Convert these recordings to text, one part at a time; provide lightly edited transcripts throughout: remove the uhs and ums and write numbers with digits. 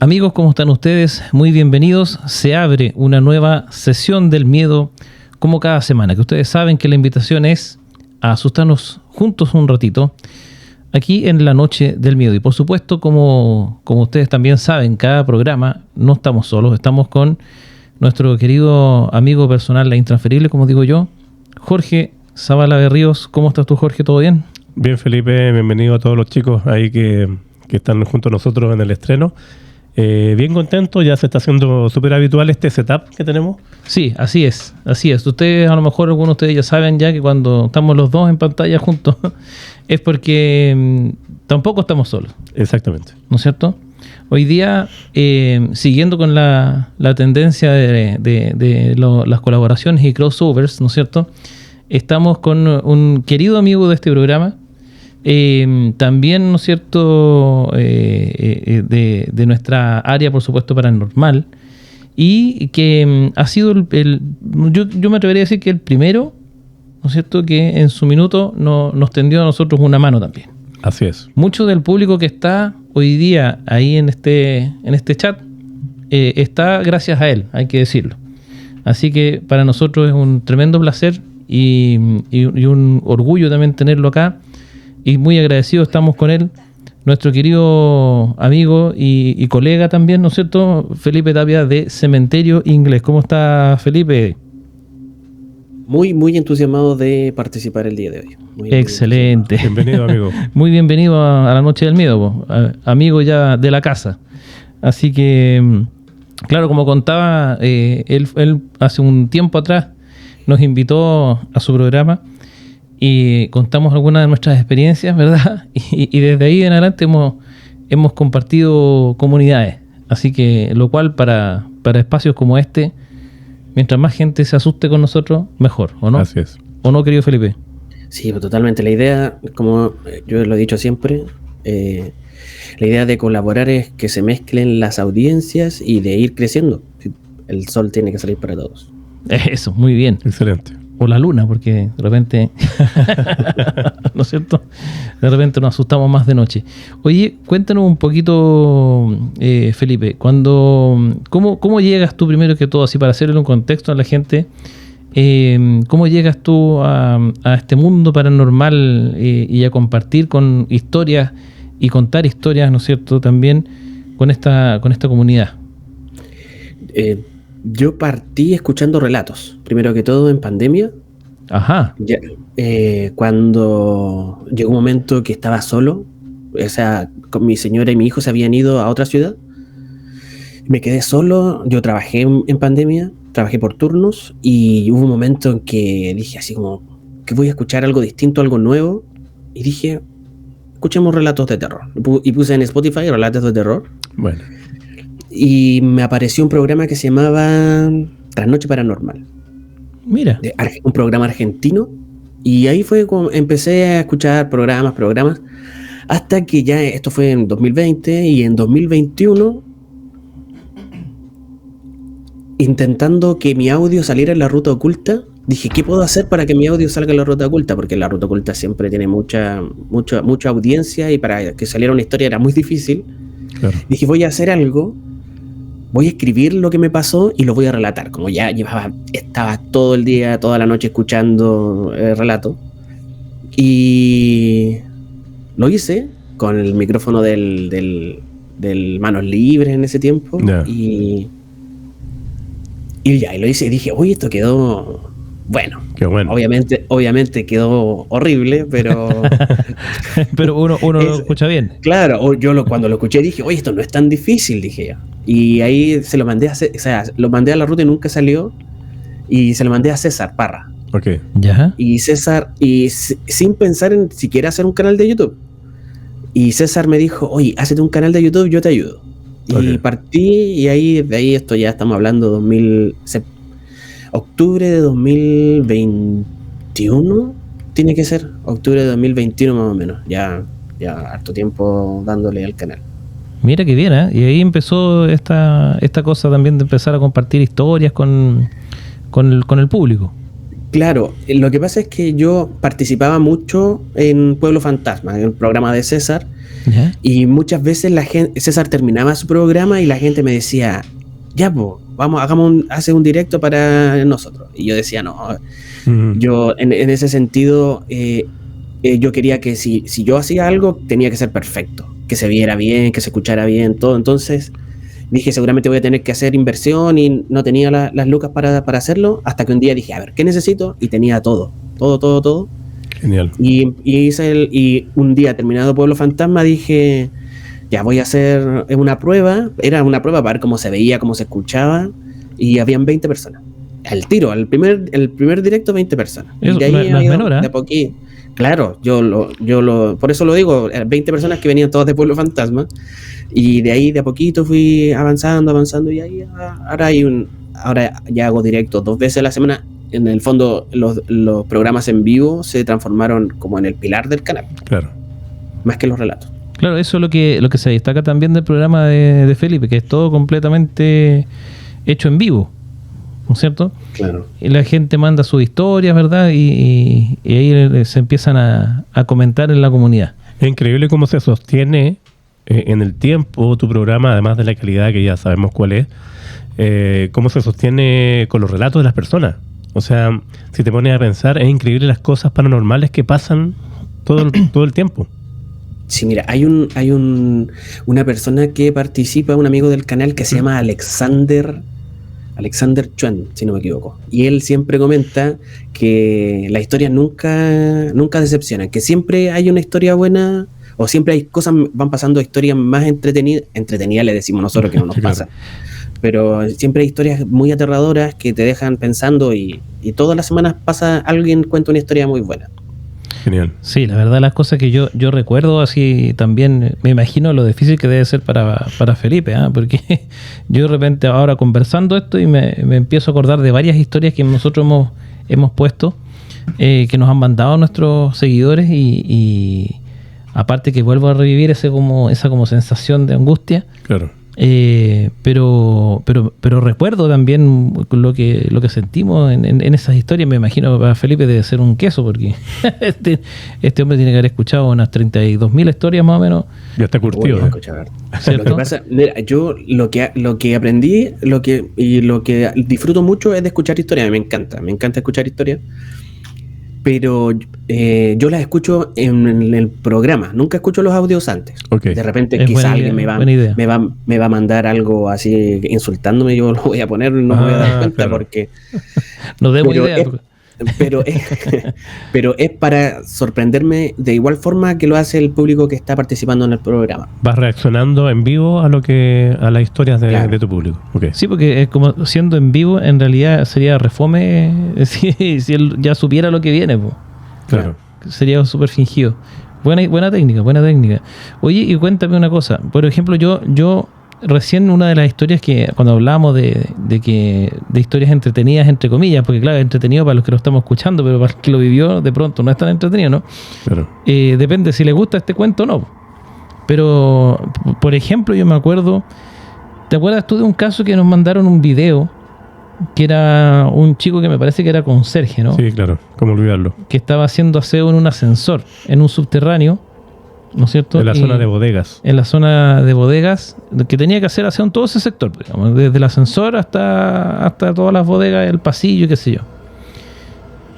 Amigos, ¿cómo están ustedes? Muy bienvenidos. Se abre una nueva sesión del miedo como cada semana, que ustedes saben que la invitación es a asustarnos juntos un ratito aquí en la noche del miedo. Y por supuesto, como ustedes también saben, cada programa no estamos solos, estamos con nuestro querido amigo personal, la intransferible, como digo yo, Jorge Zavala de Ríos. ¿Cómo estás tú, Jorge? ¿Todo bien? Bien, Felipe, bienvenido a todos los chicos ahí que están junto a nosotros en el estreno. Bien contento, ya se está haciendo súper habitual este setup que tenemos. Sí, así es. Ustedes, a lo mejor algunos de ustedes ya saben ya que cuando estamos los dos en pantalla juntos es porque tampoco estamos solos. Exactamente. ¿No es cierto? Hoy día, siguiendo con la tendencia de las colaboraciones y crossovers, ¿no es cierto? Estamos con un querido amigo de este programa, también, ¿no es cierto?, de nuestra área, por supuesto, paranormal, y que ha sido yo me atrevería a decir que el primero, ¿no es cierto?, que en su minuto nos tendió a nosotros una mano también. Así es. Mucho del público que está hoy día ahí en este chat está gracias a él, hay que decirlo. Así que para nosotros es un tremendo placer y un orgullo también tenerlo acá. Y muy agradecido estamos con él, nuestro querido amigo y colega también, ¿no es cierto?, Felipe Tapia de Cementerio Inglés. ¿Cómo está, Felipe? Muy, muy entusiasmado de participar el día de hoy. Excelente. Bienvenido, amigo. Muy bienvenido a la Noche del Miedo, amigo ya de la casa. Así que, claro, como contaba, él hace un tiempo atrás nos invitó a su programa y contamos algunas de nuestras experiencias, ¿verdad? Y desde ahí en adelante hemos compartido comunidades. Así que, lo cual para espacios como este, mientras más gente se asuste con nosotros, mejor, ¿o no? Así es. ¿O no, querido Felipe? Sí, pues totalmente. La idea, como yo lo he dicho siempre, la idea de colaborar es que se mezclen las audiencias y de ir creciendo. El sol tiene que salir para todos. Eso, muy bien. Excelente. O la luna, porque de repente, ¿no es cierto?, de repente nos asustamos más de noche. Oye, cuéntanos un poquito, Felipe, ¿cómo llegas tú primero que todo, así para hacerle un contexto a la gente, cómo llegas tú a este mundo paranormal y a compartir con historias y contar historias, ¿no es cierto?, también con esta comunidad? Yo partí escuchando relatos, primero que todo en pandemia. Ajá. Ya, cuando llegó un momento que estaba solo, o sea, con mi señora y mi hijo se habían ido a otra ciudad, me quedé solo. Yo trabajé en pandemia, trabajé por turnos, y hubo un momento en que dije así como que voy a escuchar algo distinto, algo nuevo, y dije, escuchemos relatos de terror, y puse en Spotify relatos de terror. Bueno. Y me apareció un programa que se llamaba Trasnoche Paranormal. Mira. Un programa argentino. Y ahí fue como empecé a escuchar programas, hasta que ya esto fue en 2020 y en 2021, intentando que mi audio saliera en la ruta oculta, dije, ¿qué puedo hacer para que mi audio salga en la ruta oculta? Porque la ruta oculta siempre tiene mucha audiencia y para que saliera una historia era muy difícil. Claro. Dije, voy a hacer algo. Voy a escribir lo que me pasó y lo voy a relatar. Como ya estaba todo el día, toda la noche escuchando relato. Y lo hice con el micrófono del Manos Libres en ese tiempo. Yeah. Y lo hice y dije, uy, esto quedó bueno. Qué bueno. Obviamente quedó horrible, pero... pero uno lo escucha bien. Claro, cuando lo escuché dije, oye, esto no es tan difícil, dije ya. Y ahí se lo mandé lo mandé a la ruta y nunca salió. Y se lo mandé a César Parra. Ok. ¿Ya? Y César, sin pensar en siquiera hacer un canal de YouTube. Y César me dijo, oye, hazte un canal de YouTube, yo te ayudo. Okay. Y partí, y de ahí esto ya estamos hablando octubre de 2021, tiene que ser, octubre de 2021 más o menos. Ya harto tiempo dándole al canal. Mira qué bien, ¿eh? Y ahí empezó esta cosa también de empezar a compartir historias con el público. Claro, lo que pasa es que yo participaba mucho en Pueblo Fantasma, en el programa de César, ¿Ya? y muchas veces César terminaba su programa y la gente me decía, ya, pues, vamos, hace un directo para nosotros. Y yo decía, no, yo en ese sentido, yo quería que si yo hacía algo, tenía que ser perfecto, que se viera bien, que se escuchara bien, todo. Entonces dije, seguramente voy a tener que hacer inversión y no tenía las lucas para hacerlo, hasta que un día dije, a ver, ¿qué necesito? Y tenía todo. Genial. Y un día terminado Pueblo Fantasma dije, ya voy a hacer una prueba. Era una prueba para ver cómo se veía, cómo se escuchaba, y habían 20 personas. Al tiro, el primer directo, 20 personas. Eso y de ahí no es menor, ¿eh? de a poquito. Claro, por eso lo digo, 20 personas que venían todas de Pueblo Fantasma, y de ahí de a poquito fui avanzando, y ahí ahora ya hago directo 2 veces a la semana. En el fondo, los programas en vivo se transformaron como en el pilar del canal, Claro. más que los relatos. Claro, eso es lo que se destaca también del programa de Felipe, que es todo completamente hecho en vivo, ¿no es cierto? Claro. Y la gente manda sus historias, ¿verdad? Y ahí se empiezan a comentar en la comunidad. Es increíble cómo se sostiene en el tiempo tu programa, además de la calidad que ya sabemos cuál es, cómo se sostiene con los relatos de las personas. O sea, si te pones a pensar, es increíble las cosas paranormales que pasan todo el tiempo. Sí, mira, hay una persona que participa, un amigo del canal que se llama Alexander Chuan, si no me equivoco. Y él siempre comenta que las historias nunca decepcionan, que siempre hay una historia buena, o siempre hay cosas, van pasando historias más entretenidas le decimos nosotros que no nos Sí, claro. pasa. Pero siempre hay historias muy aterradoras que te dejan pensando, y todas las semanas alguien cuenta una historia muy buena. Genial. Sí, la verdad las cosas que yo recuerdo así también, me imagino lo difícil que debe ser para Felipe, porque yo de repente ahora conversando esto y me empiezo a acordar de varias historias que nosotros hemos puesto, que nos han mandado nuestros seguidores y aparte que vuelvo a revivir esa como sensación de angustia. Claro. Pero recuerdo también lo que sentimos en esas historias. Me imagino que para Felipe debe ser un queso, porque este hombre tiene que haber escuchado unas 32.000 historias más o menos. Ya está curtido. Lo que pasa, mira, yo lo que aprendí, lo que disfruto mucho es de escuchar historias. Me encanta escuchar historias, pero yo las escucho en el programa, nunca escucho los audios antes. Okay. De repente Es quizá buena alguien idea. me va a mandar algo así insultándome, yo lo voy a poner, no me voy a dar cuenta, claro. porque No demos pero idea. pero es para sorprenderme de igual forma que lo hace el público que está participando en el programa. Vas reaccionando en vivo a las historias Claro. de tu público. Okay. Sí, porque es como siendo en vivo, en realidad sería refome si él ya supiera lo que viene, po. Claro. Sería súper fingido. Buena técnica. Oye, y cuéntame una cosa. Por ejemplo, yo recién una de las historias que cuando hablábamos de historias entretenidas, entre comillas, porque claro, es entretenido para los que lo estamos escuchando, pero para el que lo vivió de pronto no es tan entretenido, ¿no? Claro. Depende si le gusta este cuento o no. Pero, por ejemplo, yo me acuerdo, ¿te acuerdas tú de un caso que nos mandaron un video? Que era un chico que me parece que era conserje, ¿no? Sí, claro. ¿Cómo olvidarlo? Que estaba haciendo aseo en un ascensor, en un subterráneo, ¿no es cierto? En la zona de bodegas. En la zona de bodegas, que tenía que hacer aseo en todo ese sector, digamos, desde el ascensor hasta todas las bodegas, el pasillo y qué sé yo.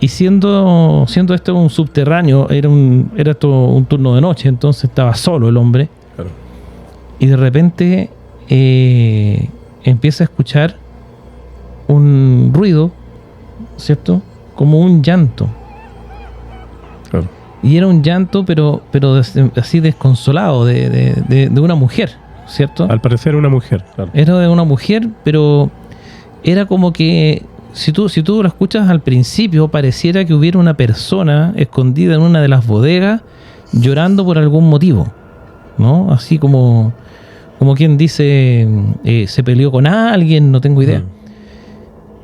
Y siendo esto un subterráneo, era esto un turno de noche, entonces estaba solo el hombre. Claro. Y de repente empieza a escuchar un ruido, ¿cierto? Como un llanto. Claro. Y era un llanto, pero así desconsolado de una mujer, ¿cierto? Al parecer una mujer. Claro. Era de una mujer, pero era como que si tú lo escuchas al principio, pareciera que hubiera una persona escondida en una de las bodegas llorando por algún motivo, ¿no? Así como quien dice, se peleó con alguien, no tengo idea.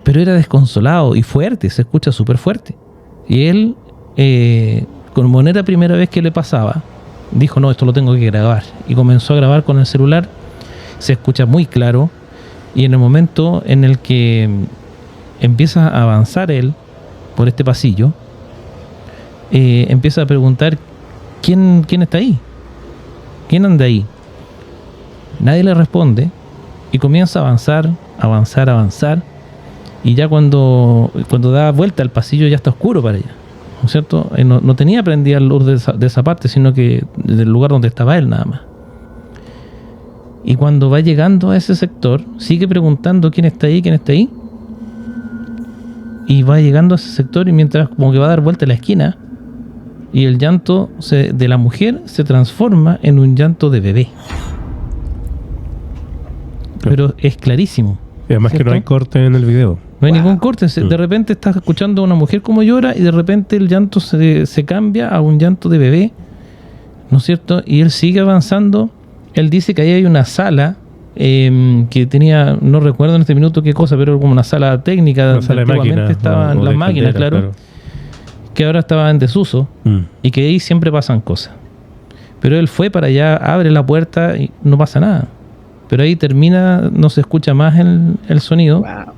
Pero era desconsolado y fuerte, se escucha súper fuerte. Y él, como no era la primera vez que le pasaba, dijo, no, esto lo tengo que grabar. Y comenzó a grabar con el celular, se escucha muy claro, y en el momento en el que empieza a avanzar él, por este pasillo, empieza a preguntar ¿quién está ahí? ¿Quién anda ahí? Nadie le responde y comienza a avanzar, y ya cuando da vuelta al pasillo ya está oscuro para ella, ¿no es cierto? No tenía prendida la luz de esa parte, sino que del lugar donde estaba él nada más. Y cuando va llegando a ese sector, sigue preguntando quién está ahí, y va llegando a ese sector, y mientras como que va a dar vuelta a la esquina, y el llanto de la mujer se transforma en un llanto de bebé. Pero es clarísimo. Y además, ¿cierto?, que no hay corte en el video. No hay ningún corte. De repente estás escuchando a una mujer como llora, y de repente el llanto se cambia a un llanto de bebé, ¿no es cierto? Y él sigue avanzando. Él dice que ahí hay una sala que tenía, no recuerdo en este minuto qué cosa, pero como una sala técnica donde antiguamente estaban las máquinas, claro, que ahora estaba en desuso, y que ahí siempre pasan cosas. Pero él fue para allá, abre la puerta y no pasa nada. Pero ahí termina, no se escucha más el sonido. Wow.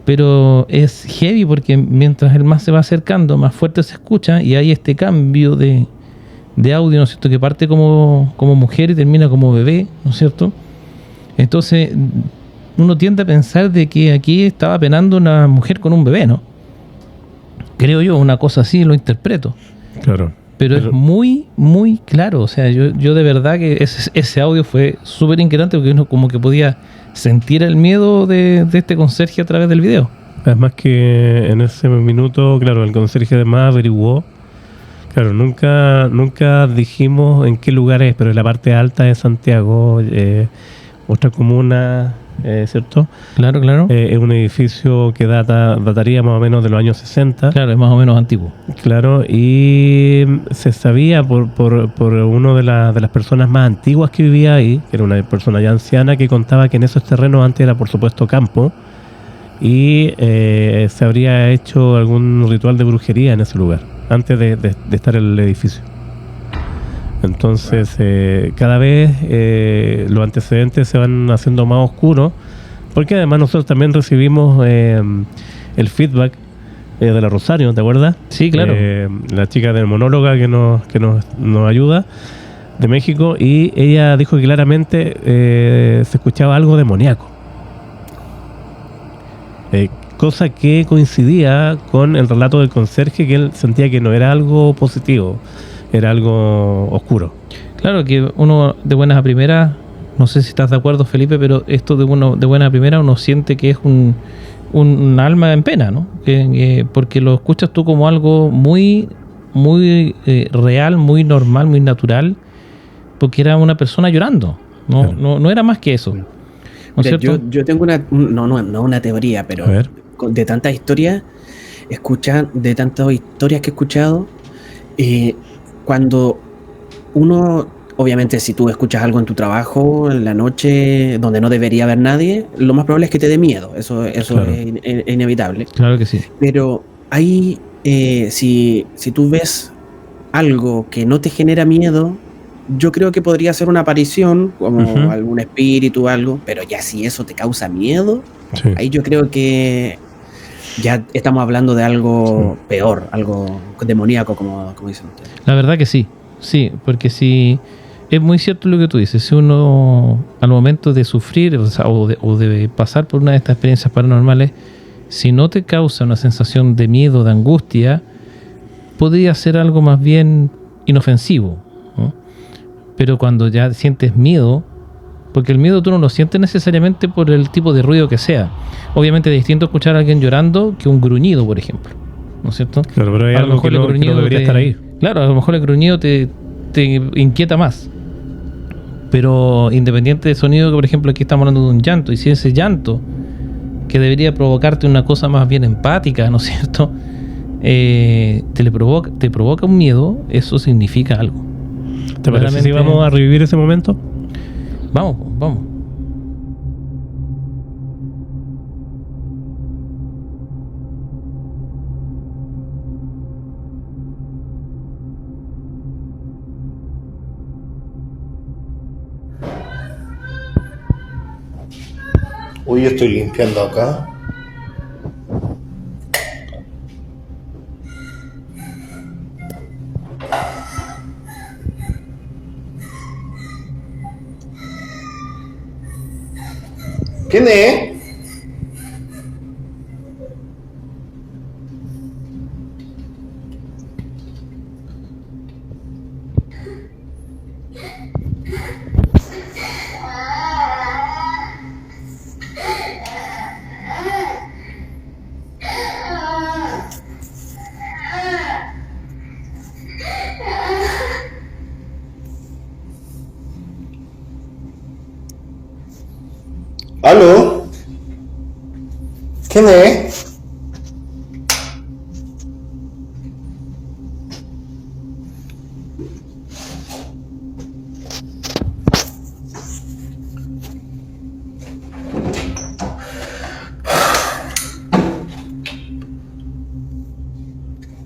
Pero es heavy porque mientras el más se va acercando, más fuerte se escucha, y hay este cambio de audio, ¿no es cierto?, que parte como mujer y termina como bebé, ¿no es cierto? Entonces uno tiende a pensar de que aquí estaba penando una mujer con un bebé, ¿no? Creo yo, una cosa así lo interpreto. Claro. Pero es muy, muy claro. O sea, yo de verdad que ese audio fue súper inquietante, porque uno como que podía sentir el miedo de este conserje a través del video. Además que en ese minuto, claro, el conserje además averiguó. Claro, nunca dijimos en qué lugar es, pero en la parte alta de Santiago, otra comuna, ¿cierto? Claro. Es un edificio que dataría más o menos de los años 60. Claro, es más o menos antiguo. Claro, y se sabía por uno de las personas más antiguas que vivía ahí, que era una persona ya anciana, que contaba que en esos terrenos antes era por supuesto campo, y se habría hecho algún ritual de brujería en ese lugar, antes de estar el edificio. Entonces, cada vez los antecedentes se van haciendo más oscuros, porque además nosotros también recibimos el feedback de la Rosario, ¿te acuerdas? Sí, claro. La chica del monóloga que nos ayuda, de México, y ella dijo que claramente se escuchaba algo demoníaco. Cosa que coincidía con el relato del conserje, que él sentía que no era algo positivo, era algo oscuro. Claro, que uno de buenas a primeras, no sé si estás de acuerdo, Felipe, pero esto de buenas a primeras uno siente que es un alma en pena, ¿no? Porque lo escuchas tú como algo muy, muy real, muy normal, muy natural, porque era una persona llorando, no era más que eso. ¿No es cierto? Yo tengo una teoría, pero de tantas historias que he escuchado, cuando uno, obviamente si tú escuchas algo en tu trabajo, en la noche, donde no debería haber nadie, lo más probable es que te dé miedo, eso claro, es inevitable. Claro que sí. Pero ahí, si tú ves algo que no te genera miedo, yo creo que podría ser una aparición, como algún espíritu o algo, pero ya si eso te causa miedo, ahí yo creo que ya estamos hablando de algo peor, algo demoníaco, como dicen ustedes. La verdad que sí, porque si es muy cierto lo que tú dices, si uno al momento de sufrir o de pasar por una de estas experiencias paranormales, si no te causa una sensación de miedo, de angustia, podría ser algo más bien inofensivo, ¿no? Pero cuando ya sientes miedo, porque el miedo tú no lo sientes necesariamente por el tipo de ruido que sea. Obviamente es distinto escuchar a alguien llorando que un gruñido, por ejemplo, ¿no es cierto? Claro, pero hay algo que no debería estar ahí. Claro, a lo mejor el gruñido te inquieta más. Pero independiente del sonido, que por ejemplo aquí estamos hablando de un llanto, y si ese llanto que debería provocarte una cosa más bien empática, ¿no es cierto? Te provoca un miedo, eso significa algo. ¿Te parece si vamos a revivir ese momento? Vamos. Hoy estoy limpiando acá ¿Quién es? ¿Aló? ¿Quién es?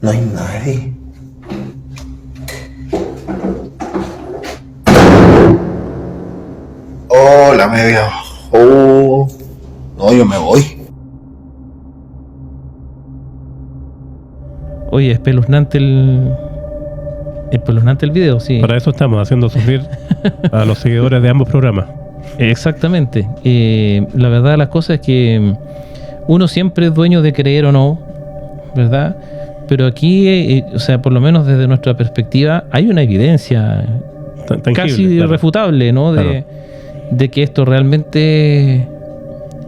No hay nadie. Hola, media. Oh, no, yo me voy. Oye, espeluznante el video, sí. Para eso estamos, haciendo sufrir a los seguidores de ambos programas. Exactamente. La verdad de las cosas es que uno siempre es dueño de creer o no, ¿verdad? Pero aquí, o sea, por lo menos desde nuestra perspectiva, hay una evidencia Tangible, casi claro. irrefutable, ¿no? Claro. De que esto realmente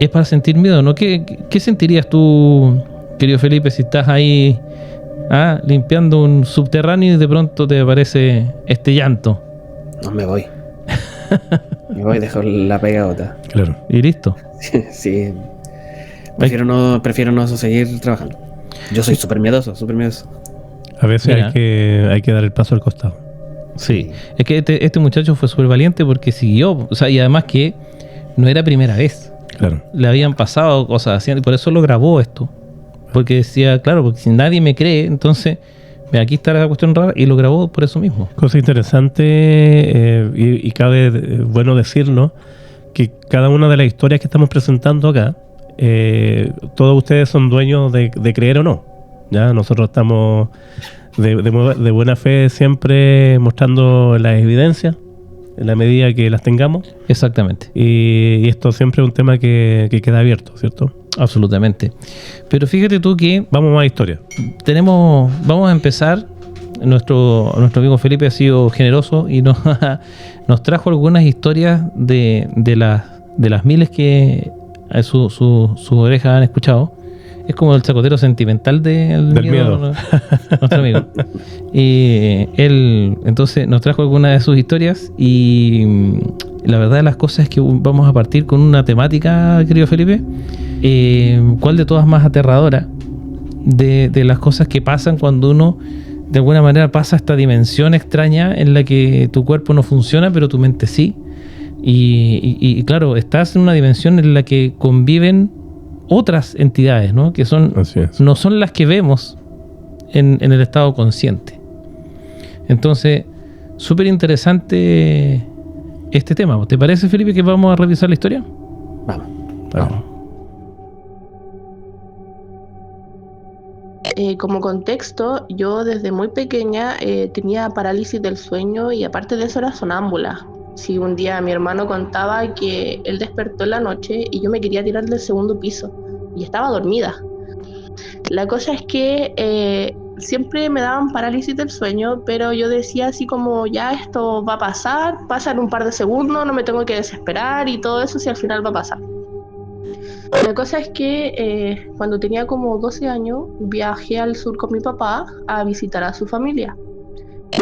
es para sentir miedo, ¿no? ¿Qué sentirías tú, querido Felipe, si estás ahí limpiando un subterráneo y de pronto te aparece este llanto? No, me voy. Me voy, dejo la pegadota. Claro. Y listo. Sí. Prefiero no seguir trabajando. Yo soy súper miedoso, súper miedoso. A veces Mira. hay que dar el paso al costado. Sí. Es que este muchacho fue súper valiente porque siguió, o sea, y además que no era primera vez. Claro. Le habían pasado cosas así, y por eso lo grabó esto. Porque decía, claro, porque si nadie me cree, entonces, ve, aquí está la cuestión rara, y lo grabó por eso mismo. Cosa interesante, y cabe bueno decirlo, que cada una de las historias que estamos presentando acá, todos ustedes son dueños de creer o no. Ya nosotros estamos de buena fe siempre mostrando las evidencias en la medida que las tengamos, Exactamente, y esto siempre es un tema que queda abierto, ¿cierto? absolutamente. Pero fíjate tú que Vamos más a historia. vamos a empezar. Nuestro amigo Felipe ha sido generoso y nos trajo algunas historias de las miles que sus orejas han escuchado. Es como el chacotero sentimental del miedo. Nuestro amigo. Y él entonces nos trajo algunas de sus historias, y la verdad de las cosas es que vamos a partir con una temática, querido Felipe. ¿Cuál de todas más aterradora de las cosas que pasan cuando uno de alguna manera pasa esta dimensión extraña en la que tu cuerpo no funciona pero tu mente sí? Y claro, estás en una dimensión en la que conviven otras entidades, ¿no? Que Así es. no son las que vemos en el estado consciente. Entonces, súper interesante este tema. ¿Te parece, Felipe, que vamos a revisar la historia? Vamos. Vamos. Como contexto, yo desde muy pequeña tenía parálisis del sueño y aparte de eso era sonámbula. Sí, un día mi hermano contaba que él despertó en la noche y yo me quería tirar del segundo piso y estaba dormida. La cosa es que siempre me daban parálisis del sueño, pero yo decía así como, ya esto va a pasar, pasa en un par de segundos, no me tengo que desesperar y todo eso, si al final va a pasar. La cosa es que cuando tenía como 12 años viajé al sur con mi papá a visitar a su familia.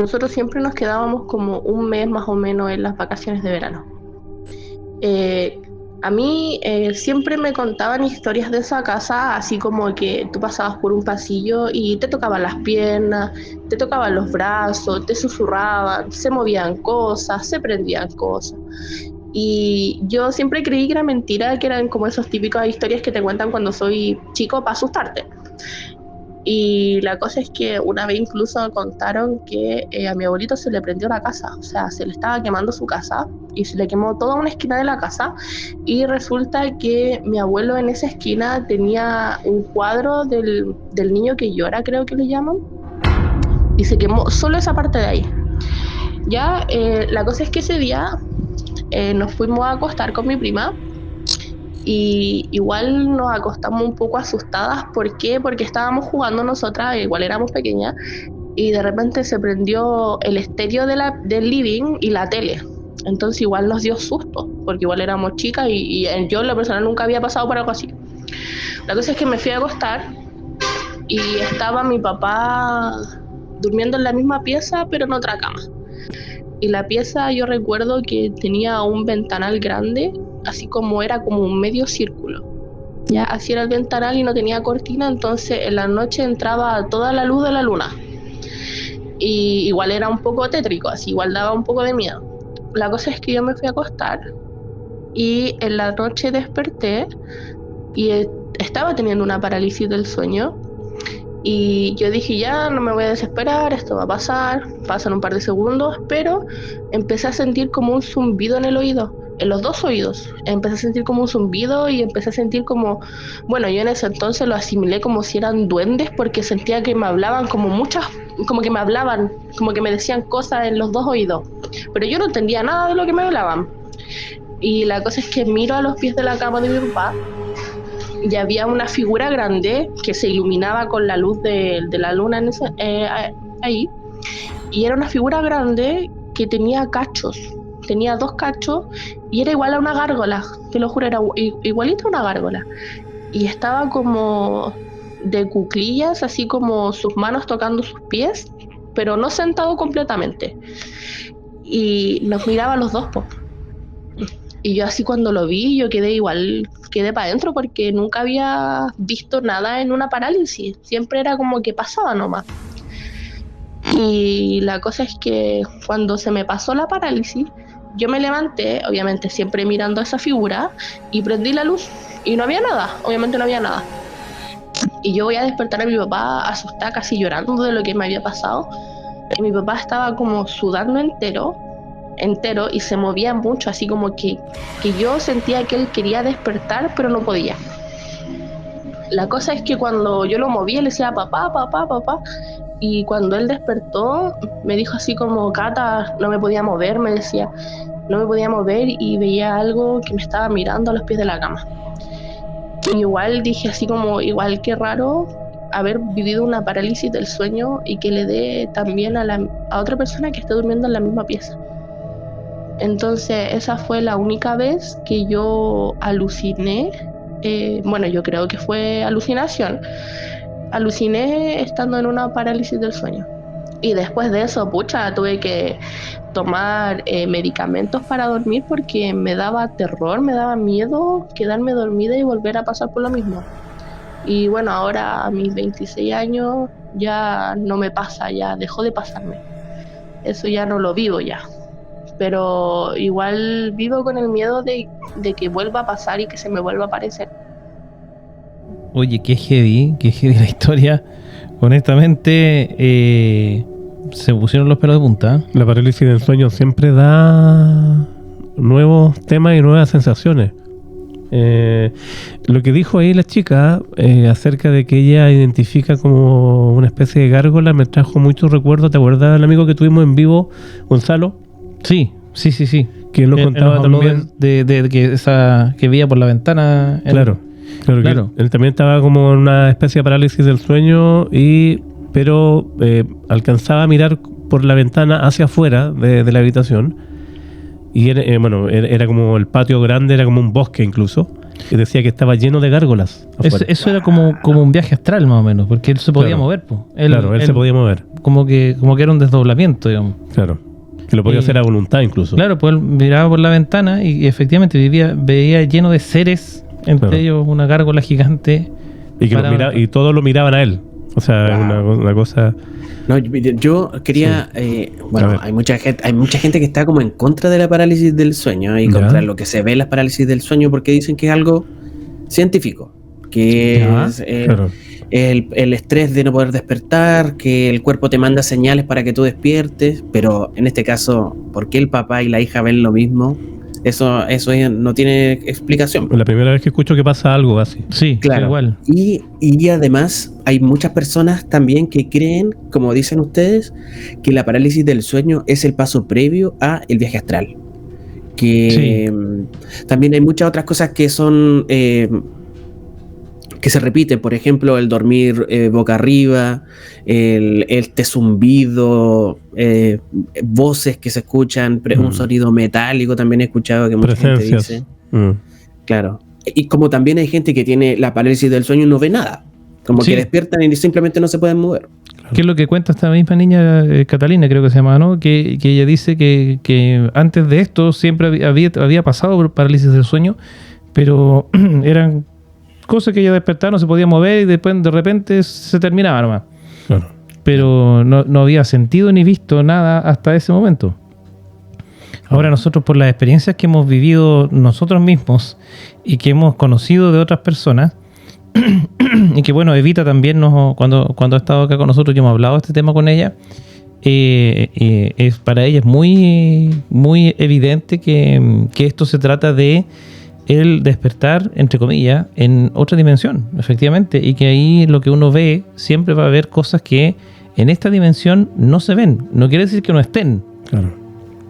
Nosotros siempre nos quedábamos como un mes más o menos en las vacaciones de verano. A mí siempre me contaban historias de esa casa, así como que tú pasabas por un pasillo y te tocaban las piernas, te tocaban los brazos, te susurraban, se movían cosas, se prendían cosas. Y yo siempre creí que era mentira, que eran como esas típicas historias que te cuentan cuando soy chico para asustarte. Y la cosa es que una vez incluso me contaron que a mi abuelito se le prendió la casa, o sea, se le estaba quemando su casa y se le quemó toda una esquina de la casa, y resulta que mi abuelo en esa esquina tenía un cuadro del niño que llora, creo que le llaman, y se quemó solo esa parte de ahí. Ya, la cosa es que ese día nos fuimos a acostar con mi prima y igual nos acostamos un poco asustadas. ¿Por qué? Porque estábamos jugando nosotras, igual éramos pequeñas, y de repente se prendió el estéreo del living y la tele. Entonces igual nos dio susto, porque igual éramos chicas y yo en lo personal nunca había pasado por algo así. La cosa es que me fui a acostar y estaba mi papá durmiendo en la misma pieza, pero en otra cama. Y la pieza, yo recuerdo que tenía un ventanal grande, así como era como un medio círculo. Ya, así era el ventanal y no tenía cortina, entonces en la noche entraba toda la luz de la luna. Y igual era un poco tétrico, así igual daba un poco de miedo. La cosa es que yo me fui a acostar y en la noche desperté y estaba teniendo una parálisis del sueño. Y yo dije, ya no me voy a desesperar, esto va a pasar, pasan un par de segundos, pero empecé a sentir como un zumbido en el oído, en los dos oídos. Empecé a sentir como un zumbido y empecé a sentir como, bueno, yo en ese entonces lo asimilé como si eran duendes, porque sentía que me hablaban como que me hablaban, como que me decían cosas en los dos oídos, pero yo no entendía nada de lo que me hablaban. Y la cosa es que miro a los pies de la cama de mi papá y había una figura grande que se iluminaba con la luz de la luna ahí, y era una figura grande que tenía cachos, tenía 2 cachos y era igual a una gárgola, te lo juro, era igualita a una gárgola, y estaba como de cuclillas, así como sus manos tocando sus pies, pero no sentado completamente, y nos miraba a los dos, po. Y yo así cuando lo vi, yo quedé para adentro, porque nunca había visto nada en una parálisis. Siempre era como que pasaba nomás. Y la cosa es que cuando se me pasó la parálisis, yo me levanté, obviamente siempre mirando a esa figura, y prendí la luz. Y no había nada, obviamente no había nada. Y yo voy a despertar a mi papá asustada, casi llorando de lo que me había pasado. Y mi papá estaba como sudando entero y se movía mucho, así como que yo sentía que él quería despertar pero no podía. La cosa es que cuando yo lo movía, le decía papá, y cuando él despertó me dijo así como, Cata, no me podía mover, me decía, no me podía mover, y veía algo que me estaba mirando a los pies de la cama. Y igual dije así como, igual que raro haber vivido una parálisis del sueño y que le dé también a otra persona que esté durmiendo en la misma pieza. Entonces esa fue la única vez que yo aluciné. Bueno, yo creo que fue alucinación. Aluciné estando en una parálisis del sueño. Y después de eso, pucha, tuve que tomar medicamentos para dormir, porque me daba terror, me daba miedo quedarme dormida y volver a pasar por lo mismo. Y bueno, ahora a mis 26 años ya no me pasa, ya dejó de pasarme. Eso ya no lo vivo ya. Pero igual vivo con el miedo de que vuelva a pasar y que se me vuelva a aparecer. Oye, qué heavy la historia. Honestamente, se pusieron los pelos de punta. La parálisis del sueño siempre da nuevos temas y nuevas sensaciones. Lo que dijo ahí la chica acerca de que ella identifica como una especie de gárgola me trajo muchos recuerdos. ¿Te acuerdas del amigo que tuvimos en vivo, Gonzalo? Sí. Que él nos contaba también de que esa que veía por la ventana. Claro. Él también estaba como en una especie de parálisis del sueño, pero alcanzaba a mirar por la ventana hacia afuera de la habitación, y era como el patio grande, era como un bosque incluso, y decía que estaba lleno de gárgolas afuera. Eso era como un viaje astral más o menos, porque él se podía mover, po. Él se podía mover. Como que era un desdoblamiento, digamos. Claro. Que lo podía hacer a voluntad incluso. Claro, pues él miraba por la ventana y efectivamente veía lleno de seres, entre ellos una gárgola gigante. Y y todos lo miraban a él. O sea, una cosa... No, yo quería... hay mucha gente que está como en contra de la parálisis del sueño y contra lo que se ve en las parálisis del sueño, porque dicen que es algo científico, que es el estrés de no poder despertar, que el cuerpo te manda señales para que tú despiertes, pero en este caso, ¿por qué el papá y la hija ven lo mismo? Eso no tiene explicación. La primera vez que escucho que pasa algo así. Sí, claro. Igual. Y además hay muchas personas también que creen, como dicen ustedes, que la parálisis del sueño es el paso previo a el viaje astral. que también hay muchas otras cosas que son que se repiten, por ejemplo, el dormir boca arriba, el zumbido, voces que se escuchan, un sonido metálico también he escuchado que mucha gente dice. Claro. Y como también hay gente que tiene la parálisis del sueño y no ve nada, como que despiertan y simplemente no se pueden mover. ¿Qué es lo que cuenta esta misma niña, Catalina, creo que se llama, ¿no? Que ella dice que antes de esto siempre había pasado por parálisis del sueño, pero eran cosas que ella despertaba, no se podía mover y después de repente se terminaba nomás. Claro. Pero no había sentido ni visto nada hasta ese momento. Ahora nosotros, por las experiencias que hemos vivido nosotros mismos y que hemos conocido de otras personas, y que bueno, Evita también cuando ha estado acá con nosotros y hemos hablado de este tema con ella, para ella es muy, muy evidente que esto se trata de el despertar, entre comillas, en otra dimensión, efectivamente, y que ahí lo que uno ve, siempre va a haber cosas que en esta dimensión no se ven. No quiere decir que no estén, claro,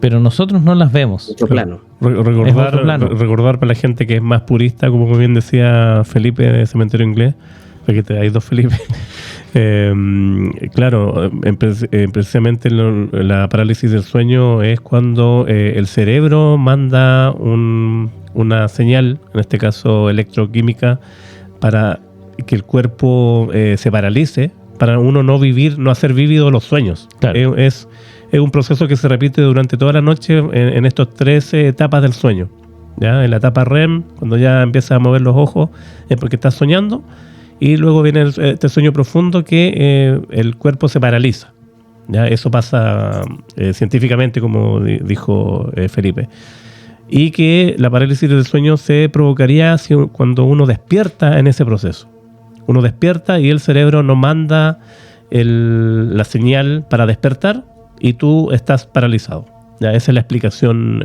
pero nosotros no las vemos. Otro plano. Recordar para la gente que es más purista, como bien decía Felipe de Cementerio Inglés, porque hay dos Felipe. Claro, precisamente la parálisis del sueño es cuando el cerebro manda una señal, en este caso electroquímica, para que el cuerpo se paralice, para uno no hacer vívidos los sueños. Claro. Es un proceso que se repite durante toda la noche en estas 13 etapas del sueño. ¿Ya? En la etapa REM, cuando ya empiezas a mover los ojos, es porque estás soñando, y luego viene este sueño profundo que el cuerpo se paraliza. ¿Ya? Eso pasa científicamente, como dijo Felipe. Y que la parálisis del sueño se provocaría cuando uno despierta en ese proceso. Uno despierta y el cerebro no manda la señal para despertar, y tú estás paralizado. Ya, esa es la explicación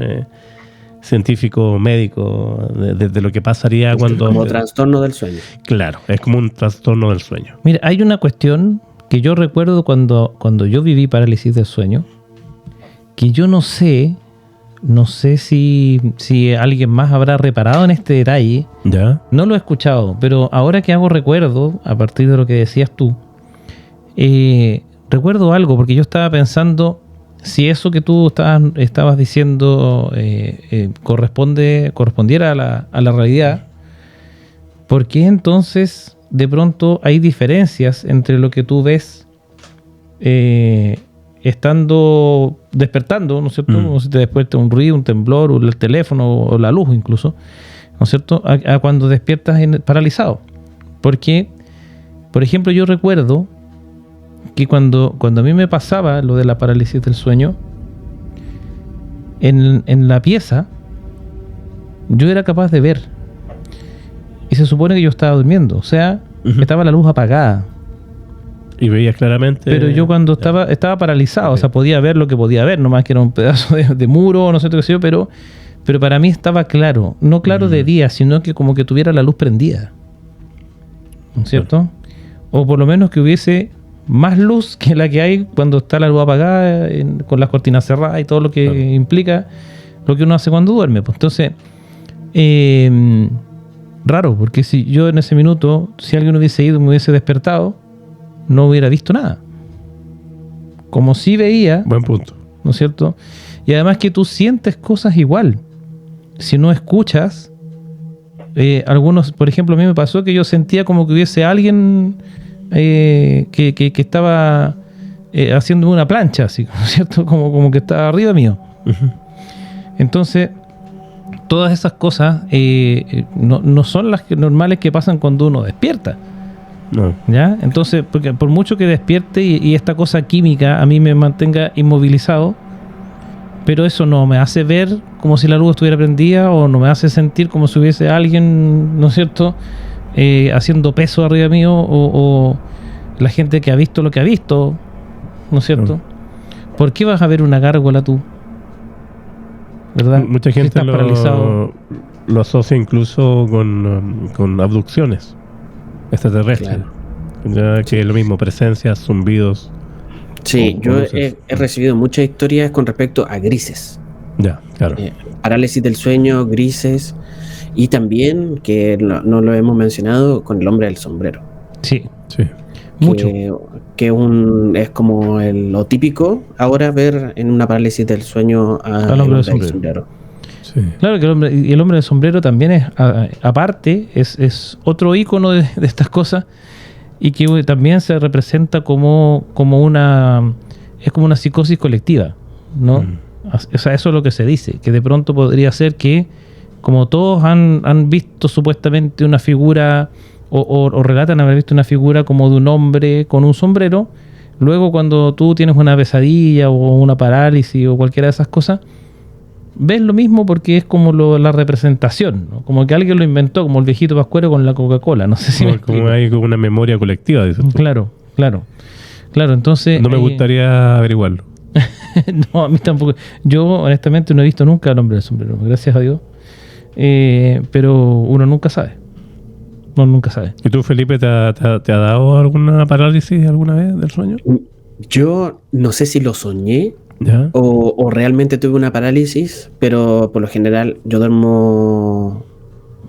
científico-médico de lo que pasaría cuando... Como trastorno del sueño. Claro, es como un trastorno del sueño. Mira, hay una cuestión que yo recuerdo cuando yo viví parálisis del sueño, que yo no sé si alguien más habrá reparado en este detalle. ¿Ya? No lo he escuchado, pero ahora que hago recuerdo, a partir de lo que decías tú, recuerdo algo, porque yo estaba pensando si eso que tú estabas diciendo correspondiera a la realidad. ¿Por qué entonces de pronto hay diferencias entre lo que tú ves despertando, ¿no es cierto? Como si te despierta un ruido, un temblor, o el teléfono, o la luz incluso, ¿no es cierto? A cuando despiertas paralizado. Porque, por ejemplo, yo recuerdo que cuando a mí me pasaba lo de la parálisis del sueño, en la pieza yo era capaz de ver, y se supone que yo estaba durmiendo, o sea, estaba la luz apagada. Y veías claramente. Pero yo cuando estaba paralizado, okay, o sea, podía ver lo que podía ver, nomás que era un pedazo de muro, no sé qué sé yo, pero para mí estaba claro, no claro de día, sino que como que tuviera la luz prendida, ¿no es cierto? O por lo menos que hubiese más luz que la que hay cuando está la luz apagada, con las cortinas cerradas y todo lo que implica lo que uno hace cuando duerme. Pues entonces, raro, porque si yo en ese minuto, si alguien hubiese ido y me hubiese despertado, no hubiera visto nada. Como si veía. Buen punto. ¿No es cierto? Y además que tú sientes cosas igual. Si no escuchas, algunos, por ejemplo, a mí me pasó que yo sentía como que hubiese alguien que estaba haciendo una plancha, así, ¿no es cierto? Como que estaba arriba mío. Entonces, todas esas cosas no son las normales que pasan cuando uno despierta. No. ¿Ya? Entonces, porque por mucho que despierte y esta cosa química a mí me mantenga inmovilizado, pero eso no me hace ver como si la luz estuviera prendida, o no me hace sentir como si hubiese alguien, ¿no es cierto?, haciendo peso arriba mío, o la gente que ha visto lo que ha visto, ¿no es cierto? No. ¿Por qué vas a ver una gárgola tú? ¿Verdad? Mucha gente si lo asocia incluso con abducciones extraterrestres. Claro. Ya que es lo mismo, presencias, zumbidos. Sí, yo he recibido muchas historias con respecto a grises. Ya, claro. Parálisis del sueño, grises, y también, que no lo hemos mencionado, con el hombre del sombrero. Sí, Sí. mucho. Que es como lo típico ahora ver en una parálisis del sueño Al hombre del sombrero. Sí. Claro que el hombre del sombrero también es, aparte, es otro ícono de estas cosas, y que también se representa como una psicosis colectiva, ¿no? O sea, eso es lo que se dice, que de pronto podría ser que, como todos han visto supuestamente una figura, o relatan haber visto una figura como de un hombre con un sombrero, luego cuando tú tienes una pesadilla o una parálisis o cualquiera de esas cosas, ves lo mismo porque es como la representación, ¿no? Como que alguien lo inventó, como el viejito Pascuero con la Coca-Cola, no sé si me explico. Como hay como una memoria colectiva, dices tú. Claro, entonces... No me gustaría averiguarlo. No, a mí tampoco. Yo, honestamente, no he visto nunca al hombre del sombrero, gracias a Dios. Pero uno nunca sabe. Uno nunca sabe. ¿Y tú, Felipe, te ha dado alguna parálisis alguna vez del sueño? Yo no sé si lo soñé ¿Ya? o realmente tuve una parálisis, pero por lo general yo duermo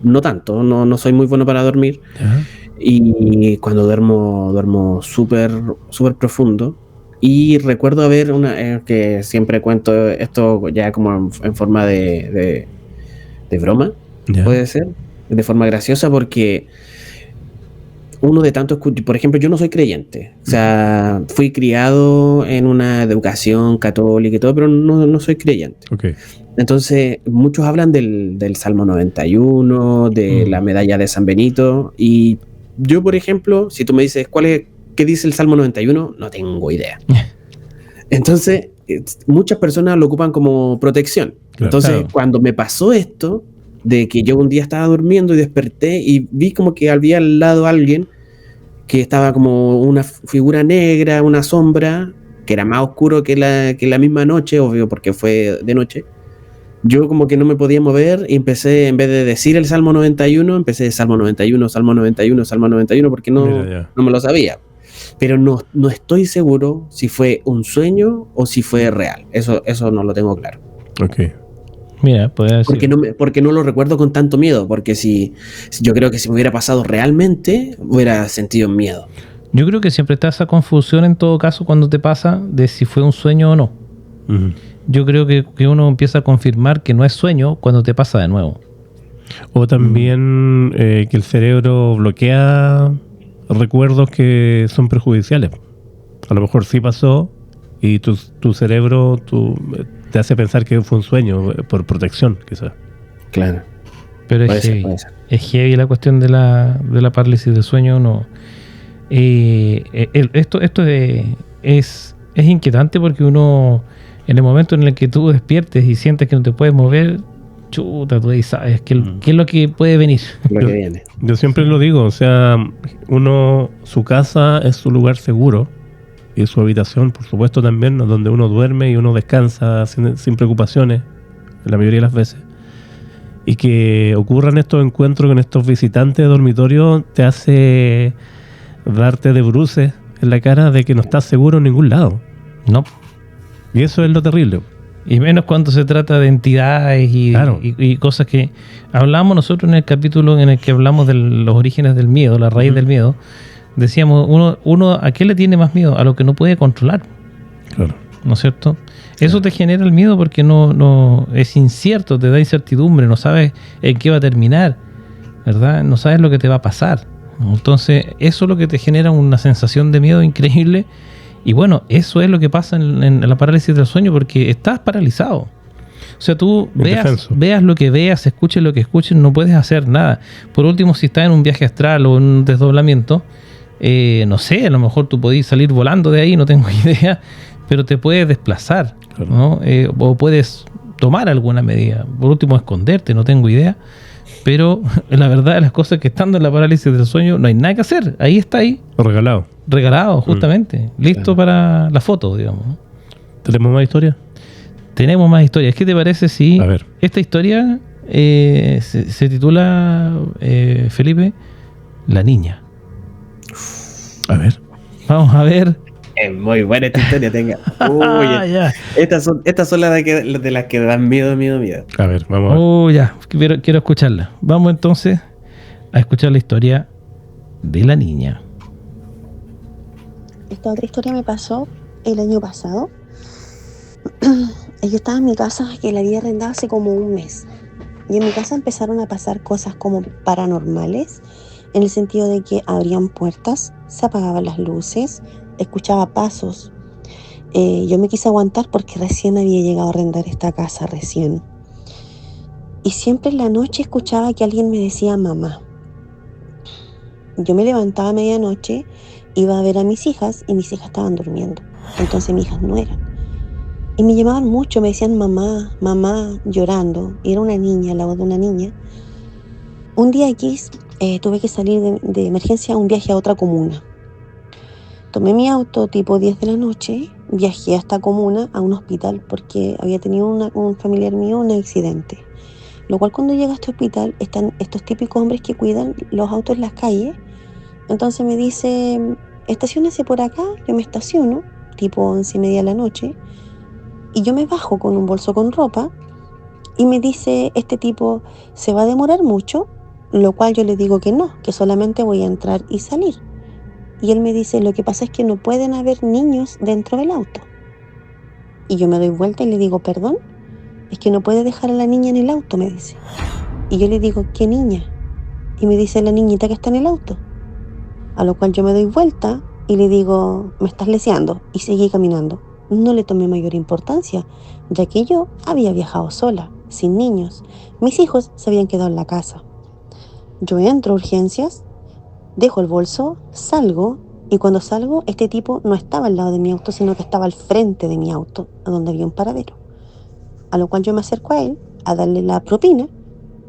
no tanto, no soy muy bueno para dormir. ¿Ya? Y cuando duermo súper súper profundo. Y recuerdo haber que siempre cuento esto ya como en forma de broma, ¿Ya? puede ser, de forma graciosa, porque uno de tanto escuchar, por ejemplo, yo no soy creyente, o sea, fui criado en una educación católica y todo, pero no soy creyente. Ok. Entonces, muchos hablan del Salmo 91, de la medalla de San Benito, y yo, por ejemplo, si tú me dices, ¿qué dice el Salmo 91? No tengo idea. Entonces, muchas personas lo ocupan como protección. Claro. Entonces, Claro. cuando me pasó esto, de que yo un día estaba durmiendo y desperté y vi como que había al lado alguien que estaba como una figura negra, una sombra, que era más oscuro que la misma noche, obvio, porque fue de noche. Yo como que no me podía mover y empecé, en vez de decir el Salmo 91, empecé Salmo 91, Salmo 91, Salmo 91, porque no me lo sabía. Pero no estoy seguro si fue un sueño o si fue real. Eso no lo tengo claro. Ok. Mira, puede ser. Porque no lo recuerdo con tanto miedo, porque si yo creo que si me hubiera pasado realmente, hubiera sentido miedo. Yo creo que siempre está esa confusión en todo caso cuando te pasa de si fue un sueño o no. Ujú. Yo creo que uno empieza a confirmar que no es sueño cuando te pasa de nuevo. O también que el cerebro bloquea recuerdos que son perjudiciales. A lo mejor sí pasó y tu cerebro te hace pensar que fue un sueño por protección, quizás. Claro. Pero Puede es ser, heavy. puede ser. Es heavy la cuestión de la parálisis del sueño. No. Esto es inquietante porque uno, en el momento en el que tú despiertes y sientes que no te puedes mover, chuta, tú ahí sabes qué es lo que puede venir. Lo que viene. Yo siempre lo digo, o sea, su casa es su lugar seguro y su habitación, por supuesto, también, donde uno duerme y uno descansa sin preocupaciones, la mayoría de las veces. Y que ocurran estos encuentros con estos visitantes de dormitorio te hace darte de bruces en la cara de que no estás seguro en ningún lado. No. Y eso es lo terrible. Y menos cuando se trata de entidades Claro. y cosas que hablamos nosotros en el capítulo en el que hablamos de los orígenes del miedo, la raíz del miedo. Decíamos, uno ¿a qué le tiene más miedo? A lo que no puede controlar, Claro. ¿no es cierto? Eso te genera el miedo porque no es incierto, te da incertidumbre, no sabes en qué va a terminar, ¿verdad? No sabes lo que te va a pasar. Entonces, eso es lo que te genera una sensación de miedo increíble. Y bueno, eso es lo que pasa en la parálisis del sueño, porque estás paralizado. O sea, tú veas lo que veas, escuches lo que escuches, no puedes hacer nada. Por último, si estás en un viaje astral o en un desdoblamiento, no sé, a lo mejor tú podés salir volando de ahí, no tengo idea, pero te puedes desplazar, Claro. ¿no? O puedes tomar alguna medida. Por último, esconderte, no tengo idea. Pero la verdad de las cosas es que estando en la parálisis del sueño no hay nada que hacer. Ahí está Regalado. regalado, justamente, listo para la foto, digamos. ¿Tenemos más historia? Tenemos más historias. ¿Qué te parece si A ver. esta historia se titula, Felipe, La Niña? A ver. Vamos a ver Es muy buena esta historia, tenga. Ah, ya. Estas son de las que dan miedo. A ver, vamos a ver. Oh, ya. Quiero escucharla. Vamos entonces a escuchar la historia de la niña. Esta otra historia me pasó el año pasado. Yo estaba en mi casa, que la había arrendado hace como un mes. Y en mi casa empezaron a pasar cosas como paranormales, en el sentido de que abrían puertas, se apagaban las luces, escuchaba pasos. Yo me quise aguantar porque recién había llegado a arrendar esta casa, recién. Y siempre en la noche escuchaba que alguien me decía mamá. Yo me levantaba a medianoche, iba a ver a mis hijas y mis hijas estaban durmiendo. Entonces mis hijas no eran. Y me llamaban mucho, me decían mamá, mamá, llorando. Y era una niña, la voz de una niña. Un día X tuve que salir de emergencia a un viaje a otra comuna. Tomé mi auto tipo 10 de la noche, viajé a esta comuna, a un hospital, porque había tenido un familiar mío un accidente. Lo cual cuando llega a este hospital están estos típicos hombres que cuidan los autos en las calles. Entonces me dice, estaciónese por acá, yo me estaciono, tipo 11:30 de la noche, y yo me bajo con un bolso con ropa, y me dice este tipo, ¿se va a demorar mucho? Lo cual yo le digo que no, que solamente voy a entrar y salir. Y él me dice, lo que pasa es que no pueden haber niños dentro del auto. Y yo me doy vuelta y le digo, perdón, es que no puede dejar a la niña en el auto, me dice. Y yo le digo, ¿qué niña? Y me dice, la niñita que está en el auto. A lo cual yo me doy vuelta y le digo, me estás leseando. Y seguí caminando. No le tomé mayor importancia, ya que yo había viajado sola, sin niños. Mis hijos se habían quedado en la casa. Yo entro a urgencias, dejo el bolso, salgo, y cuando salgo, este tipo no estaba al lado de mi auto, sino que estaba al frente de mi auto, a donde había un paradero. A lo cual yo me acerco a él, a darle la propina,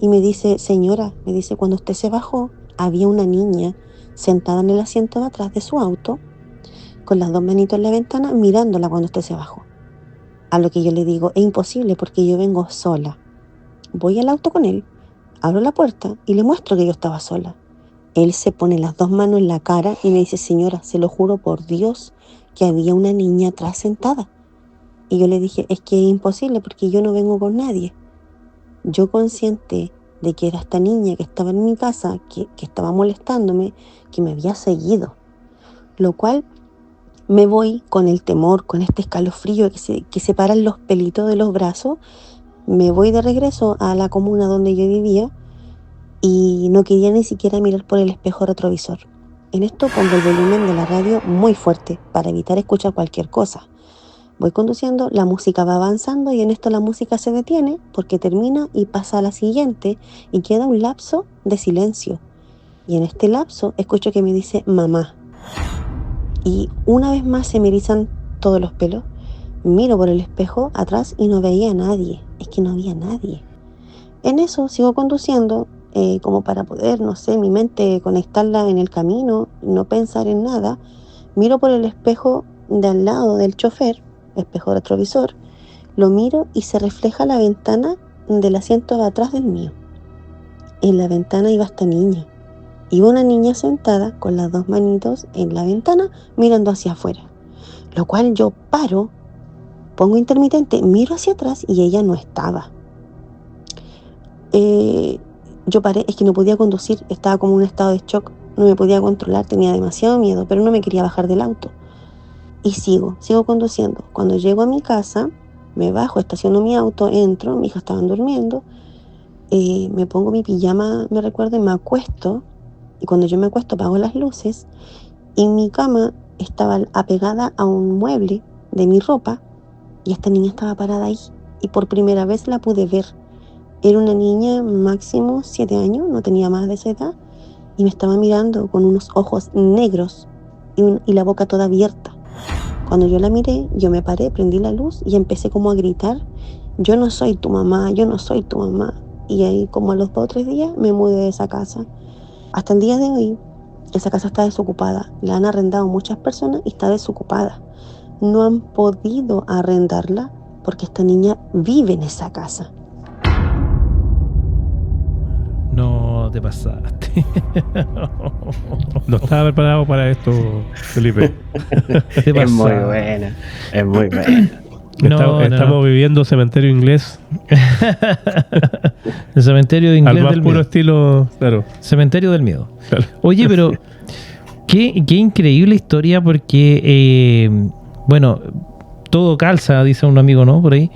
y me dice, señora, me dice, cuando usted se bajó, había una niña sentada en el asiento de atrás de su auto, con las dos manitos en la ventana, mirándola cuando usted se bajó. A lo que yo le digo, es imposible porque yo vengo sola. Voy al auto con él, abro la puerta y le muestro que yo estaba sola. Él se pone las dos manos en la cara y me dice, señora, se lo juro por Dios que había una niña atrás sentada. Y yo le dije, es que es imposible porque yo no vengo con nadie. Yo consciente de que era esta niña que estaba en mi casa, que estaba molestándome, que me había seguido. Lo cual me voy con el temor, con este escalofrío que se paran los pelitos de los brazos. Me voy de regreso a la comuna donde yo vivía y no quería ni siquiera mirar por el espejo retrovisor. En esto pongo el volumen de la radio muy fuerte para evitar escuchar cualquier cosa. Voy conduciendo, la música va avanzando y en esto la música se detiene porque termina y pasa a la siguiente y queda un lapso de silencio. Y en este lapso escucho que me dice mamá. Y una vez más se me erizan todos los pelos. Miro por el espejo atrás y no veía a nadie. Es que no había nadie. En eso sigo conduciendo como para poder, no sé, mi mente conectarla en el camino, no pensar en nada. Miro por el espejo de al lado del chofer, espejo retrovisor, lo miro y se refleja la ventana del asiento de atrás del mío. En la ventana iba esta niña. Iba una niña sentada con las dos manitos en la ventana mirando hacia afuera. Lo cual yo paro, pongo intermitente, miro hacia atrás y ella no estaba. Yo paré, es que no podía conducir, estaba como en un estado de shock, no me podía controlar, tenía demasiado miedo, pero no me quería bajar del auto. Y sigo conduciendo. Cuando llego a mi casa, me bajo, estaciono mi auto, entro, mis hijas estaban durmiendo, me pongo mi pijama, me recuerdo, y me acuesto. Y cuando yo me acuesto apago las luces y mi cama estaba apegada a un mueble de mi ropa y esta niña estaba parada ahí. Y por primera vez la pude ver. Era una niña máximo 7 años, no tenía más de esa edad, y me estaba mirando con unos ojos negros y la boca toda abierta. Cuando yo la miré, yo me paré, prendí la luz y empecé como a gritar, yo no soy tu mamá, yo no soy tu mamá. Y ahí como a los 2 o 3 días me mudé de esa casa. Hasta el día de hoy, esa casa está desocupada. La han arrendado muchas personas y está desocupada. No han podido arrendarla porque esta niña vive en esa casa. No te pasaste. No estaba preparado para esto, Felipe. Te Es muy pasaste. buena. Es muy buena. Estamos viviendo cementerio inglés El cementerio de al inglés más del puro miedo. estilo. Claro. Cementerio del miedo. Claro. Oye, pero qué increíble historia porque, bueno, todo calza, dice un amigo, ¿no? Por ahí.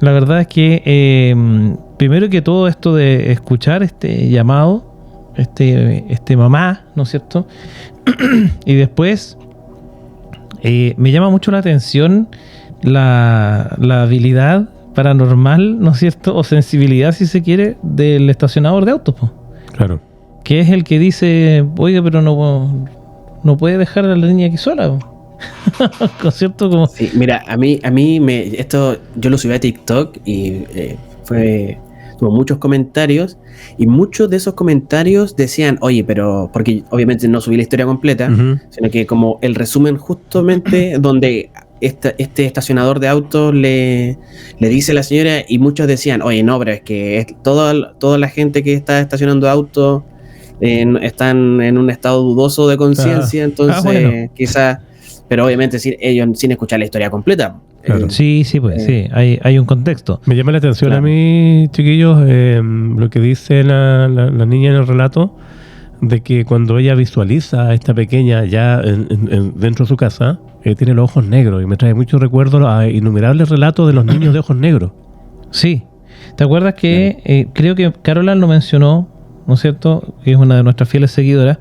La verdad es que, primero que todo esto de escuchar este llamado, este mamá, ¿no es cierto? Y después, me llama mucho la atención la habilidad paranormal, ¿no es cierto? O sensibilidad, si se quiere, del estacionador de autos, po. Claro. Que es el que dice, oiga, pero no puede dejar a la niña aquí sola, po. ¿No es cierto? Como, Sí, mira, esto yo lo subí a TikTok y tuvo muchos comentarios y muchos de esos comentarios decían, oye, pero porque obviamente no subí la historia completa, Ujú. sino que como el resumen justamente donde este estacionador de autos le dice a la señora y muchos decían, oye, no, pero es que toda la gente que está estacionando autos están en un estado dudoso de conciencia, entonces bueno. quizás, pero obviamente ellos sin escuchar la historia completa. Claro. sí, pues, sí, hay un contexto. Me llama la atención Claro. a mí, chiquillos, lo que dice la niña en el relato, de que cuando ella visualiza a esta pequeña ya dentro de su casa, tiene los ojos negros y me trae muchos recuerdos a innumerables relatos de los niños de ojos negros. Sí. ¿Te acuerdas que creo que Carolan lo mencionó, ¿no es cierto? Que es una de nuestras fieles seguidoras,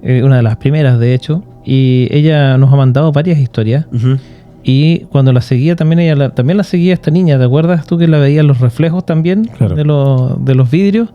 una de las primeras, de hecho, y ella nos ha mandado varias historias. Ujú. Y cuando la seguía también, también la seguía esta niña. ¿Te acuerdas tú que la veía los reflejos también Claro. de los vidrios?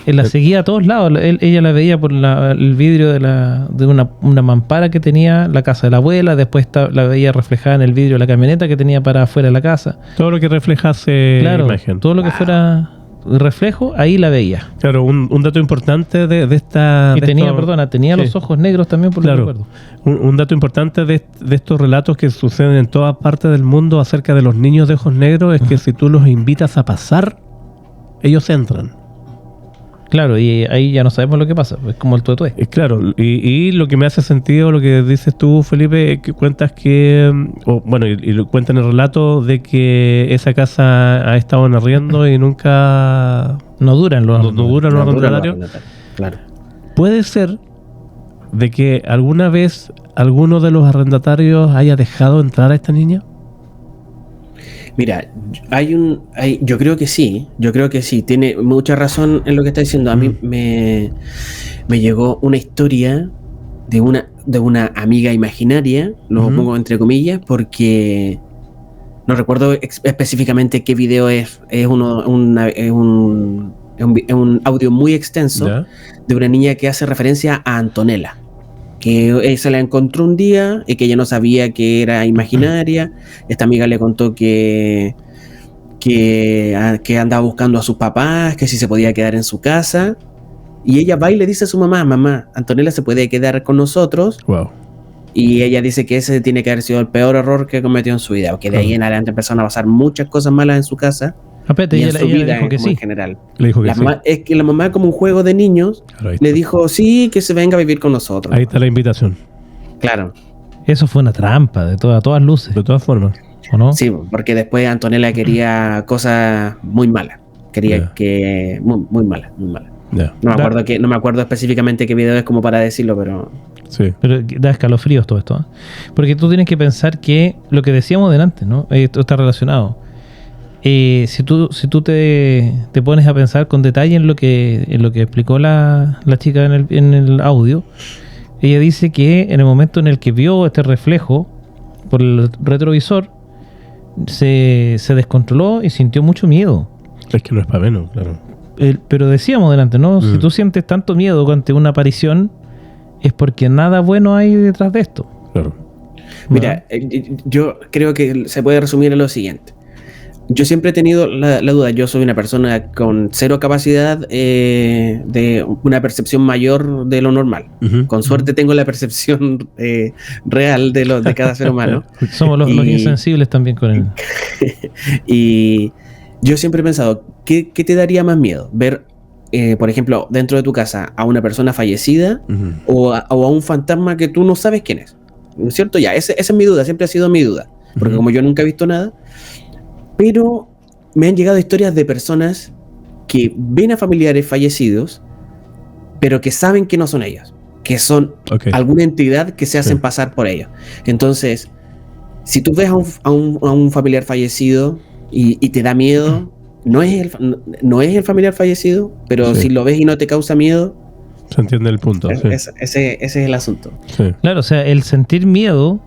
La seguía a todos lados. Ella la veía por el vidrio de una mampara que tenía la casa de la abuela. Después la veía reflejada en el vidrio de la camioneta que tenía para afuera de la casa. Todo lo que reflejase Claro, imagen. todo lo que fuera reflejo, ahí la veía. Claro, un dato importante de esta... Y de tenía, esto- perdona, tenía sí. los ojos negros también, por lo Claro. que recuerdo. Un dato importante de estos relatos que suceden en todas partes del mundo acerca de los niños de ojos negros es que si tú los invitas a pasar, ellos entran. Claro, y ahí ya no sabemos lo que pasa. Es como el tuetué. Claro, y lo que me hace sentido, lo que dices tú, Felipe, que cuentas que, y lo cuenta en el relato de que esa casa ha estado en arriendo y nunca No duran los no duran los No dura arrendatarios. Claro. Puede ser de que alguna vez alguno de los arrendatarios haya dejado entrar a esta niña. Mira, yo creo que sí, tiene mucha razón en lo que está diciendo. A mí me llegó una historia de una amiga imaginaria, lo Ujú. pongo entre comillas, porque no recuerdo específicamente qué video es un audio muy extenso ¿Ya? de una niña que hace referencia a Antonella, que se la encontró un día y que ella no sabía que era imaginaria. Esta amiga le contó que andaba buscando a sus papás, que si se podía quedar en su casa, y ella va y le dice a su mamá, Antonella se puede quedar con nosotros, Wow. y ella dice que ese tiene que haber sido el peor error que cometió en su vida, porque de ahí en adelante empezaron a pasar muchas cosas malas en su casa Espérate, y en ella su le vida dijo que como sí. en general. Le dijo que La sí. mamá, es que la mamá, como un juego de niños, Claro, ahí le está. dijo sí, que se venga a vivir con nosotros. Ahí está la invitación. Claro, Eso fue una trampa de todas luces, De todas formas. ¿o no? sí, porque después Antonella quería cosas muy malas, quería Ya. que muy malas. Ya. No me acuerdo específicamente qué video es como para decirlo, pero Sí. Pero da escalofríos todo esto, ¿eh? Porque tú tienes que pensar que lo que decíamos delante, ¿no? Esto está relacionado. Si tú te pones a pensar con detalle en lo que explicó la chica en el audio, ella dice que en el momento en el que vio este reflejo por el retrovisor, se descontroló y sintió mucho miedo. Es que no es para menos, claro. Pero decíamos delante, ¿no? Si tú sientes tanto miedo ante una aparición, es porque nada bueno hay detrás de esto. Claro. mira, yo creo que se puede resumir en lo siguiente. Yo siempre he tenido la duda, yo soy una persona con cero capacidad de una percepción mayor de lo normal. Ujú. Con suerte tengo la percepción real de cada ser humano. Somos los insensibles también con él. Y yo siempre he pensado, ¿qué te daría más miedo? ¿Ver por ejemplo, dentro de tu casa, a una persona fallecida o a un fantasma que tú no sabes quién es. ¿No es cierto? Ya, esa es mi duda, siempre ha sido mi duda. Porque como yo nunca he visto nada, pero me han llegado historias de personas que ven a familiares fallecidos, pero que saben que no son ellos, que son alguna entidad que se hacen pasar por ellos. Entonces, si tú ves a un familiar fallecido y te da miedo, no es el familiar fallecido, pero si lo ves y no te causa miedo, se entiende el punto. Ese es el asunto. Sí. Claro, o sea, el sentir miedo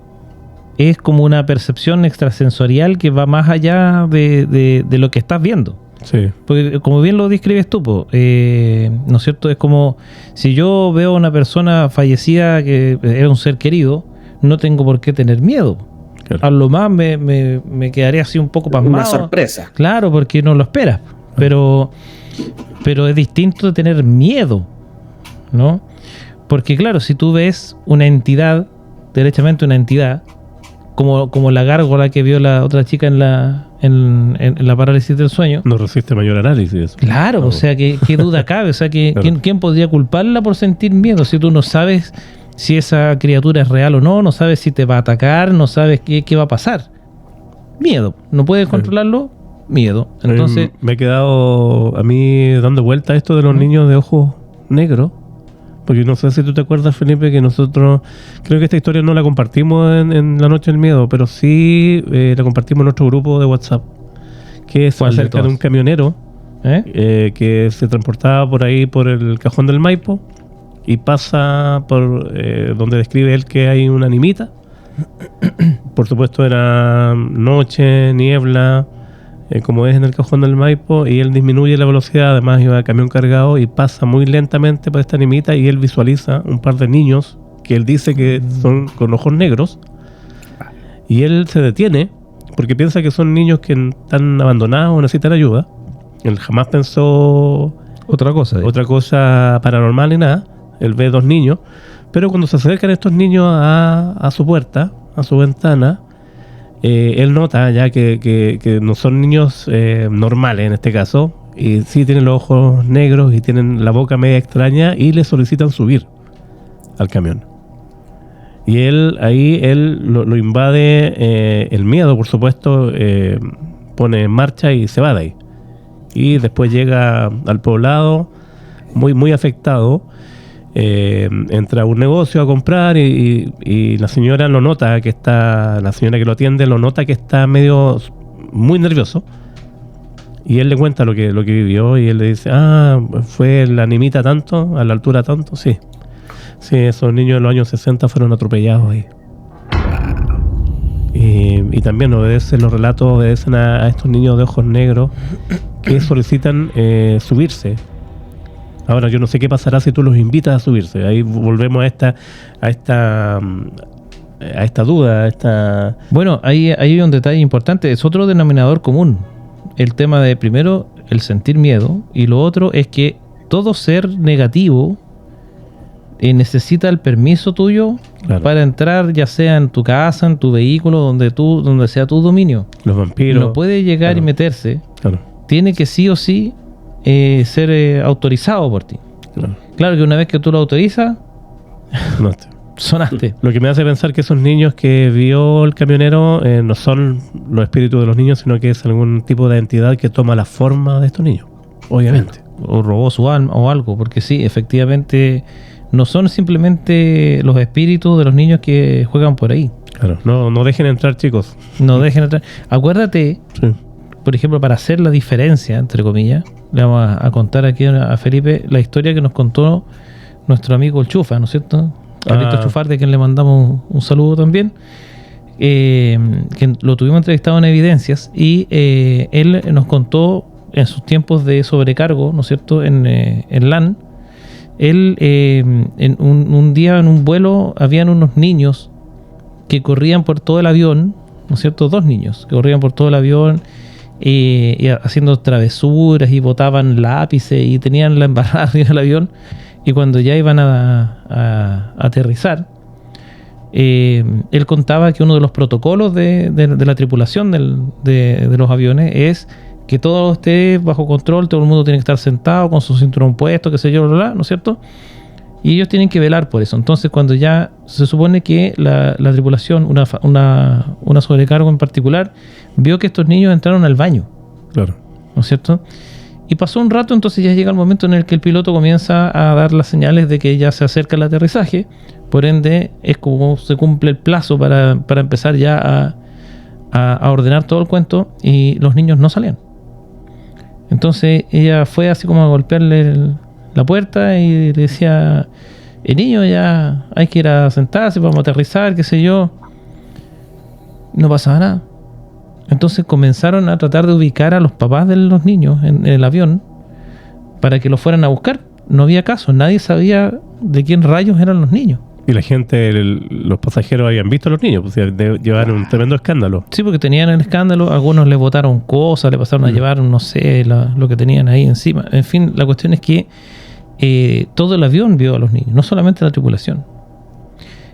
es como una percepción extrasensorial que va más allá de lo que estás viendo. Sí. Porque como bien lo describes tú, ¿no es cierto? Es como si yo veo a una persona fallecida que era un ser querido, no tengo por qué tener miedo. Claro. A lo más me quedaré así un poco pasmado. Una sorpresa. Claro, porque no lo esperas. Pero es distinto de tener miedo, ¿no? Porque claro, si tú ves una entidad, derechamente una entidad, como la gárgola que vio la otra chica en la parálisis del sueño. No resiste mayor análisis. Claro, o sea, ¿qué duda cabe? O sea, Claro. ¿quién podría culparla por sentir miedo si tú no sabes si esa criatura es real o no sabes si te va a atacar, no sabes qué va a pasar? Miedo. ¿No puedes controlarlo? Miedo. Entonces... Me he quedado a mí dando vuelta esto de los niños de ojos negros. Porque no sé si tú te acuerdas, Felipe, que nosotros, creo que esta historia no la compartimos en La Noche del Miedo, pero sí la compartimos en nuestro grupo de WhatsApp, que es acerca de un camionero que se transportaba por ahí por el Cajón del Maipo y pasa por donde describe él que hay una animita. Por supuesto era noche, niebla, como es en el Cajón del Maipo, y él disminuye la velocidad, además iba a camión cargado y pasa muy lentamente por esta animita y él visualiza un par de niños que él dice que son con ojos negros y él se detiene porque piensa que son niños que están abandonados o necesitan ayuda. Él jamás pensó otra cosa paranormal ni nada. Él ve dos niños, pero cuando se acercan estos niños a su puerta, a su ventana, él nota ya que no son niños normales en este caso, y sí tienen los ojos negros y tienen la boca media extraña y le solicitan subir al camión. Y él lo invade el miedo, por supuesto, pone en marcha y se va de ahí. Y después llega al poblado muy, muy afectado. Entra a un negocio a comprar y la señora lo nota que está, la señora que lo atiende lo nota que está medio muy nervioso y él le cuenta lo que vivió y él le dice, fue la animita tanto, a la altura tanto, sí, esos niños de los años 60 fueron atropellados ahí. Y también los relatos obedecen a estos niños de ojos negros que solicitan subirse. Ahora, yo no sé qué pasará si tú los invitas a subirse. Ahí volvemos a esta duda, Bueno, ahí hay un detalle importante. Es otro denominador común. El tema de, primero, el sentir miedo. Y lo otro es que todo ser negativo necesita el permiso tuyo para entrar, ya sea en tu casa, en tu vehículo, donde sea tu dominio. Los vampiros. No puede llegar y meterse. Claro. Tiene que sí o sí ser autorizado por ti. Claro que una vez que tú lo autorizas, sonaste. Lo que me hace pensar que esos niños que vio el camionero no son los espíritus de los niños, sino que es algún tipo de entidad que toma la forma de estos niños, obviamente. O robó su alma o algo, porque sí, efectivamente no son simplemente los espíritus de los niños que juegan por ahí. Claro, no dejen entrar, chicos. No dejen entrar. Acuérdate, por ejemplo, para hacer la diferencia, entre comillas, le vamos a contar aquí a Felipe la historia que nos contó nuestro amigo el Chufa, ¿no es cierto? Carlito Chufar, de quien le mandamos un saludo también, que lo tuvimos entrevistado en Evidencias, y él nos contó en sus tiempos de sobrecargo, ¿no es cierto?, en LAN, él en un día en un vuelo habían unos niños que corrían por todo el avión, ¿no es cierto?, dos niños que corrían por todo el avión y haciendo travesuras y botaban lápices y tenían la embarrada arriba del avión, y cuando ya iban a aterrizar, él contaba que uno de los protocolos de la tripulación de los aviones es que todo esté bajo control, todo el mundo tiene que estar sentado con su cinturón puesto, qué sé yo, bla, bla, ¿no es cierto? Y ellos tienen que velar por eso. Entonces, cuando ya se supone que la tripulación, una sobrecargo en particular, vio que estos niños entraron al baño, Claro. ¿no es cierto? Y pasó un rato, entonces ya llega el momento en el que el piloto comienza a dar las señales de que ya se acerca el aterrizaje. Por ende, es como se cumple el plazo para empezar ya a ordenar todo el cuento, y los niños no salían. Entonces ella fue así como a golpearle la puerta y le decía: el niño, ya hay que ir a sentarse, vamos a aterrizar, qué sé yo. No pasaba nada. Entonces comenzaron a tratar de ubicar a los papás de los niños en el avión para que los fueran a buscar. No había caso, nadie sabía de quién rayos eran los niños. Y la gente, los pasajeros habían visto a los niños, pues llevaron un tremendo escándalo. Sí, porque tenían el escándalo, algunos le botaron cosas, le pasaron a llevar, no sé, lo que tenían ahí encima. En fin, la cuestión es que todo el avión vio a los niños, no solamente la tripulación.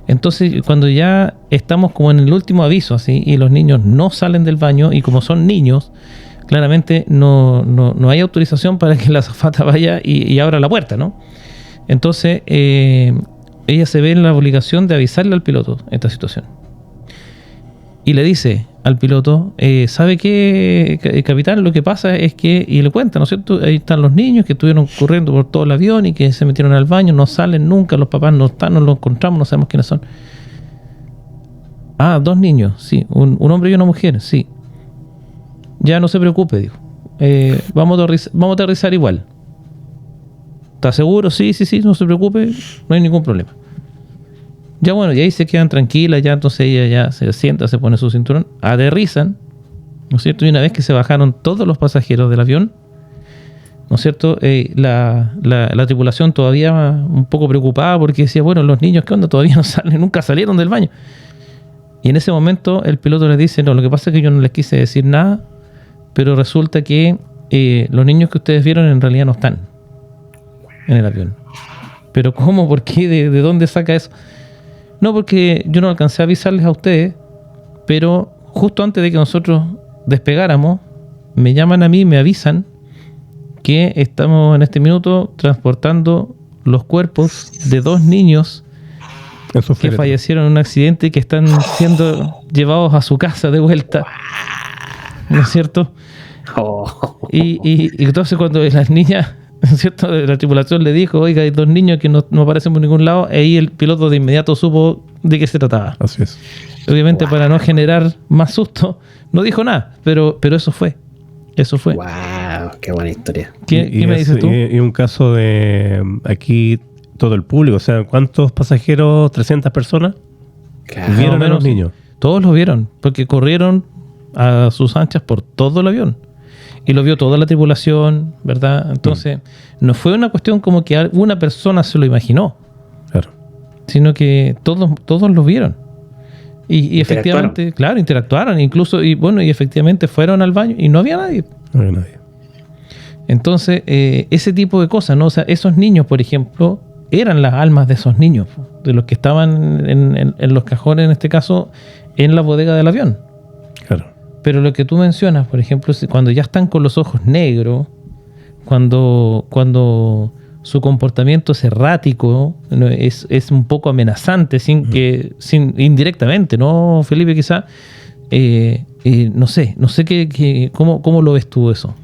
Entonces, cuando ya estamos como en el último aviso, así, y los niños no salen del baño, y como son niños, claramente no hay autorización para que la azafata vaya y abra la puerta, ¿no? Entonces, ella se ve en la obligación de avisarle al piloto esta situación. Y le dice al piloto: ¿sabe qué, capitán? Lo que pasa es que... Y le cuenta, ¿no es cierto? Ahí están los niños que estuvieron corriendo por todo el avión y que se metieron al baño, no salen nunca, los papás no están, no los encontramos, no sabemos quiénes son. Ah, 2 niños, sí. Un hombre y una mujer, sí. Ya no se preocupe, dijo. Vamos a aterrizar igual. ¿Está seguro? Sí, no se preocupe, no hay ningún problema. Ya bueno, y ahí se quedan tranquilas, ya entonces ella ya se sienta, se pone su cinturón, aterrizan, ¿no es cierto? Y una vez que se bajaron todos los pasajeros del avión, ¿no es cierto? La tripulación todavía un poco preocupada porque decía: bueno, los niños, ¿qué onda? Todavía no salen, nunca salieron del baño. Y en ese momento el piloto les dice: no, lo que pasa es que yo no les quise decir nada, pero resulta que los niños que ustedes vieron en realidad no están en el avión. ¿Pero cómo? ¿Por qué? ¿De dónde saca eso? No, porque yo no alcancé a avisarles a ustedes, pero justo antes de que nosotros despegáramos, me llaman a mí, me avisan que estamos en este minuto transportando los cuerpos de 2 niños que fallecieron en un accidente y que están siendo llevados a su casa de vuelta, ¿no es cierto? Y entonces cuando las niñas, ¿no es cierto?, de la tripulación le dijo: oiga, hay 2 niños que no aparecen por ningún lado, ahí el piloto de inmediato supo de qué se trataba. Así es. Obviamente, para no generar más susto, no dijo nada, pero eso fue. ¡Wow! ¡Qué buena historia! ¿Qué me dices tú? Y un caso de aquí, todo el público, o sea, ¿cuántos pasajeros? 300 personas. Claro. ¿Vieron a los niños? Todos los vieron, porque corrieron a sus anchas por todo el avión. Y lo vio toda la tripulación, ¿verdad? Entonces, no fue una cuestión como que una persona se lo imaginó. Claro. Sino que todos lo vieron. Y efectivamente, claro, interactuaron. Incluso, y efectivamente fueron al baño y no había nadie. No había nadie. Entonces, ese tipo de cosas, ¿no? O sea, esos niños, por ejemplo, eran las almas de esos niños, de los que estaban en los cajones, en este caso, en la bodega del avión. Claro. Pero lo que tú mencionas, por ejemplo, cuando ya están con los ojos negros, cuando su comportamiento es errático, ¿no? es un poco amenazante, indirectamente, ¿no, Felipe? Quizá, no sé ¿cómo lo ves tú eso?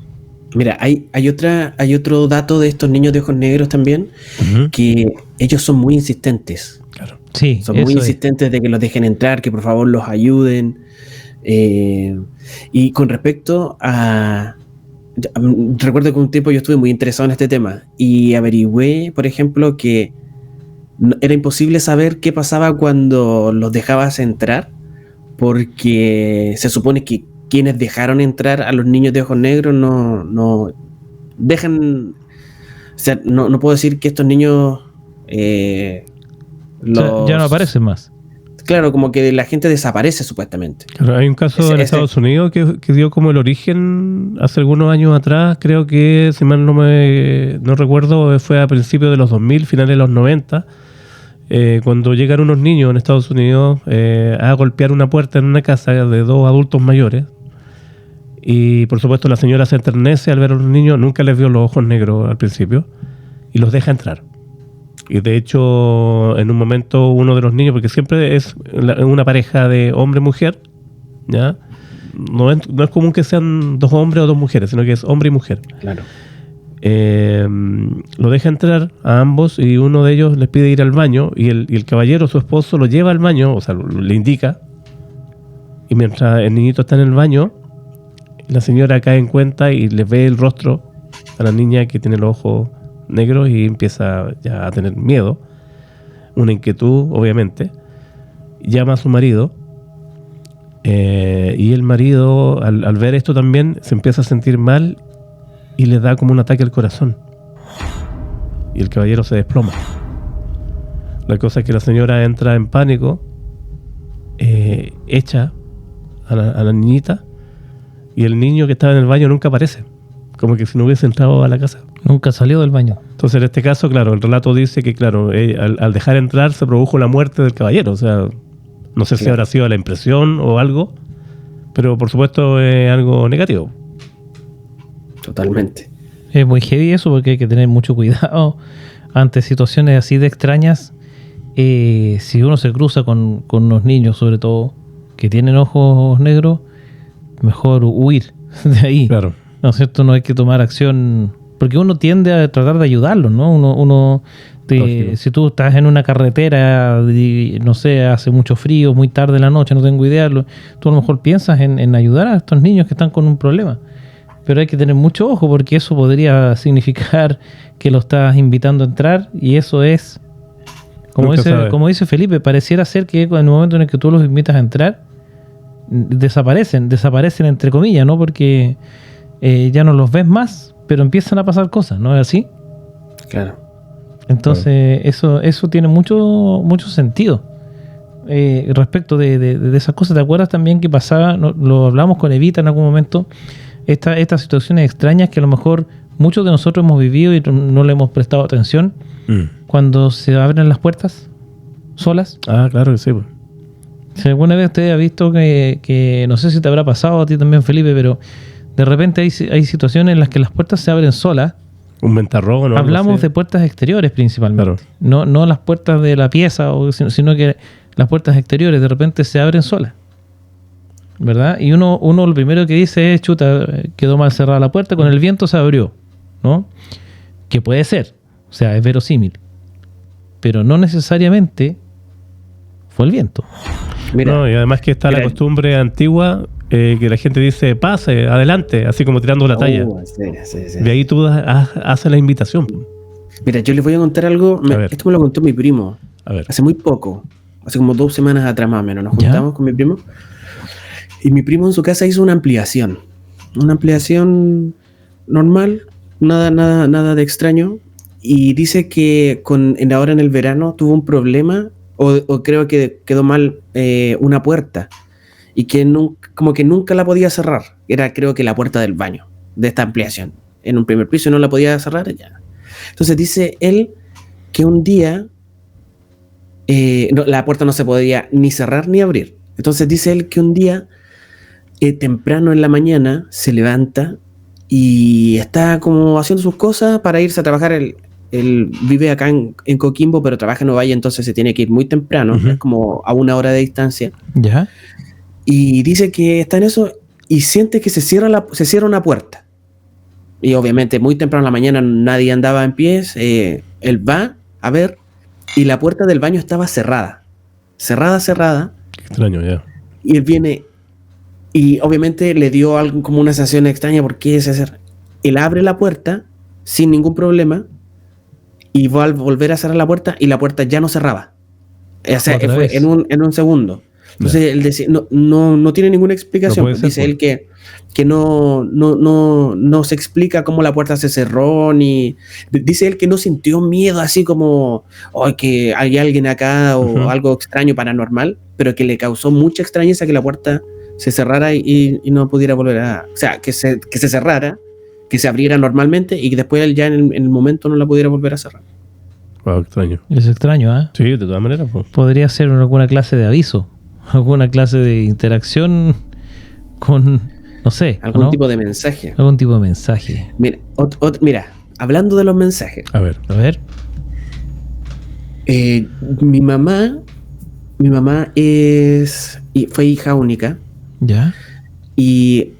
Mira, hay otro dato de estos niños de ojos negros también, que ellos son muy insistentes. Claro. Sí, son muy insistentes de que los dejen entrar, que por favor los ayuden. Y con respecto a... Recuerdo que un tiempo yo estuve muy interesado en este tema y averigüé, por ejemplo, que era imposible saber qué pasaba cuando los dejabas entrar, porque se supone que quienes dejaron entrar a los niños de ojos negros no dejan... O sea, no puedo decir que estos niños... ya no aparecen más. Claro, como que la gente desaparece supuestamente. Claro, hay un caso en Estados Unidos que dio como el origen hace algunos años atrás, creo que, si mal no recuerdo, fue a principios de los 2000, finales de los 90, cuando llegan unos niños en Estados Unidos a golpear una puerta en una casa de 2 adultos mayores Y por supuesto la señora se enternece al ver a los niños, nunca les vio los ojos negros al principio, y los deja entrar. Y de hecho, en un momento uno de los niños, porque siempre es una pareja de hombre-mujer, ¿ya? No es común que sean 2 hombres o 2 mujeres, sino que es hombre y mujer. Claro. Lo deja entrar a ambos y uno de ellos les pide ir al baño y el caballero, su esposo, lo lleva al baño, o sea, le indica. Y mientras el niñito está en el baño, la señora cae en cuenta y le ve el rostro a la niña que tiene los ojos negros y empieza ya a tener miedo, una inquietud, obviamente. Llama a su marido y el marido, al ver esto también, se empieza a sentir mal y le da como un ataque al corazón. Y el caballero se desploma. La cosa es que la señora entra en pánico, echa a la niñita, y el niño que estaba en el baño nunca aparece, como que si no hubiese entrado a la casa. Nunca salió del baño. Entonces en este caso, claro, el relato dice que, claro, al dejar entrar se produjo la muerte del caballero. O sea, no sé si habrá sido la impresión o algo, pero por supuesto es algo negativo. Totalmente. Es muy heavy eso, porque hay que tener mucho cuidado ante situaciones así de extrañas. Si uno se cruza con unos niños, sobre todo, que tienen ojos negros, mejor huir de ahí. Claro. ¿No es cierto? No hay que tomar acción, porque uno tiende a tratar de ayudarlos, ¿no? Si tú estás en una carretera y, no sé, hace mucho frío, muy tarde en la noche, no tengo idea, tú a lo mejor piensas en ayudar a estos niños que están con un problema. Pero hay que tener mucho ojo, porque eso podría significar que lo estás invitando a entrar, y eso es, como dice Felipe, pareciera ser que en el momento en el que tú los invitas a entrar, desaparecen entre comillas, ¿no? Porque ya no los ves más, pero empiezan a pasar cosas, ¿no es así? Claro. Entonces eso tiene mucho sentido. Respecto de esas cosas, ¿te acuerdas también que pasaba? Lo hablamos con Evita en algún momento, estas situaciones extrañas que a lo mejor muchos de nosotros hemos vivido y no le hemos prestado atención, cuando se abren las puertas solas. Ah, claro que sí, pues. Si alguna vez usted ha visto que no sé si te habrá pasado a ti también, Felipe, pero de repente hay situaciones en las que las puertas se abren solas. Un ventarrón, ¿no? Hablamos de puertas exteriores principalmente. Claro. No las puertas de la pieza, sino que las puertas exteriores de repente se abren solas, ¿verdad? Y uno lo primero que dice es, chuta, quedó mal cerrada la puerta, con el viento se abrió, ¿no? Que puede ser, o sea, es verosímil, pero no necesariamente fue el viento. Mira, no, y además que está la costumbre antigua, que la gente dice, pase, adelante, así como tirando la talla. Sí. De ahí tú haces la invitación. Mira, yo les voy a contar algo. Esto me lo contó mi primo. A ver. Hace muy poco, hace como 2 semanas atrás más o menos, nos juntamos con mi primo. Y mi primo en su casa hizo una ampliación. Una ampliación normal, nada de extraño. Y dice que ahora en el verano tuvo un problema, o creo que quedó mal una puerta. Y que como que nunca la podía cerrar. Era, creo que la puerta del baño de esta ampliación. En un primer piso no la podía cerrar ya. Entonces dice él que un día la puerta no se podía ni cerrar ni abrir. Entonces dice él que un día temprano en la mañana se levanta y está como haciendo sus cosas para irse a trabajar. Él vive acá en Coquimbo, pero trabaja en Nueva York, entonces se tiene que ir muy temprano, es como a 1 hora de distancia. ¿Ya? Y dice que está en eso y siente que se cierra una puerta. Y obviamente muy temprano en la mañana nadie andaba en pies. Él va a ver y la puerta del baño estaba cerrada. Cerrada. Extraño, ya. Y él viene y obviamente le dio algo como una sensación extraña porque él abre la puerta sin ningún problema y va a volver a cerrar la puerta y la puerta ya no cerraba. O sea, fue en un segundo. Entonces él decía, no tiene ninguna explicación. Dice él que no se explica cómo la puerta se cerró, ni dice él que no sintió miedo así como que hay alguien acá o algo extraño paranormal, pero que le causó mucha extrañeza que la puerta se cerrara y no pudiera volver o sea, que se cerrara, que se abriera normalmente y que después él ya en el momento no la pudiera volver a cerrar. Wow, extraño. Es extraño, ¿eh? Sí, de todas maneras. Pues. Podría ser alguna clase de aviso, alguna clase de interacción con No sé. Algún ¿no? tipo de mensaje. Algún tipo de mensaje. Mira, mira, hablando de los mensajes, A ver. A ver. mi mamá fue hija única Ya. y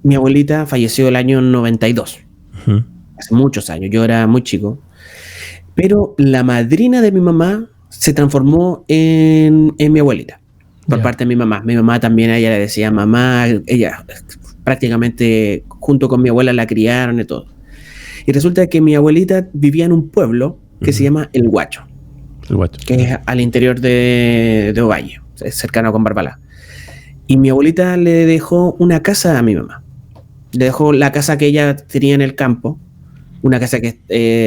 mi abuelita falleció el año 92, Ujú. hace muchos años, yo era muy chico, pero la madrina de mi mamá se transformó en mi abuelita, por Ya. parte de mi mamá. Mi mamá también, a ella le decía mamá, ella prácticamente junto con mi abuela la criaron y todo. Y resulta que mi abuelita vivía en un pueblo que se llama El Guacho, El guacho. que es al interior de Ovalle, es cercano con Barbalá. Y mi abuelita le dejó una casa a mi mamá. Le dejó la casa que ella tenía en el campo, una casa que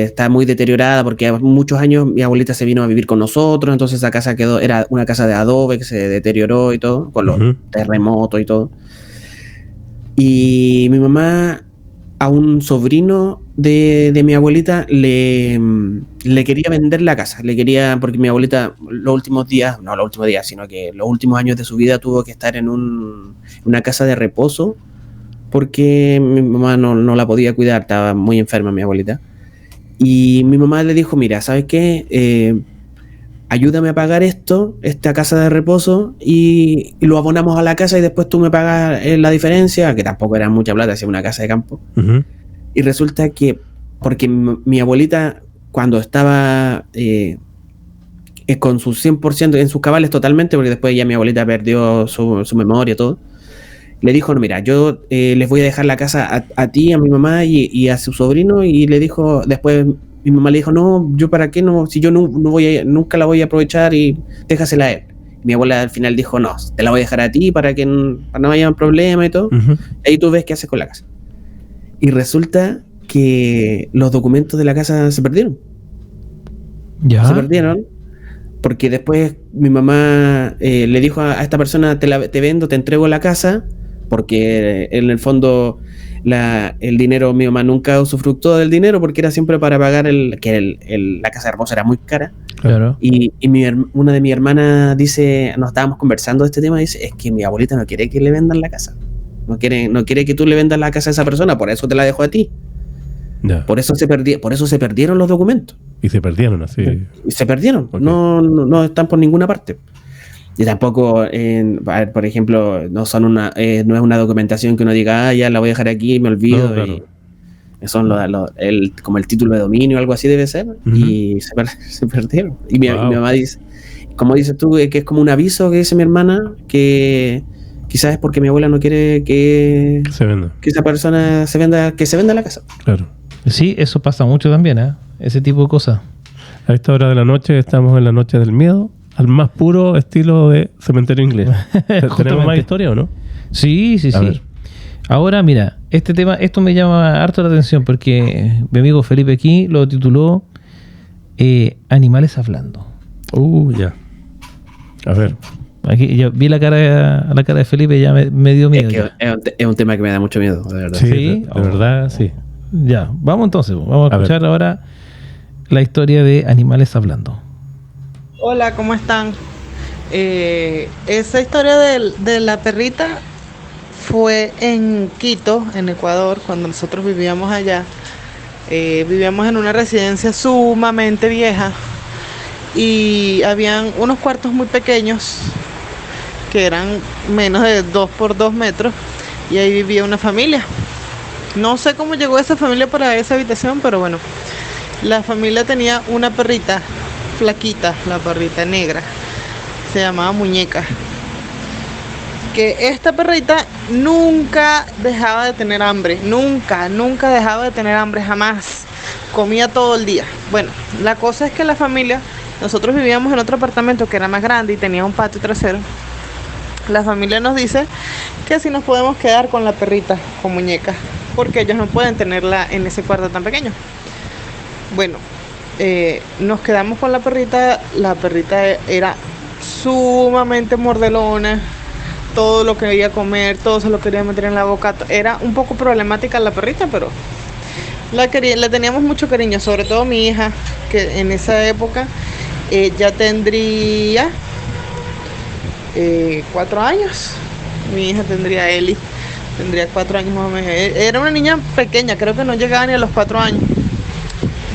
está muy deteriorada porque hace muchos años mi abuelita se vino a vivir con nosotros, entonces esa casa era una casa de adobe que se deterioró y todo, con los Ujú. terremotos y todo. Y mi mamá a un sobrino de mi abuelita le quería vender la casa, porque mi abuelita los últimos días, sino que los últimos años de su vida tuvo que estar en una casa de reposo porque mi mamá no la podía cuidar, estaba muy enferma mi abuelita. Y mi mamá le dijo, mira, ¿sabes qué? Ayúdame a pagar esta casa de reposo y lo abonamos a la casa y después tú me pagas la diferencia, que tampoco era mucha plata, hacía una casa de campo. Ujú. Y resulta que, porque mi abuelita, cuando estaba con sus 100%, en sus cabales totalmente, porque después ya mi abuelita perdió su memoria y todo, le dijo, no, mira, yo les voy a dejar la casa a ti, a mi mamá y a su sobrino, y le dijo, después mi mamá le dijo, no, yo para qué no, si yo nunca la voy a aprovechar y déjasela a él. Mi abuela al final dijo, no, te la voy a dejar a ti para que no haya problema y todo, Ujú. y ahí tú ves qué haces con la casa. Y resulta que los documentos de la casa se perdieron. Ya. Se perdieron porque después mi mamá le dijo a esta persona, te vendo, te entrego la casa, porque en el fondo el dinero, mi mamá nunca usufructó del dinero porque era siempre para pagar la casa de reposo era muy cara. Claro. Y una de mis hermanas dice, nos estábamos conversando de este tema, dice, es que mi abuelita no quiere que le vendan la casa. No quiere que tú le vendas la casa a esa persona, por eso te la dejo a ti. Ya. Por eso se perdieron los documentos. Y se perdieron así. Y se perdieron. Ok. No están por ninguna parte. Y tampoco, a ver, por ejemplo, no es una documentación que uno diga, ya la voy a dejar aquí y me olvido. No, claro. Y son como el título de dominio o algo así debe ser. Ujú. Y se perdieron. Y mi Wow. mamá dice, como dices tú, que es como un aviso que dice mi hermana, que quizás es porque mi abuela no quiere que Se vende. esa persona que se venda la casa. Claro. Sí, eso pasa mucho también, ¿eh? Ese tipo de cosas. A esta hora de la noche estamos en la noche del miedo, al más puro estilo de cementerio inglés. ¿Tenemos Justamente. más historia o no? Sí. A ver. Ahora, mira, esto me llama harto la atención porque mi amigo Felipe aquí lo tituló Animales hablando. Ya. A ver. Aquí ya vi la cara de Felipe y ya me dio miedo. Es que Ya. es un tema que me da mucho miedo, de verdad. Sí, ¿Sí? de verdad, sí. Ya, vamos entonces, vamos a A ver. escuchar ahora la historia de Animales hablando. Hola, ¿cómo están? Esa historia de la perrita fue en Quito, en Ecuador, cuando nosotros vivíamos allá. Vivíamos en una residencia sumamente vieja y habían unos cuartos muy pequeños que eran menos de 2 por 2 metros y ahí vivía una familia. No sé cómo llegó esa familia para esa habitación, pero bueno, la familia tenía una perrita flaquita, la perrita negra, se llamaba Muñeca. Que esta perrita nunca dejaba de tener hambre, nunca dejaba de tener hambre, jamás. Comía todo el día. Bueno, la cosa es que la familia, nosotros vivíamos en otro apartamento que era más grande y tenía un patio trasero. La familia nos dice que si nos podemos quedar con la perrita, con Muñeca, porque ellos no pueden tenerla en ese cuarto tan pequeño. Bueno, nos quedamos con la perrita era sumamente mordelona, todo lo que quería comer, todo se lo quería meter en la boca, era un poco problemática la perrita, pero le teníamos mucho cariño, sobre todo mi hija, que en esa época ya tendría 4 años, mi hija tendría Eli, Tendría 4 años más o menos. Era una niña pequeña, creo que no llegaba ni a los 4 años.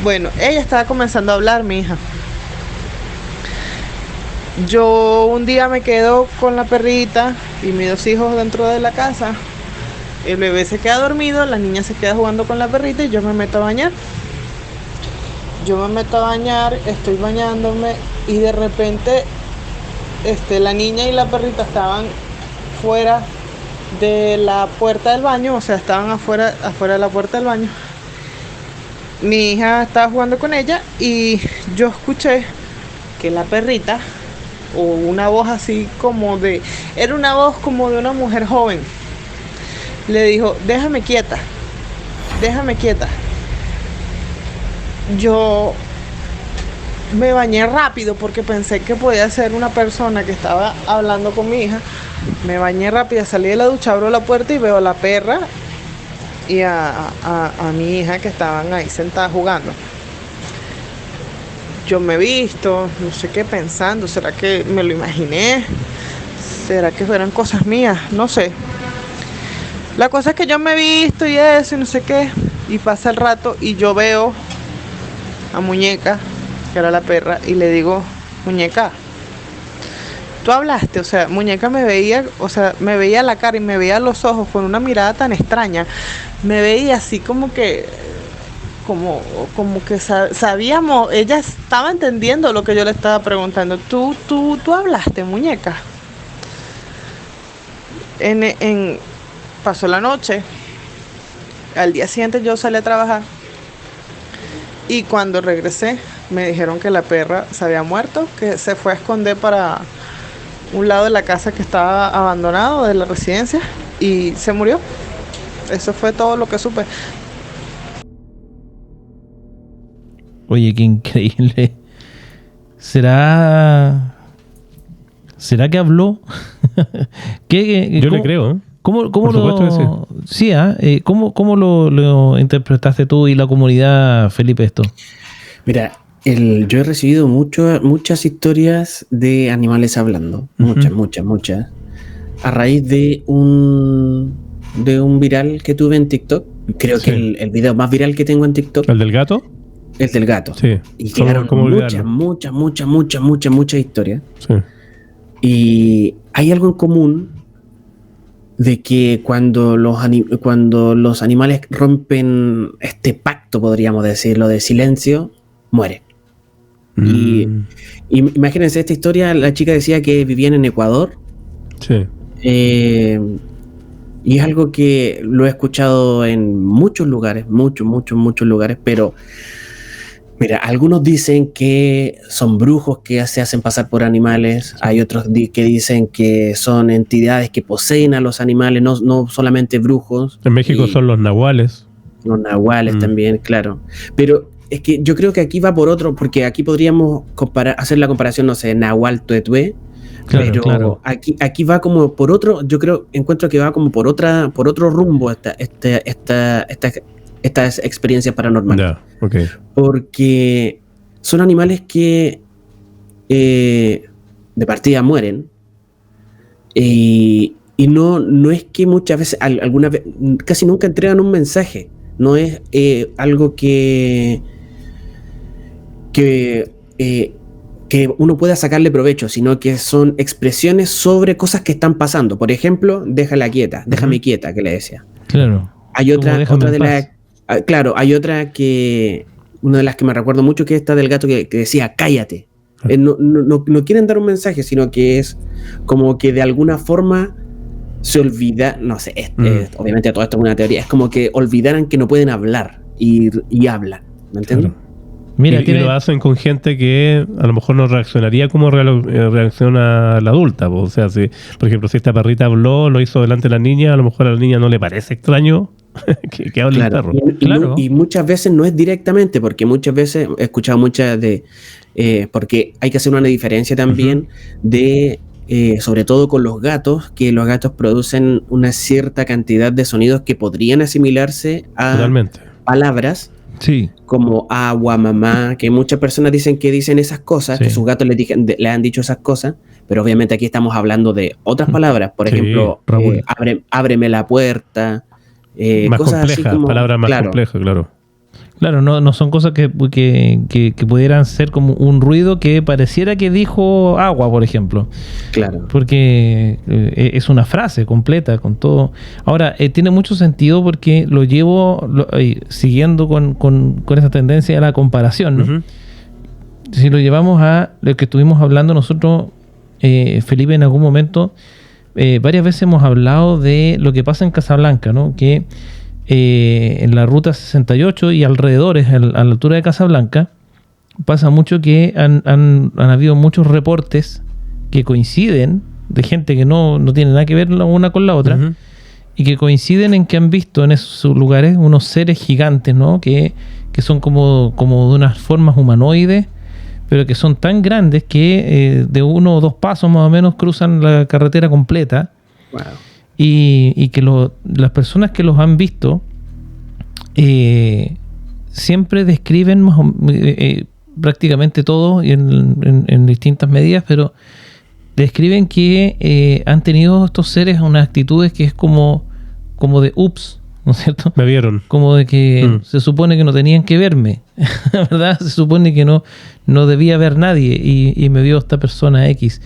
Bueno, ella estaba comenzando a hablar, mi hija. Yo un día me quedo con la perrita y mis 2 hijos dentro de la casa. El bebé se queda dormido, la niña se queda jugando con la perrita y yo me meto a bañar. Estoy bañándome y de repente la niña y la perrita estaban fuera de la puerta del baño, o sea, estaban afuera de la puerta del baño. Mi hija estaba jugando con ella y yo escuché que la perrita, o una voz así era una voz como de una mujer joven, le dijo, déjame quieta. Yo me bañé rápido porque pensé que podía ser una persona que estaba hablando con mi hija. Me bañé rápido, salí de la ducha, abro la puerta y veo a la perra y a mi hija que estaban ahí sentadas jugando. Yo me he visto, no sé qué pensando, ¿será que me lo imaginé? ¿Será que fueran cosas mías? No sé. La cosa es que yo me he visto y eso y no sé qué, y pasa el rato y yo veo a Muñeca, que era la perra, y le digo, Muñeca, tú hablaste, o sea, Muñeca me veía la cara y me veía los ojos con una mirada tan extraña, me veía así como que sabíamos, ella estaba entendiendo lo que yo le estaba preguntando. Tú hablaste, Muñeca. Pasó la noche, al día siguiente yo salí a trabajar y cuando regresé me dijeron que la perra se había muerto, que se fue a esconder para un lado de la casa que estaba abandonado, de la residencia, y se murió. Eso fue todo lo que supe. Oye, qué increíble. ¿Será que habló? Yo le creo, ¿eh? ¿Cómo Por supuesto que sí. Sí, ¿cómo lo interpretaste tú y la comunidad, Felipe, esto? Mira, yo he recibido muchas historias de animales hablando. Muchas. A raíz de un viral que tuve en TikTok. Creo que el video más viral que tengo en TikTok. ¿El del gato? El del gato. Sí. Y llegaron muchas historias. Sí. Y hay algo en común de que cuando los animales rompen este pacto, podríamos decirlo, de silencio, mueren. Y imagínense esta historia, la chica decía que vivían en Ecuador. Sí. Y es algo que lo he escuchado en muchos lugares, muchos lugares, pero mira, algunos dicen que son brujos que se hacen pasar por animales, hay otros que dicen que son entidades que poseen a los animales, no solamente brujos. En México son los nahuales. Los nahuales también, claro. Pero es que yo creo que aquí va por otro, porque aquí podríamos hacer la comparación, no sé, nahual tuetué. Claro. Aquí va como por otro, encuentro que va como por otro rumbo estas experiencias paranormales. Yeah, okay. Porque son animales que de partida mueren y no es que muchas veces, alguna vez, casi nunca entregan un mensaje. No es algo que uno pueda sacarle provecho, sino que son expresiones sobre cosas que están pasando. Por ejemplo, déjala quieta, déjame quieta, que le decía. Claro. Hay otra de las... Claro, hay otra que... Una de las que me recuerdo mucho, que es esta del gato que decía, cállate. No quieren dar un mensaje, sino que es como que de alguna forma se olvida... No sé, obviamente todo esto es una teoría. Es como que olvidaran que no pueden hablar y hablan. ¿Me entiendes? Claro. Mira, y lo hacen con gente que a lo mejor no reaccionaría como reacciona la adulta. O sea, por ejemplo, si esta perrita habló, lo hizo delante de la niña, a lo mejor a la niña no le parece extraño que hable el perro. Y muchas veces no es directamente, porque muchas veces he escuchado porque hay que hacer una diferencia también sobre todo con los gatos, que los gatos producen una cierta cantidad de sonidos que podrían asimilarse a palabras. Sí. Como agua, mamá, que muchas personas dicen esas cosas, que sus gatos le han dicho esas cosas, pero obviamente aquí estamos hablando de otras palabras, por Sí, ejemplo, Raúl. ábreme la puerta, Más cosas así complejas, como, palabras más claro, complejas, claro. Claro, no son cosas que pudieran ser como un ruido que pareciera que dijo agua, por ejemplo. claro. Porque es una frase completa con todo. Ahora, tiene mucho sentido porque lo llevo siguiendo con esa tendencia a la comparación, ¿no? Ujú. Si lo llevamos a lo que estuvimos hablando nosotros, Felipe, en algún momento, varias veces hemos hablado de lo que pasa en Casablanca, ¿no? Que en la ruta 68 y alrededores, a la altura de Casablanca, pasa mucho que han habido muchos reportes que coinciden de gente que no tiene nada que ver la una con la otra, Ujú. y que coinciden en que han visto en esos lugares unos seres gigantes, ¿no? Que son como de unas formas humanoides, pero que son tan grandes que de 1 o 2 pasos más o menos cruzan la carretera completa. Wow. Y que las personas que los han visto siempre describen prácticamente todo y en distintas medidas, pero describen que han tenido estos seres unas actitudes que es como de ups, ¿no es cierto? Me vieron. Como de que se supone que no tenían que verme, ¿verdad? Se supone que no debía ver nadie y me vio esta persona X.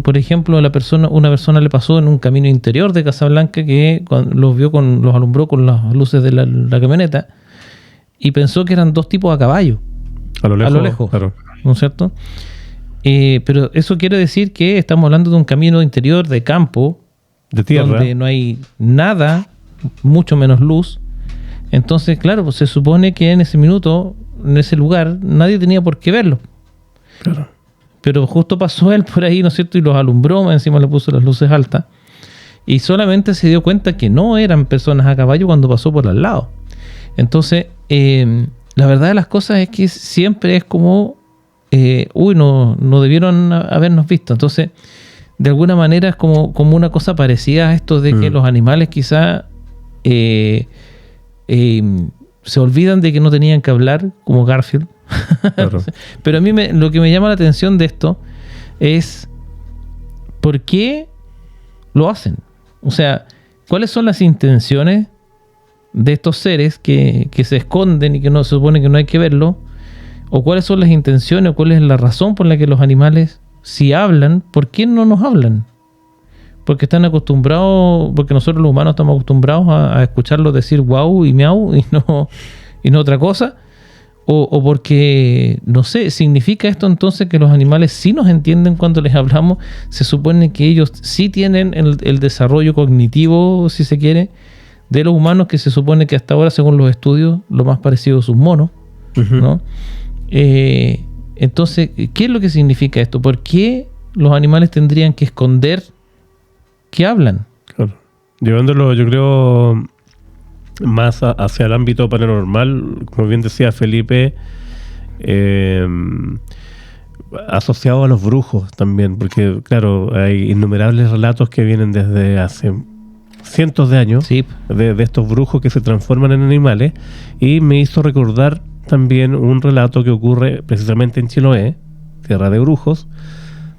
Por ejemplo, una persona le pasó en un camino interior de Casablanca que los alumbró con las luces de la camioneta y pensó que eran 2 tipos a caballo, A lo lejos. lejos. Claro. ¿no es cierto? Pero eso quiere decir que estamos hablando de un camino interior de campo, De tierra. donde no hay nada, mucho menos luz. Entonces, claro, pues se supone que en ese minuto, en ese lugar, nadie tenía por qué verlo. Claro. Pero justo pasó él por ahí, ¿no es cierto? Y los alumbró, encima le puso las luces altas. Y solamente se dio cuenta que no eran personas a caballo cuando pasó por al lado. Entonces, la verdad de las cosas es que siempre es como, no debieron habernos visto. Entonces, de alguna manera es como una cosa parecida a esto de que los animales quizá se olvidan de que no tenían que hablar, como Garfield. Claro. Pero a mí lo que me llama la atención de esto es ¿por qué lo hacen? O sea, ¿cuáles son las intenciones de estos seres que se esconden y que no se supone que no hay que verlo? ¿O cuáles son las intenciones o cuál es la razón por la que los animales, si hablan, por qué no nos hablan? Porque están acostumbrados, porque nosotros los humanos estamos acostumbrados a escucharlos decir guau y miau y no otra cosa. O porque, no sé, ¿significa esto entonces que los animales sí nos entienden cuando les hablamos? Se supone que ellos sí tienen el desarrollo cognitivo, si se quiere, de los humanos, que se supone que hasta ahora, según los estudios, lo más parecido a sus monos, ¿no? Entonces, ¿qué es lo que significa esto? ¿Por qué los animales tendrían que esconder que hablan? Claro. Llevándolo, yo creo, más hacia el ámbito paranormal, como bien decía Felipe, asociado a los brujos también, porque claro, hay innumerables relatos que vienen desde hace cientos de años, Sí. de estos brujos que se transforman en animales, y me hizo recordar también un relato que ocurre precisamente en Chiloé, tierra de brujos,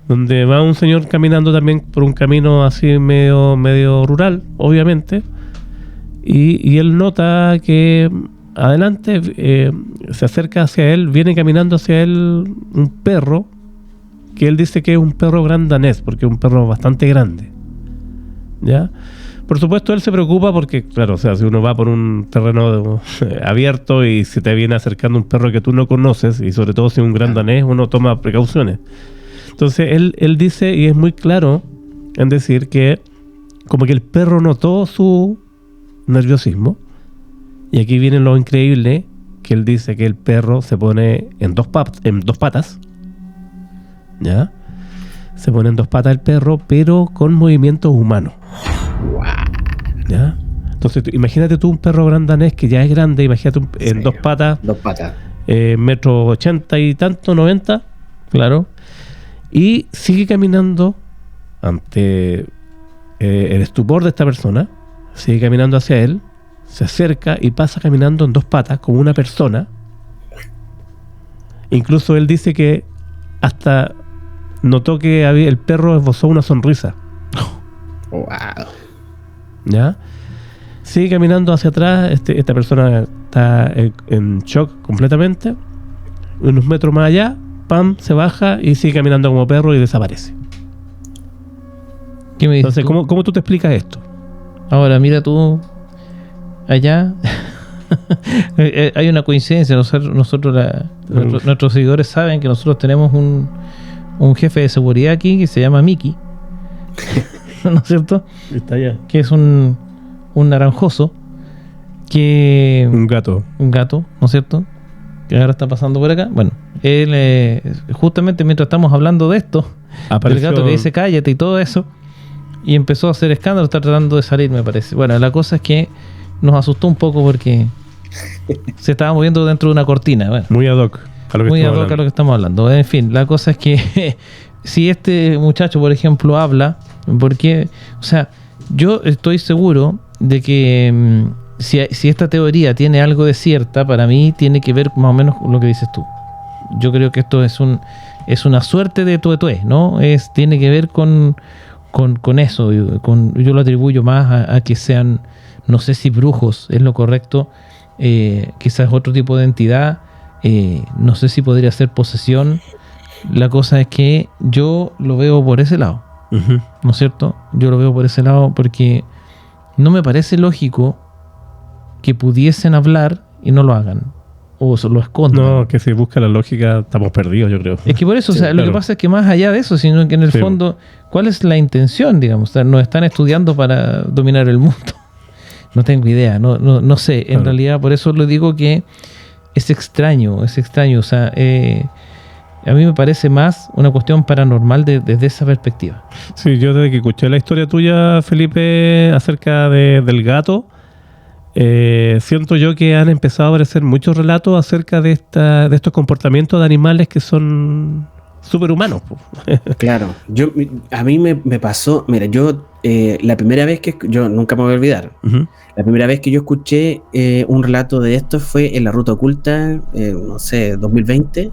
donde va un señor caminando también por un camino así medio rural, obviamente, y él nota que adelante se acerca hacia él, viene caminando hacia él un perro, que él dice que es un perro gran danés, porque es un perro bastante grande, ¿ya? Por supuesto, él se preocupa porque, claro, o sea, si uno va por un terreno abierto y se te viene acercando un perro que tú no conoces, y sobre todo si es un gran danés, uno toma precauciones. Entonces, él dice, y es muy claro en decir que como que el perro notó su nerviosismo, y aquí viene lo increíble, que él dice que el perro se pone en dos patas, ¿ya? Se pone en 2 patas el perro, pero con movimientos humanos. ¿Ya? Entonces, imagínate tú un perro gran danés que ya es grande, imagínate en 2 patas, 2 patas. 1,80 y tanto, 90, claro, y sigue caminando ante el estupor de esta persona, sigue caminando hacia él, se acerca y pasa caminando en 2 patas como una persona. Incluso él dice que hasta notó que el perro esbozó una sonrisa. Wow. ¿Ya? Sigue caminando hacia atrás. Esta persona está en shock completamente. Unos metros más allá, pam, se baja y sigue caminando como perro y desaparece. ¿Qué me dices? Entonces, tú? ¿cómo tú te explicas esto? Ahora, mira tú allá. Hay una coincidencia. Nuestros seguidores saben que nosotros tenemos un jefe de seguridad aquí que se llama Mickey. ¿No es cierto? Está allá. Que es un naranjoso. Un gato. Un gato, ¿no es cierto? Que ahora está pasando por acá. Bueno, él justamente mientras estamos hablando de esto, Apareció... el gato que dice cállate y todo eso, y empezó a hacer escándalo, está tratando de salir, me parece. Bueno, la cosa es que nos asustó un poco porque se estaba moviendo dentro de una cortina. Bueno, muy ad hoc a lo que estamos hablando. En fin, la cosa es que si este muchacho, por ejemplo, habla, porque, o sea, yo estoy seguro de que si esta teoría tiene algo de cierta, para mí tiene que ver más o menos con lo que dices tú. Yo creo que esto es una suerte de tuetué, ¿no? Tiene que ver con eso. Yo lo atribuyo más a que sean, no sé si brujos es lo correcto, quizás otro tipo de entidad, no sé si podría ser posesión. La cosa es que yo lo veo por ese lado, ¿no es cierto? Yo lo veo por ese lado porque no me parece lógico que pudiesen hablar y no lo hagan o lo escondan. No, que si busca la lógica estamos perdidos, yo creo. Es que por eso, Sí, o sea, claro. lo que pasa es que más allá de eso, sino que en el fondo, ¿cuál es la intención, digamos? O sea, nos están estudiando para dominar el mundo. No tengo idea, no sé. En realidad, por eso lo digo que es extraño. O sea, a mí me parece más una cuestión paranormal desde esa perspectiva. Sí, yo desde que escuché la historia tuya, Felipe, acerca del gato, siento yo que han empezado a aparecer muchos relatos acerca de estos comportamientos de animales que son superhumanos. Claro, a mí me pasó, mira, la primera vez que yo nunca me voy a olvidar, la primera vez que yo escuché un relato de esto fue en La Ruta Oculta, no sé, 2020.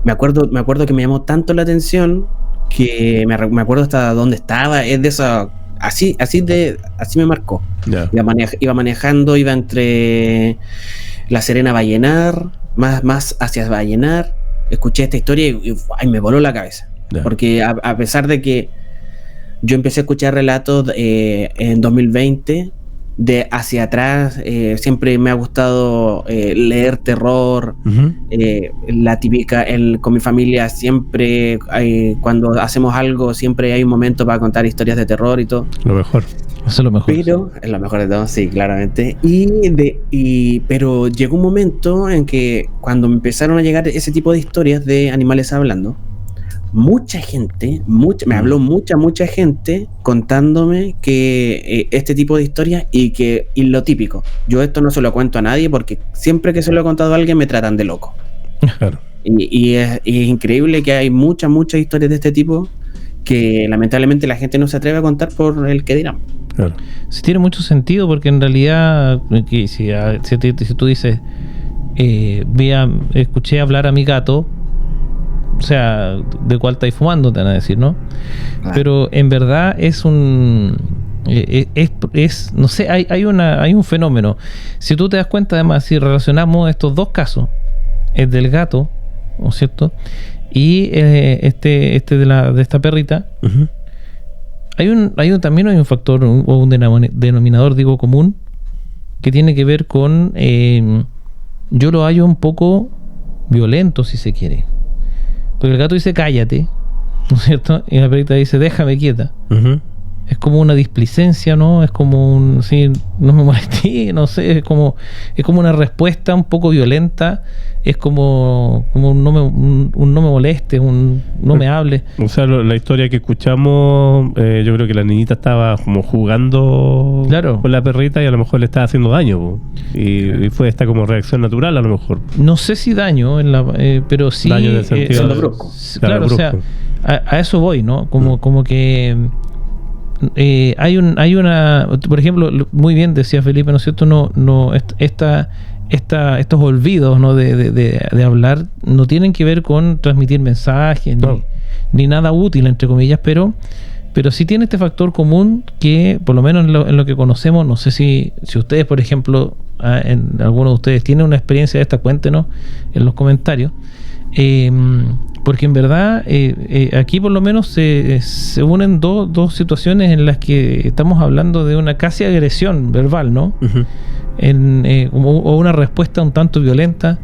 Me acuerdo que me llamó tanto la atención que me acuerdo hasta dónde estaba, es de esa, así me marcó. Yeah. Iba manejando, iba entre La Serena Vallenar, más hacia Vallenar. Escuché esta historia y me voló la cabeza. Yeah. Porque a pesar de que yo empecé a escuchar relatos en 2020, de hacia atrás, siempre me ha gustado leer terror. La típica, con mi familia siempre, cuando hacemos algo, siempre hay un momento para contar historias de terror y todo. Lo mejor. Eso es lo mejor. Pero, es lo mejor de todo, sí, claramente. Pero llegó un momento en que cuando me empezaron a llegar ese tipo de historias de animales hablando, mucha gente, me habló mucha gente contándome que este tipo de historias y lo típico. Yo esto no se lo cuento a nadie porque siempre que se lo he contado a alguien me tratan de loco. Claro. Y es increíble que hay muchas historias de este tipo que lamentablemente la gente no se atreve a contar por el que dirán. Claro. Sí, tiene mucho sentido porque en realidad si tú dices escuché hablar a mi gato, o sea, ¿de cuál estáis fumando? Te van a decir, ¿no? Claro. Pero en verdad es no sé, hay un fenómeno. Si tú te das cuenta, además, si relacionamos estos dos casos, el del gato, ¿no es cierto? Y de esta perrita, también hay un factor o un denominador, digo, común, que tiene que ver con, yo lo hallo un poco violento, si se quiere. Porque el gato dice cállate, ¿no es cierto? Y la perrita dice déjame quieta. Es como una displicencia, ¿no? Es como sí, no me molesté, no sé, es como una respuesta un poco violenta. Es como un no me moleste, un no me hable. O sea, la historia que escuchamos, yo creo que la niñita estaba como jugando con la perrita y a lo mejor le estaba haciendo daño. Y fue esta como reacción natural a lo mejor. No sé si daño, pero sí... Daño en el sentido de brusco. Claro, o sea, a eso voy, ¿no? Como que... hay una, por ejemplo, muy bien decía Felipe, ¿no es cierto? Estos olvidos, ¿no? de hablar no tienen que ver con transmitir mensajes ni nada útil, entre comillas, pero sí tiene este factor común que, por lo menos en lo que conocemos, no sé si ustedes, por ejemplo, en alguno de ustedes tiene una experiencia de esta, cuéntenos en los comentarios, porque en verdad aquí por lo menos se unen dos situaciones en las que estamos hablando de una casi agresión verbal, ¿no? Uh-huh. O una respuesta un tanto violenta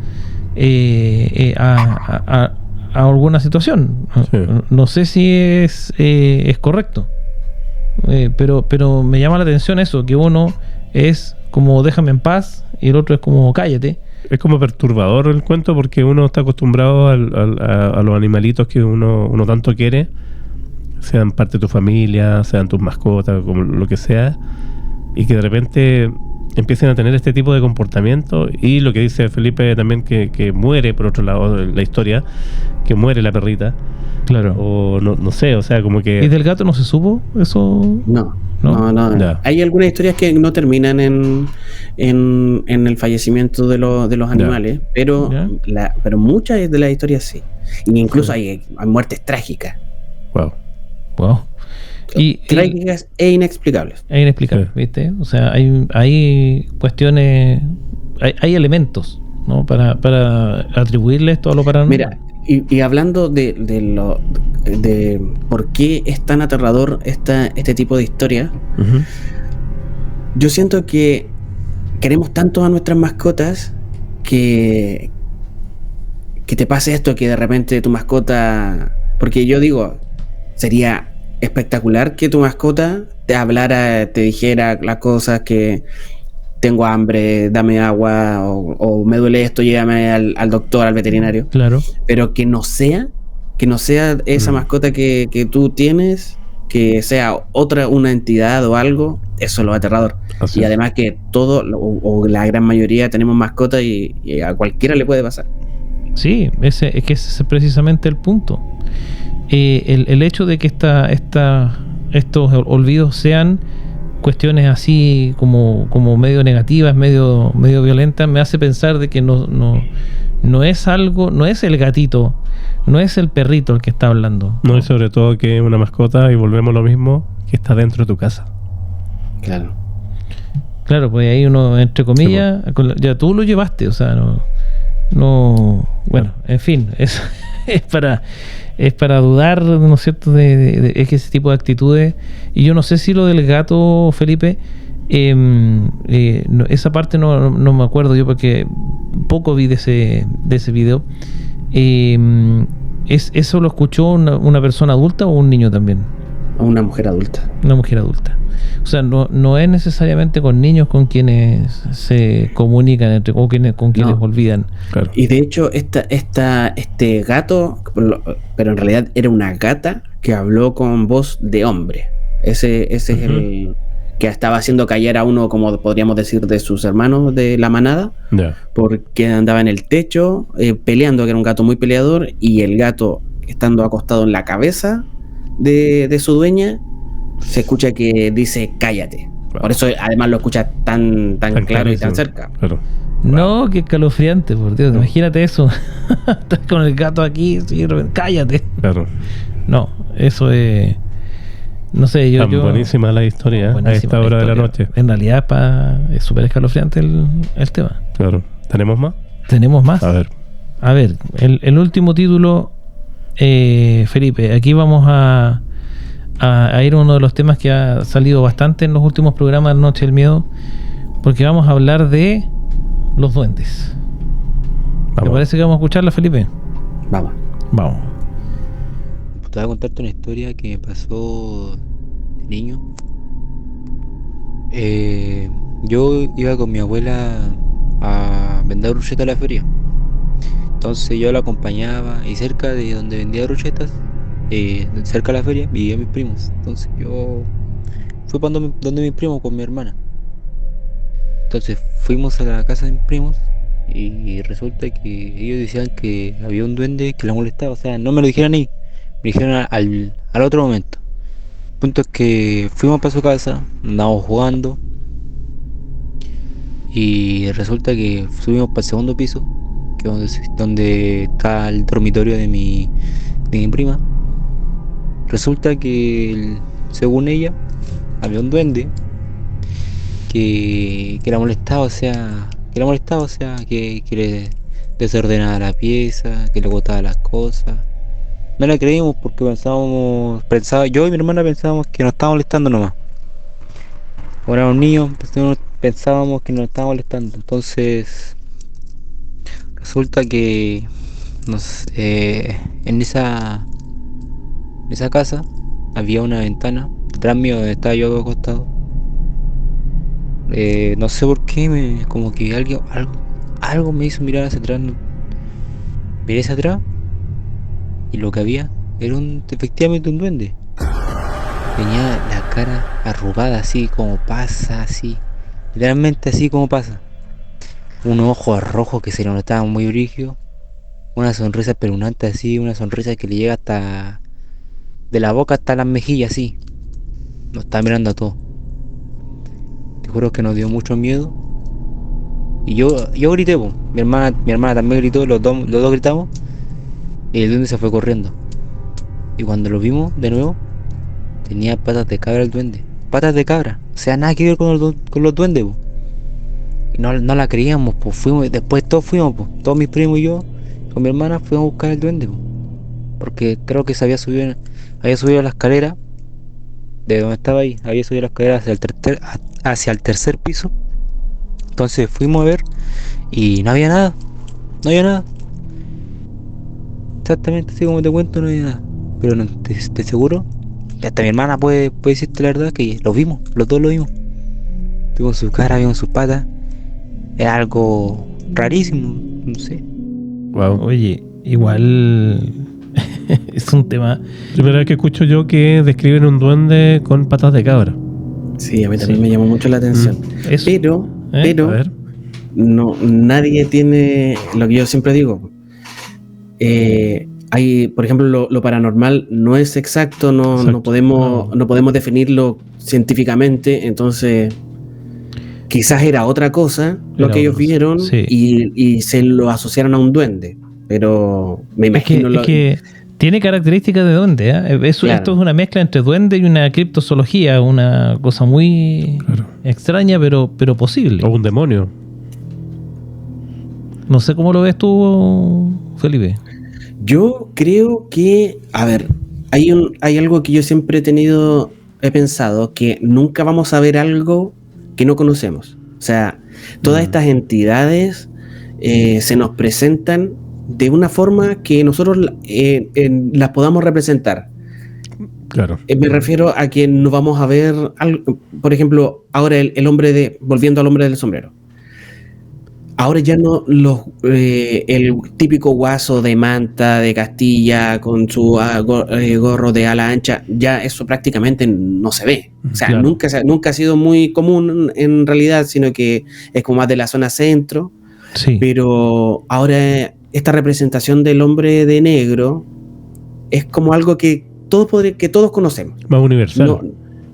a alguna situación. Sí. No sé si es correcto, pero me llama la atención eso, que uno es como déjame en paz y el otro es como cállate. Es como perturbador el cuento porque uno está acostumbrado a los animalitos que uno tanto quiere, sean parte de tu familia, sean tus mascotas, como lo que sea, y que de repente empiecen a tener este tipo de comportamiento. Y lo que dice Felipe también, que muere, por otro lado, la historia, que muere la perrita. Claro. O no sé, o sea, como que... ¿Y del gato no se supo eso? No. Ya. Hay algunas historias que no terminan en el fallecimiento de los animales, pero muchas de las historias sí. Y incluso hay muertes trágicas. Wow. Trágicas e inexplicables. Es inexplicable, ¿viste? O sea, hay cuestiones, hay elementos, ¿no? Para atribuirle esto a lo paranormal. Mira, y hablando de por qué es tan aterrador este tipo de historia, Uh-huh. yo siento que queremos tanto a nuestras mascotas que te pase esto, que de repente tu mascota... Porque yo digo, sería espectacular que tu mascota te hablara, te dijera las cosas que tengo hambre, dame agua, o me duele esto, llévame al doctor, al veterinario. Claro. Pero que no sea esa mascota que tú tienes, que sea una entidad o algo, eso es lo aterrador. Así y es. además que todo, o la gran mayoría tenemos mascotas y a cualquiera le puede pasar. Sí, es que ese es precisamente el punto. El hecho de que estos olvidos sean cuestiones así como medio negativas, medio violentas, me hace pensar de que no es algo, no es el gatito, no es el perrito el que está hablando. No, y sobre todo que es una mascota, y volvemos a lo mismo, que está dentro de tu casa. Claro, pues ahí uno, entre comillas, ya tú lo llevaste, o sea, no bueno, en fin, es para dudar, ¿no es cierto?, de ese tipo de actitudes. Y yo no sé si lo del gato, Felipe, esa parte no me acuerdo yo porque poco vi de ese video. ¿Eso lo escuchó una persona adulta o un niño también? Una mujer adulta. Una mujer adulta. O sea, no es necesariamente con niños con quienes se comunican con quienes olvidan. Claro. Y de hecho, este gato, pero en realidad era una gata que habló con voz de hombre. Ese es el que estaba haciendo callar a uno, como podríamos decir, de sus hermanos de la manada, porque andaba en el techo peleando, que era un gato muy peleador, y el gato, estando acostado en la cabeza de su dueña, se escucha que dice cállate. Por eso además lo escucha tan claro y tan cerca. Claro. No, qué escalofriante, por Dios. Imagínate eso. Estás con el gato aquí, sí, cállate. Claro. No, eso es... No sé, yo... buenísima la historia, a esta hora de la noche. En realidad es súper escalofriante el tema. Claro. ¿Tenemos más? Tenemos más. A ver, el último título, Felipe, aquí vamos a ir a uno de los temas que ha salido bastante en los últimos programas de Noche del Miedo, porque vamos a hablar de los duendes. ¿Te parece que vamos a escucharla, Felipe? Vamos. Te voy a contarte una historia que me pasó de niño. Yo iba con mi abuela a vender brochetas a la feria. Entonces yo la acompañaba, y cerca de donde vendía brochetas, cerca de la feria, vivían mis primos. Entonces yo fui para donde mis primos con mi hermana. Entonces fuimos a la casa de mis primos y resulta que ellos decían que había un duende que la molestaba. O sea, no me lo dijeron ahí, me dijeron al otro momento. El punto es que fuimos para su casa, andábamos jugando y resulta que subimos para el segundo piso, que es donde está el dormitorio de mi prima. Resulta que, según ella, había un duende que la molestaba, o sea, que le desordenaba la pieza, que le botaba las cosas. No la creímos porque yo y mi hermana pensábamos que nos estaba molestando nomás. Ahora éramos niños, pensábamos que nos estaba molestando. Entonces, resulta que en esa casa había una ventana detrás mío donde estaba yo acostado. No sé por qué, como que algo me hizo mirar hacia atrás. Miré hacia atrás y lo que había era efectivamente un duende. Tenía la cara arrugada así como pasa, así. Literalmente así como pasa. Unos ojos rojos que se le notaban muy brígidos. Una sonrisa espeluznante así, una sonrisa que le llega hasta... de la boca hasta las mejillas así. Nos está mirando a todos. Te juro que nos dio mucho miedo. Y yo grité, po. Mi hermana también gritó, los dos gritamos. Y el duende se fue corriendo. Y cuando lo vimos de nuevo, tenía patas de cabra el duende. Patas de cabra. O sea, nada que ver con los duendes, po. Y no la creíamos, pues después todos fuimos, pues. Todos mis primos y yo, con mi hermana, fuimos a buscar el duende, po. Porque creo que se había subido a la escalera de donde estaba ahí. Había subido la escalera hacia el tercer piso. Entonces fuimos a ver y no había nada. No había nada. Exactamente así como te cuento, no había nada. Pero no, te seguro, y hasta mi hermana puede decirte la verdad, que los vimos, los dos lo vimos. Vimos su cara, vimos sus patas. Era algo rarísimo, no sé. Wow. Oye, igual es un tema. Primera vez que escucho yo que describen un duende con patas de cabra. Sí, a mí también me llamó mucho la atención. Eso. Pero A ver. no, nadie tiene lo que yo siempre digo. Hay, por ejemplo, lo paranormal no es exacto, no podemos definirlo científicamente, entonces quizás era otra cosa lo que ellos vieron, sí. y se lo asociaron a un duende, pero me imagino es que tiene características de duende, ¿eh? Esto es una mezcla entre duende y una criptozoología, una cosa muy extraña, pero posible. O un demonio. No sé cómo lo ves tú, Felipe. Yo creo que, a ver, hay algo que yo siempre he pensado, que nunca vamos a ver algo que no conocemos. O sea, todas estas entidades se nos presentan de una forma que nosotros las podamos representar. Claro. Me refiero a que no vamos a ver algo, por ejemplo, ahora volviendo al hombre del sombrero. Ahora ya no el típico guaso de manta de Castilla con su gorro de ala ancha, ya eso prácticamente no se ve. O sea, claro. nunca ha sido muy común en realidad, sino que es como más de la zona centro. Sí. Pero ahora esta representación del hombre de negro es como algo que todos conocemos. Más universal. No,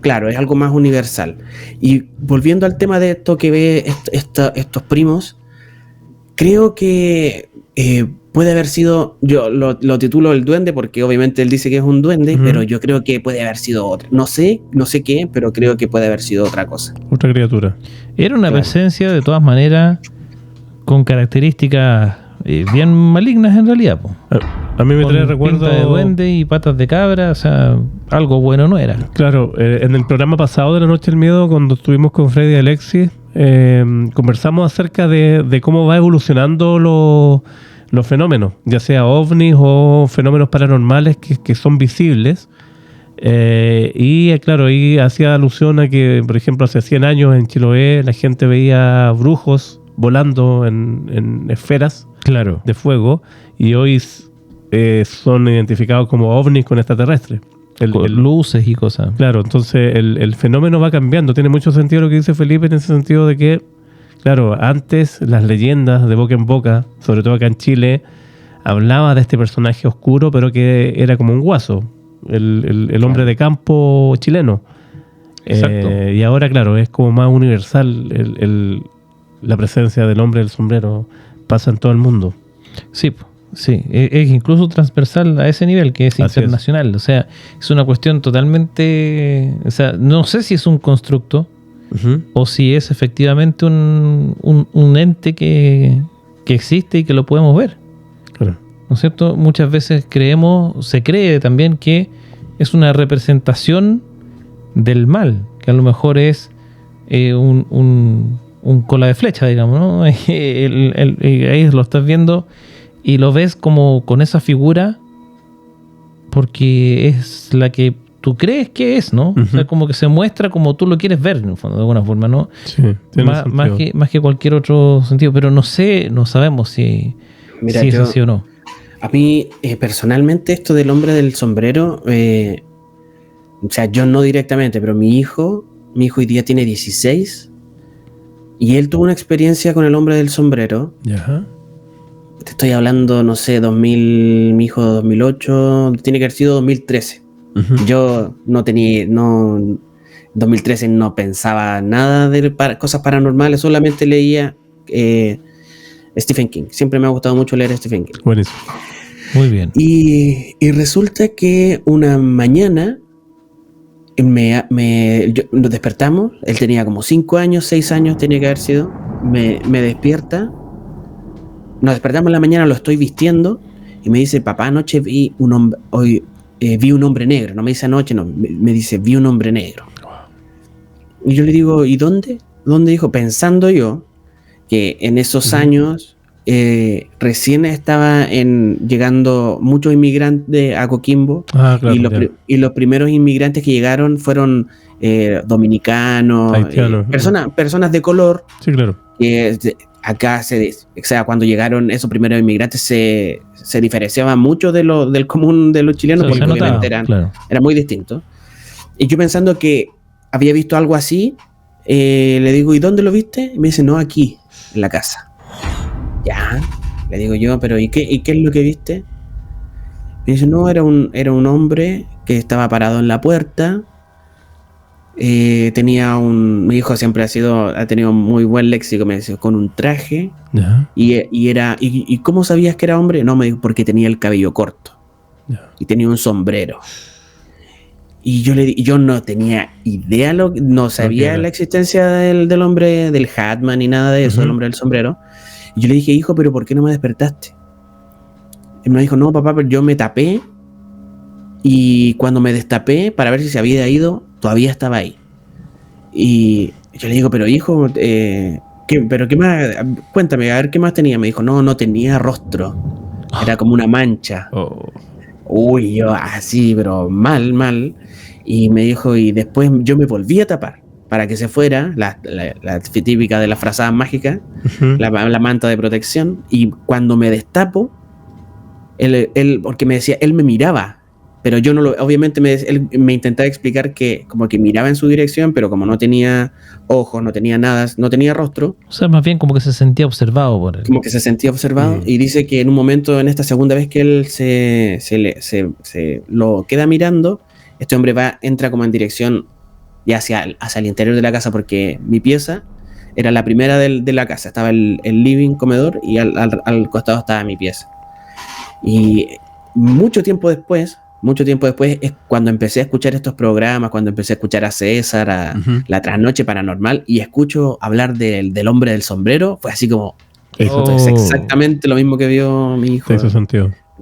claro, es algo más universal. Y volviendo al tema de esto que ve estos primos, creo que puede haber sido, yo lo titulo el duende porque obviamente él dice que es un duende, pero yo creo que puede haber sido otra. No sé qué, pero creo que puede haber sido otra cosa. Otra criatura. Era una presencia de todas maneras con características bien malignas en realidad. A mí me trae recuerdo de duende y patas de cabra, o sea, algo bueno no era. Claro, en el programa pasado de La Noche del Miedo, cuando estuvimos con Freddy y Alexis, conversamos acerca de cómo va evolucionando los fenómenos, ya sea ovnis o fenómenos paranormales que son visibles. Y claro, ahí hacía alusión a que, por ejemplo, hace 100 años en Chiloé la gente veía brujos volando en esferas de fuego, y hoy son identificados como ovnis con extraterrestres. Luces y cosas. Claro, entonces el fenómeno va cambiando. Tiene mucho sentido lo que dice Felipe en ese sentido de que, claro, antes las leyendas de boca en boca, sobre todo acá en Chile, hablaba de este personaje oscuro, pero que era como un guaso, el hombre de campo chileno. Y ahora, claro, es como más universal la presencia del hombre del sombrero, pasa en todo el mundo. Sí, Sí, es incluso transversal a ese nivel, que es Así internacional. O sea, es una cuestión totalmente... O sea, no sé si es un constructo o si es efectivamente un ente que existe y que lo podemos ver. Claro. ¿No es cierto? Muchas veces se cree también que es una representación del mal, que a lo mejor es un cola de flecha, digamos, ¿no? Ahí lo estás viendo y lo ves como con esa figura porque es la que tú crees que es, ¿no? O sea, como que se muestra como tú lo quieres ver, en el fondo, de alguna forma, ¿no? Sí, tiene sentido. Más que cualquier otro sentido, pero no sabemos si es así o no. A mí, personalmente, esto del hombre del sombrero, o sea, yo no directamente, pero mi hijo hoy día tiene 16 y él tuvo una experiencia con el hombre del sombrero. Ya. Te estoy hablando, no sé, 2000, mi hijo 2008, tiene que haber sido 2013. Yo no tenía, 2013 no pensaba nada de cosas paranormales, solamente leía Stephen King. Siempre me ha gustado mucho leer Stephen King. Buenísimo. Muy bien. Y resulta que una mañana nos despertamos, él tenía como 5 años, 6 años tenía que haber sido, me despierta, nos despertamos en la mañana, lo estoy vistiendo y me dice, papá, anoche vi un hombre negro, no me dice anoche, no, me dice, vi un hombre negro. Y yo le digo, ¿y dónde? ¿Dónde? Dijo, pensando yo que en esos años recién estaban llegando muchos inmigrantes a Coquimbo. Claro, y los primeros inmigrantes que llegaron fueron dominicanos, haitianos, personas de color. Sí, claro. Acá, o sea, cuando llegaron esos primeros inmigrantes se diferenciaban mucho del común de los chilenos, porque obviamente era muy distinto. Y yo pensando que había visto algo así, le digo, ¿y dónde lo viste? Y me dice, no, aquí, en la casa. Ya, le digo yo, pero ¿y qué es lo que viste? Me dice, no, era un hombre que estaba parado en la puerta. Mi hijo siempre ha tenido muy buen léxico, me decía, con un traje. ¿Y cómo sabías que era hombre? No, me dijo, porque tenía el cabello corto y tenía un sombrero. Y yo no tenía idea, no sabía la existencia del hombre, del Hatman ni nada de eso, del hombre del sombrero. Y yo le dije, hijo, pero ¿por qué no me despertaste? Y me dijo, no, papá, pero yo me tapé y cuando me destapé para ver si se había ido, todavía estaba ahí. Y yo le digo, pero hijo, ¿pero qué más? Cuéntame, a ver qué más tenía. Me dijo, no tenía rostro. Era como una mancha. Uy, yo así, pero mal. Y me dijo, y después yo me volví a tapar para que se fuera, la típica de las frazadas mágicas, la manta de protección. Y cuando me destapo, él porque me decía, él me miraba. Pero yo no obviamente él me intentaba explicar que como que miraba en su dirección, pero como no tenía ojos, no tenía nada, no tenía rostro. O sea, más bien como que se sentía observado por él. Como que se sentía observado. Y dice que en un momento, en esta segunda vez que él se lo queda mirando, este hombre entra como en dirección ya hacia el interior de la casa, porque mi pieza era la primera de la casa. Estaba el living, comedor, y al costado estaba mi pieza. Y mucho tiempo después es cuando empecé a escuchar estos programas, cuando empecé a escuchar a César, la Trasnoche Paranormal, y escucho hablar del hombre del sombrero, fue así como, es exactamente lo mismo que vio mi hijo en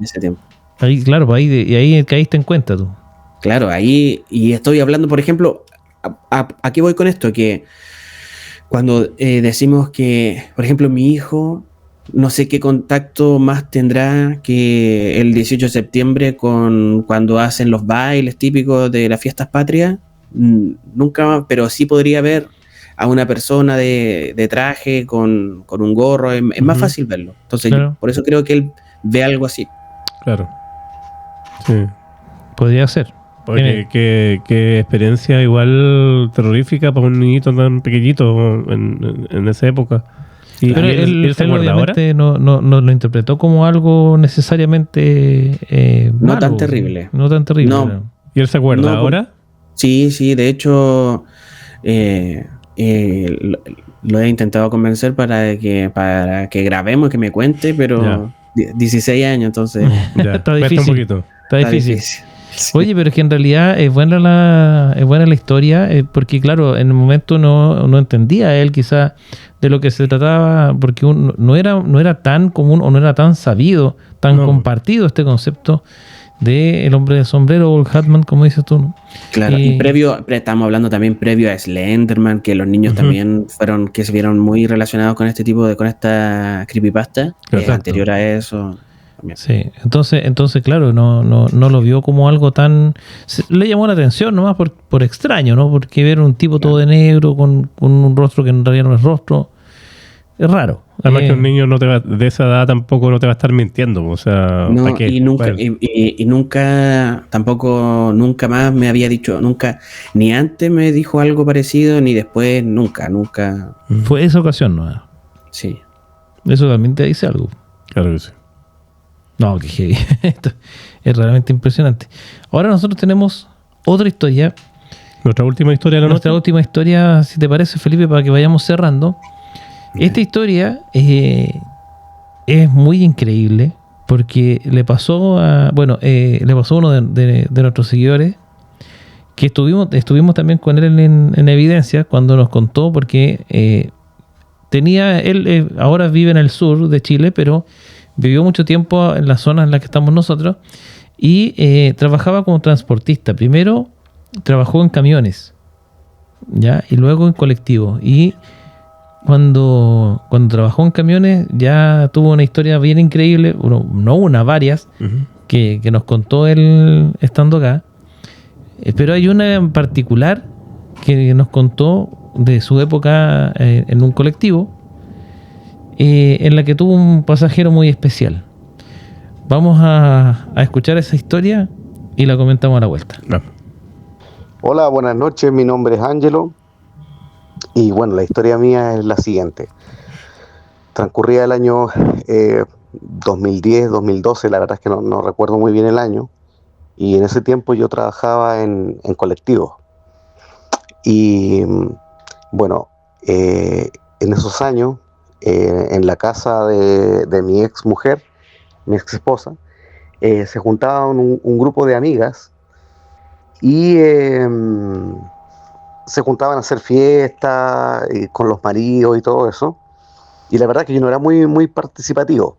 ese tiempo. Ahí, claro, ahí caíste en cuenta tú. Claro, ahí, y estoy hablando, por ejemplo, aquí voy con esto, que cuando decimos que, por ejemplo, mi hijo, no sé qué contacto más tendrá que el 18 de septiembre cuando hacen los bailes típicos de las fiestas patrias. Nunca, pero sí podría ver a una persona de traje con un gorro. Es más fácil verlo. Entonces, por eso creo que él ve algo así. Claro. Sí. Podría ser. Oye, qué experiencia igual terrorífica para un niñito tan pequeñito en esa época. Pero él obviamente no lo interpretó como algo necesariamente no malo, tan terrible. No tan terrible. No. ¿Y él se acuerda ahora? Sí, de hecho lo he intentado convencer para que grabemos, que me cuente, pero 16 años, entonces Ya, Está cuesta difícil. un poquito. Está está difícil. difícil. Sí. Oye, pero es que en realidad es buena la historia, porque claro, en el momento no entendía él quizá de lo que se trataba, porque no era tan común o no era tan sabido, tan No. compartido este concepto de el hombre de sombrero o el Hatman, como dices tú, ¿no? Claro, y estamos hablando también previo a Slenderman, que los niños también que se vieron muy relacionados con este con esta creepypasta, Exacto. anterior a eso. También. Sí, entonces claro, no lo vio como algo tan... Le llamó la atención nomás por extraño, ¿no? Porque ver un tipo todo de negro con un rostro que en realidad no es rostro, es raro. Además que un niño de esa edad tampoco no te va a estar mintiendo. O sea, No, ¿para qué? y nunca, Bueno, y nunca, tampoco, nunca más me había dicho, nunca, ni antes me dijo algo parecido, ni después, nunca. Fue esa ocasión, ¿no? Sí. Eso también te dice algo. claro que sí. No, que heavy. Esto es realmente impresionante. Ahora nosotros tenemos otra historia. Nuestra última historia de la Nuestra noche. última historia, si te parece, Felipe, para que vayamos cerrando. Esta historia es muy increíble porque le pasó a uno de nuestros seguidores que estuvimos también con él en evidencia cuando nos contó, porque él ahora vive en el sur de Chile, pero vivió mucho tiempo en la zona en la que estamos nosotros y trabajaba como transportista. Primero trabajó en camiones, ¿ya? Y luego en colectivos. Y cuando trabajó en camiones ya tuvo una historia bien increíble, varias, Ujú. que nos contó él estando acá. Pero hay una en particular que nos contó de su época en un colectivo, en la que tuvo un pasajero muy especial. Vamos a escuchar esa historia y la comentamos a la vuelta. No. Hola, buenas noches, mi nombre es Ángelo y bueno, la historia mía es la siguiente. Transcurría el año 2010, 2012, la verdad es que no recuerdo muy bien el año, y en ese tiempo yo trabajaba en colectivos. Y bueno, en esos años, en la casa de mi ex mujer, mi ex esposa, se juntaban un grupo de amigas y se juntaban a hacer fiestas con los maridos y todo eso. Y la verdad que yo no era muy participativo.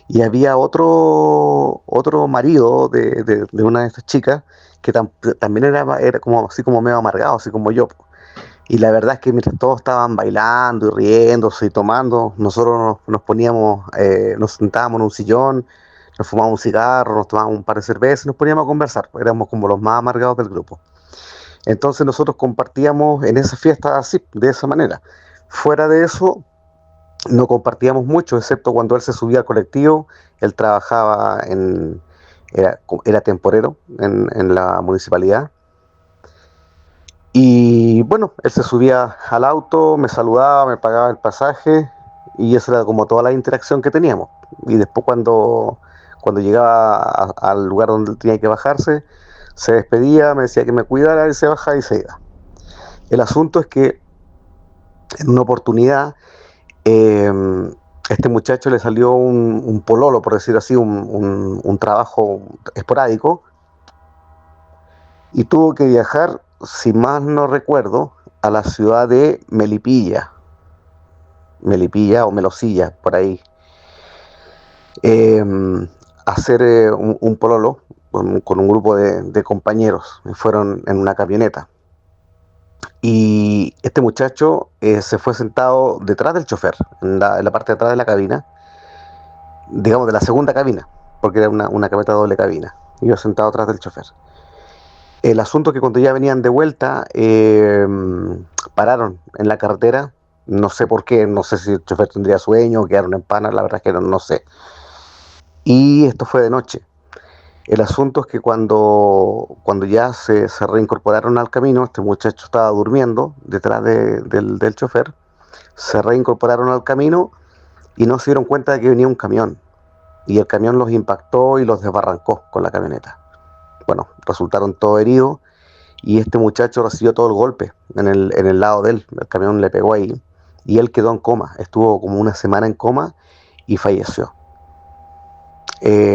Y había otro marido de una de estas chicas que también era como así como medio amargado, así como yo. Y la verdad es que mientras todos estaban bailando y riéndose y tomando, nosotros nos poníamos, nos sentábamos en un sillón, nos fumábamos un cigarro, nos tomábamos un par de cervezas y nos poníamos a conversar. Éramos como los más amargados del grupo. Entonces nosotros compartíamos en esa fiesta así, de esa manera. Fuera de eso, no compartíamos mucho, excepto cuando él se subía al colectivo. Él trabajaba era temporero en la municipalidad. Y bueno, él se subía al auto, me saludaba, me pagaba el pasaje, y esa era como toda la interacción que teníamos. Y después cuando llegaba al lugar donde tenía que bajarse, se despedía, me decía que me cuidara, y se bajaba y se iba. El asunto es que en una oportunidad este muchacho le salió un pololo, por decir así, un trabajo esporádico, y tuvo que viajar, si más no recuerdo, a la ciudad de Melipilla o Melosilla, por ahí, hacer un pololo con un grupo de compañeros. Fueron en una camioneta. Y este muchacho se fue sentado detrás del chofer, en la parte de atrás de la cabina, digamos de la segunda cabina, porque era una camioneta doble cabina. Y yo sentado atrás del chofer. El asunto es que cuando ya venían de vuelta, pararon en la carretera. No sé por qué, no sé si el chofer tendría sueño o quedaron en pana, la verdad es que no sé. Y esto fue de noche. El asunto es que cuando ya se reincorporaron al camino, este muchacho estaba durmiendo detrás del chofer, se reincorporaron al camino y no se dieron cuenta de que venía un camión. Y el camión los impactó y los desbarrancó con la camioneta. Bueno, resultaron todos heridos y este muchacho recibió todo el golpe en el lado de él. El camión le pegó ahí y él quedó en coma. Estuvo como una semana en coma y falleció.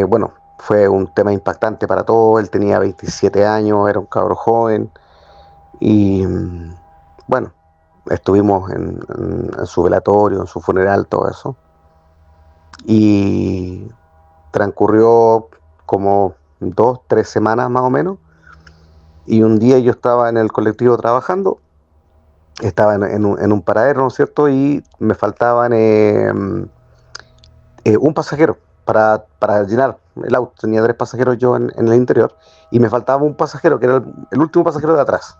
Bueno, fue un tema impactante para todos. Él tenía 27 años, era un cabro joven. Y bueno, estuvimos en su velatorio, en su funeral, todo eso. Y transcurrió como 2-3 semanas más o menos. Y un día yo estaba en el colectivo trabajando, estaba en un paradero, ¿no es cierto? Y me faltaban un pasajero para llenar el auto. Tenía 3 pasajeros yo en el interior y me faltaba un pasajero, que era el último pasajero de atrás.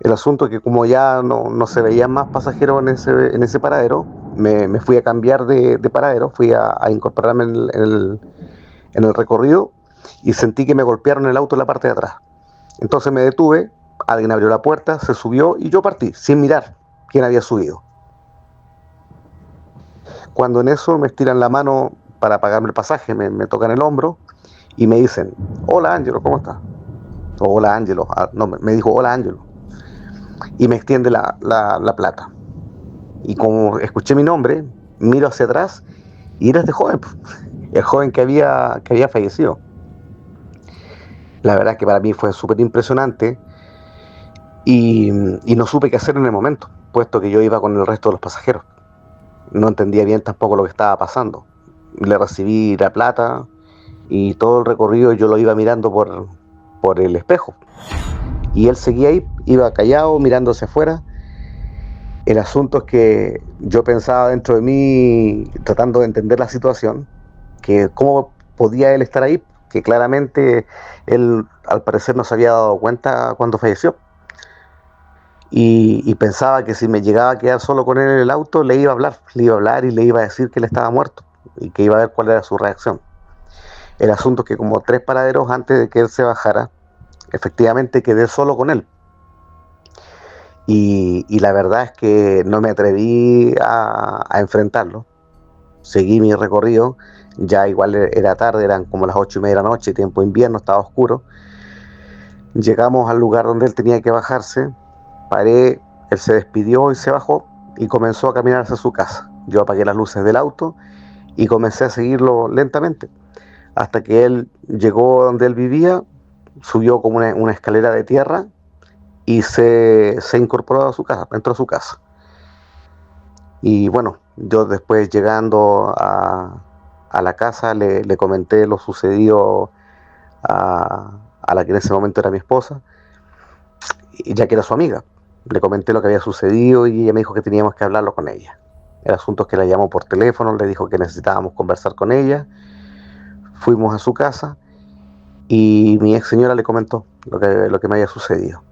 El asunto es que como ya no se veían más pasajeros en ese paradero, me fui a cambiar de paradero, fui a incorporarme en el recorrido y sentí que me golpearon el auto en la parte de atrás. Entonces me detuve, alguien abrió la puerta, se subió y yo partí, sin mirar quién había subido. Cuando en eso me estiran la mano para pagarme el pasaje, me tocan el hombro y me dicen, hola Ángelo, ¿cómo estás? O hola Ángelo, no, me dijo hola Ángelo. Y me extiende la plata. Y como escuché mi nombre, miro hacia atrás y era este joven, el joven que había fallecido. La verdad es que para mí fue súper impresionante y no supe qué hacer en el momento, puesto que yo iba con el resto de los pasajeros. No entendía bien tampoco lo que estaba pasando. Le recibí la plata y todo el recorrido yo lo iba mirando por el espejo. Y él seguía ahí, iba callado, mirándose afuera. El asunto es que yo pensaba dentro de mí, tratando de entender la situación, que cómo podía él estar ahí, que claramente él al parecer no se había dado cuenta cuando falleció. Y pensaba que si me llegaba a quedar solo con él en el auto, le iba a hablar y le iba a decir que él estaba muerto y que iba a ver cuál era su reacción. El asunto es que como 3 paraderos antes de que él se bajara, efectivamente quedé solo con él. Y la verdad es que no me atreví a enfrentarlo. Seguí mi recorrido, ya igual era tarde, eran como las 8:30 de la noche, tiempo de invierno, estaba oscuro. Llegamos al lugar donde él tenía que bajarse, paré, él se despidió y se bajó y comenzó a caminar hacia su casa. Yo apagué las luces del auto y comencé a seguirlo lentamente, hasta que él llegó donde él vivía, subió como una escalera de tierra y se incorporó a su casa, entró a su casa. Y bueno, yo después llegando a la casa le comenté lo sucedido a la que en ese momento era mi esposa, ya que era su amiga. Le comenté lo que había sucedido y ella me dijo que teníamos que hablarlo con ella. El asunto es que la llamó por teléfono, le dijo que necesitábamos conversar con ella. Fuimos a su casa y mi ex señora le comentó lo que me había sucedido.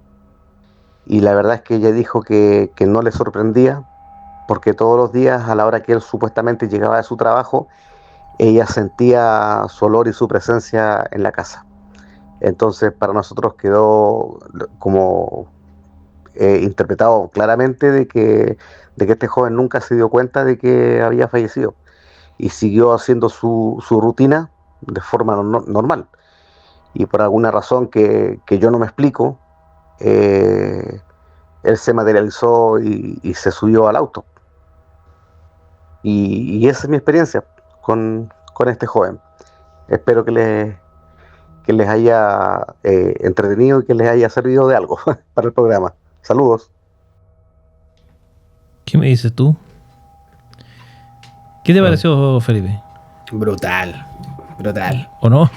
Y la verdad es que ella dijo que no le sorprendía, porque todos los días, a la hora que él supuestamente llegaba de su trabajo, ella sentía su olor y su presencia en la casa. Entonces para nosotros quedó como interpretado claramente de que este joven nunca se dio cuenta de que había fallecido y siguió haciendo su rutina de forma normal. Y por alguna razón que yo no me explico, él se materializó y se subió al auto. Y esa es mi experiencia con este joven. Espero que les haya entretenido y que les haya servido de algo para el programa. Saludos. ¿Qué me dices tú? ¿Qué te pareció, Felipe? Brutal. ¿O no?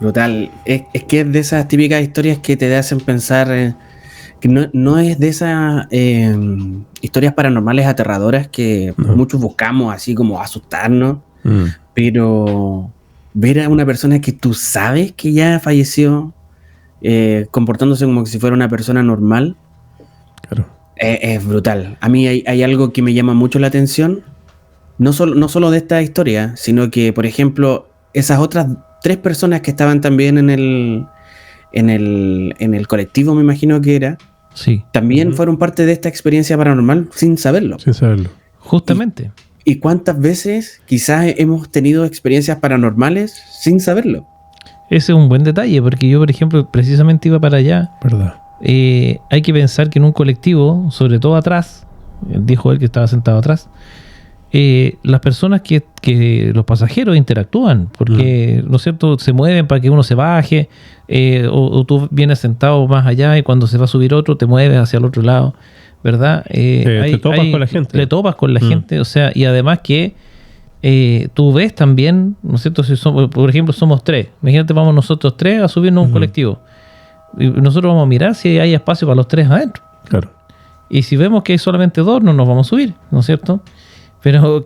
Brutal. Es que es de esas típicas historias que te hacen pensar, que no es de esas historias paranormales aterradoras que muchos buscamos así como asustarnos, pero ver a una persona que tú sabes que ya falleció comportándose como si fuera una persona normal, claro, es brutal. A mí hay algo que me llama mucho la atención, no solo de esta historia, sino que, por ejemplo, esas otras 3 personas que estaban también en el colectivo, me imagino que era, sí, también fueron parte de esta experiencia paranormal sin saberlo. Justamente. ¿Y cuántas veces quizás hemos tenido experiencias paranormales sin saberlo? Ese es un buen detalle, porque yo, por ejemplo, precisamente iba para allá. ¿Verdad? Hay que pensar que en un colectivo, sobre todo atrás, dijo él que estaba sentado atrás, las personas que los pasajeros interactúan, porque, ¿no es cierto?, se mueven para que uno se baje, o tú vienes sentado más allá y cuando se va a subir otro te mueves hacia el otro lado, ¿verdad? Te topas con la gente. Le topas con la gente, o sea, y además que tú ves también, ¿no es cierto?, si somos, por ejemplo, somos 3, imagínate, vamos nosotros 3 a subirnos a un colectivo, y nosotros vamos a mirar si hay espacio para los 3 adentro. Claro. Y si vemos que hay solamente 2, no nos vamos a subir, ¿no es cierto? Pero,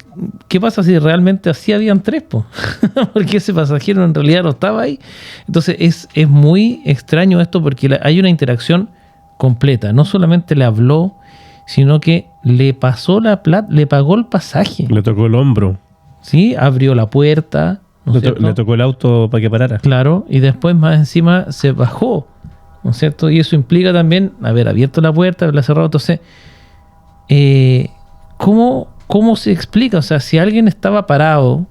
¿qué pasa si realmente así habían 3, po? Porque ese pasajero en realidad no estaba ahí. Entonces, es muy extraño esto porque hay una interacción completa. No solamente le habló, sino que le pasó la plata, le pagó el pasaje. Le tocó el hombro. Sí, abrió la puerta. ¿no es cierto? Le tocó el auto para que parara. Claro, y después más encima se bajó, ¿no es cierto? Y eso implica también haber abierto la puerta, haberla cerrado. Entonces, ¿cómo se explica? O sea, si alguien estaba parado,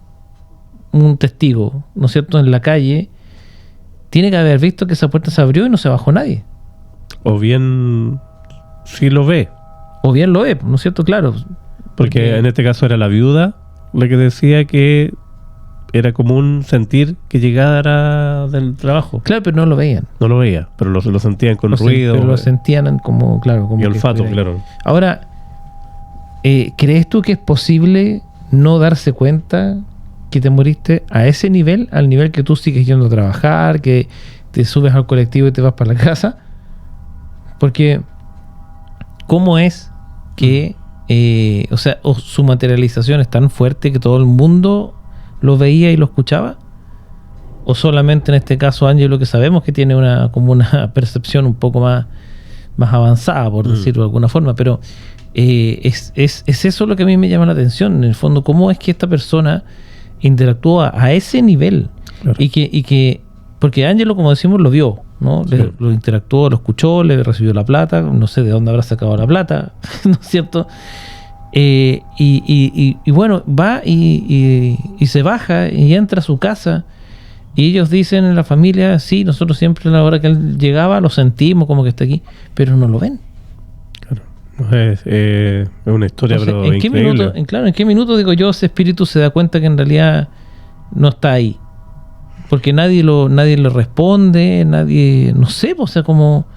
un testigo, ¿no es cierto?, en la calle, tiene que haber visto que esa puerta se abrió y no se bajó nadie. O bien, sí lo ve. O bien lo ve, ¿no es cierto? Claro. Porque en este caso era la viuda la que decía que era común sentir que llegara del trabajo. Claro, pero no lo veían. No lo veía, pero lo sentían con ruido. Pero lo sentían como, claro. Como y olfato, claro. Ahora, ¿crees tú que es posible no darse cuenta que te moriste a ese nivel, al nivel que tú sigues yendo a trabajar, que te subes al colectivo y te vas para la casa? Porque, ¿cómo es que, o su materialización es tan fuerte que todo el mundo lo veía y lo escuchaba? ¿O solamente en este caso Ángelo, que sabemos que tiene una percepción un poco más avanzada, por decirlo de alguna forma? Pero es eso lo que a mí me llama la atención, en el fondo, cómo es que esta persona interactúa a ese nivel. Claro. y que porque Ángelo, como decimos, lo vio, ¿no? Sí. Lo interactuó, lo escuchó, le recibió la plata, no sé de dónde habrá sacado la plata, ¿no es cierto? Y bueno, va y se baja y entra a su casa, y ellos dicen en la familia, sí, nosotros siempre a la hora que él llegaba lo sentimos como que está aquí, pero no lo ven. Claro, es una historia. Entonces, pero increíble. ¿En qué minuto, digo yo, ese espíritu se da cuenta que en realidad no está ahí? Porque nadie le responde, nadie, no sé, o sea, como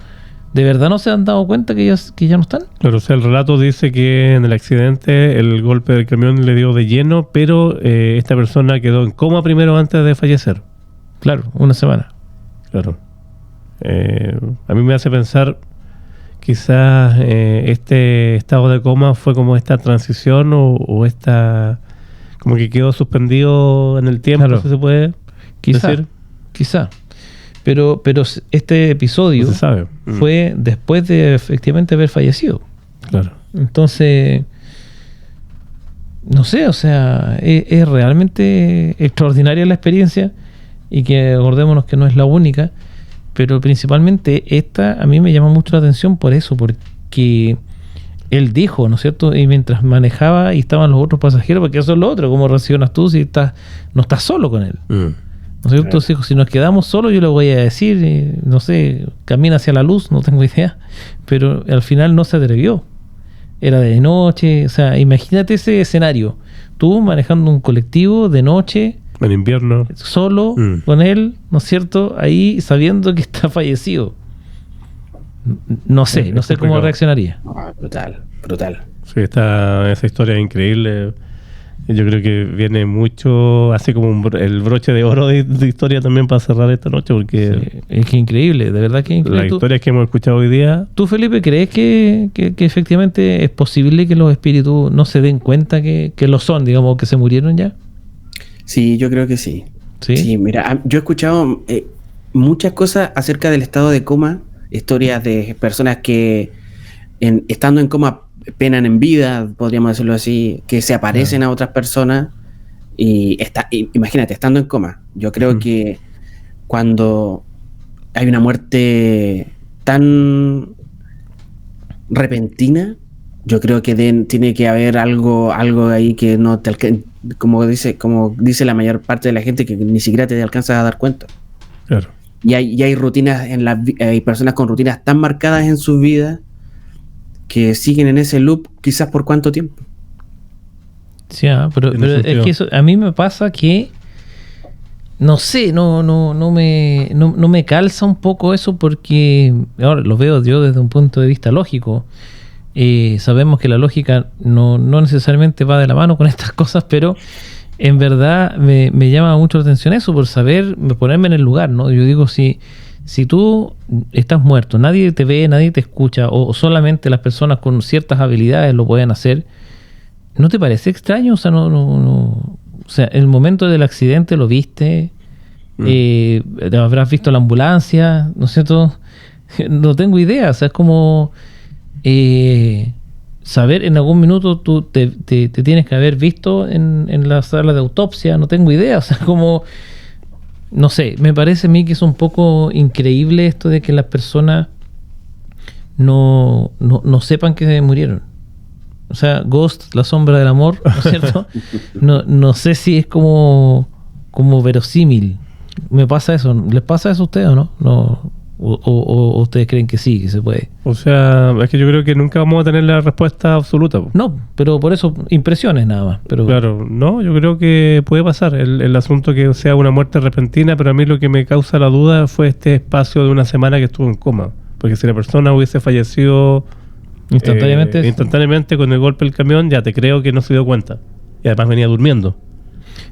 ¿de verdad no se han dado cuenta que ya no están? Claro, o sea, el relato dice que en el accidente el golpe del camión le dio de lleno, pero esta persona quedó en coma primero antes de fallecer. Claro, una semana. Claro. A mí me hace pensar, quizás este estado de coma fue como esta transición o esta, como que quedó suspendido en el tiempo, claro. Si se puede decir. Quizá. Pero este episodio no se sabe. Fue después de efectivamente haber fallecido. Claro. Entonces, no sé, o sea, es realmente extraordinaria la experiencia, y que acordémonos que no es la única, pero principalmente esta a mí me llama mucho la atención por eso, porque él dijo, ¿no es cierto? Y mientras manejaba y estaban los otros pasajeros, porque eso es lo otro, ¿cómo reaccionas tú si no estás solo con él? ¿No es cierto? Entonces, si nos quedamos solos, yo le voy a decir, no sé, camina hacia la luz, no tengo idea, pero al final no se atrevió. Era de noche, o sea, imagínate ese escenario, tú manejando un colectivo de noche, en invierno, solo con él, ¿no es cierto? Ahí sabiendo que está fallecido. No sé cómo reaccionaría. Brutal. Sí, esa historia es increíble. Yo creo que viene mucho, así como el broche de oro de historia también para cerrar esta noche, porque sí, es que increíble, de verdad que es increíble. Las historias que hemos escuchado hoy día. ¿Tú, Felipe, crees que efectivamente es posible que los espíritus no se den cuenta que lo son, digamos, que se murieron ya? Sí, yo creo que sí. Sí, mira, yo he escuchado muchas cosas acerca del estado de coma, historias de personas que estando en coma penan en vida, podríamos decirlo así, que se aparecen a otras personas y imagínate, estando en coma. Yo creo que cuando hay una muerte tan repentina, yo creo que tiene que haber algo ahí que no te alcanza, como dice la mayor parte de la gente, que ni siquiera te alcanzas a dar cuenta. Claro. Y hay rutinas hay personas con rutinas tan marcadas en sus vidas que siguen en ese loop, quizás por cuánto tiempo. Sí, pero es que eso, a mí me pasa que no sé, no me calza un poco eso, porque ahora lo veo yo desde un punto de vista lógico. Sabemos que la lógica no necesariamente va de la mano con estas cosas, pero en verdad me llama mucho la atención eso, por saber, ponerme en el lugar, ¿no? Yo digo, si tú estás muerto, nadie te ve, nadie te escucha, o solamente las personas con ciertas habilidades lo pueden hacer, ¿no te parece extraño? O sea, o sea, el momento del accidente lo viste, habrás visto la ambulancia, ¿no es cierto? No tengo idea, o sea, es como saber en algún minuto tú te tienes que haber visto en la sala de autopsia, no tengo idea, o sea, como, no sé, me parece a mí que es un poco increíble esto de que las personas no sepan que murieron. O sea, Ghost, la sombra del amor, ¿no es cierto? No sé si es como verosímil. Me pasa eso. ¿Les pasa eso a ustedes o no? ¿O ustedes creen que sí, que se puede? O sea, es que yo creo que nunca vamos a tener la respuesta absoluta. No, pero por eso impresiones nada más. Pero claro, no, yo creo que puede pasar el asunto que sea una muerte repentina, pero a mí lo que me causa la duda fue este espacio de una semana que estuvo en coma. Porque si la persona hubiese fallecido instantáneamente con el golpe del camión, ya te creo que no se dio cuenta. Y además venía durmiendo.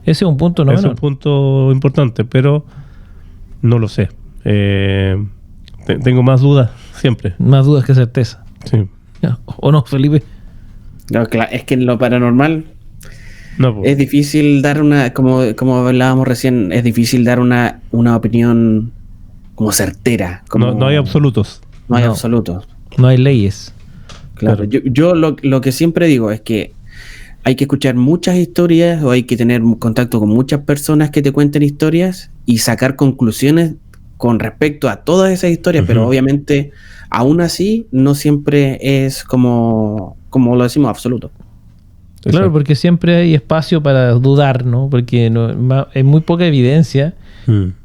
Ese es un punto, ¿no? Ese es un punto importante, pero no lo sé. Tengo más dudas siempre. Más dudas que certeza. Sí. ¿O no, Felipe? No, claro, es que en lo paranormal no, pues, es difícil dar como hablábamos recién, es difícil dar una opinión como certera. No hay absolutos. No hay absolutos. No hay leyes. Claro. Yo lo que siempre digo es que hay que escuchar muchas historias o hay que tener contacto con muchas personas que te cuenten historias y sacar conclusiones con respecto a todas esas historias, pero obviamente aún así no siempre es como lo decimos absoluto. Claro, porque siempre hay espacio para dudar, ¿no? Porque hay muy poca evidencia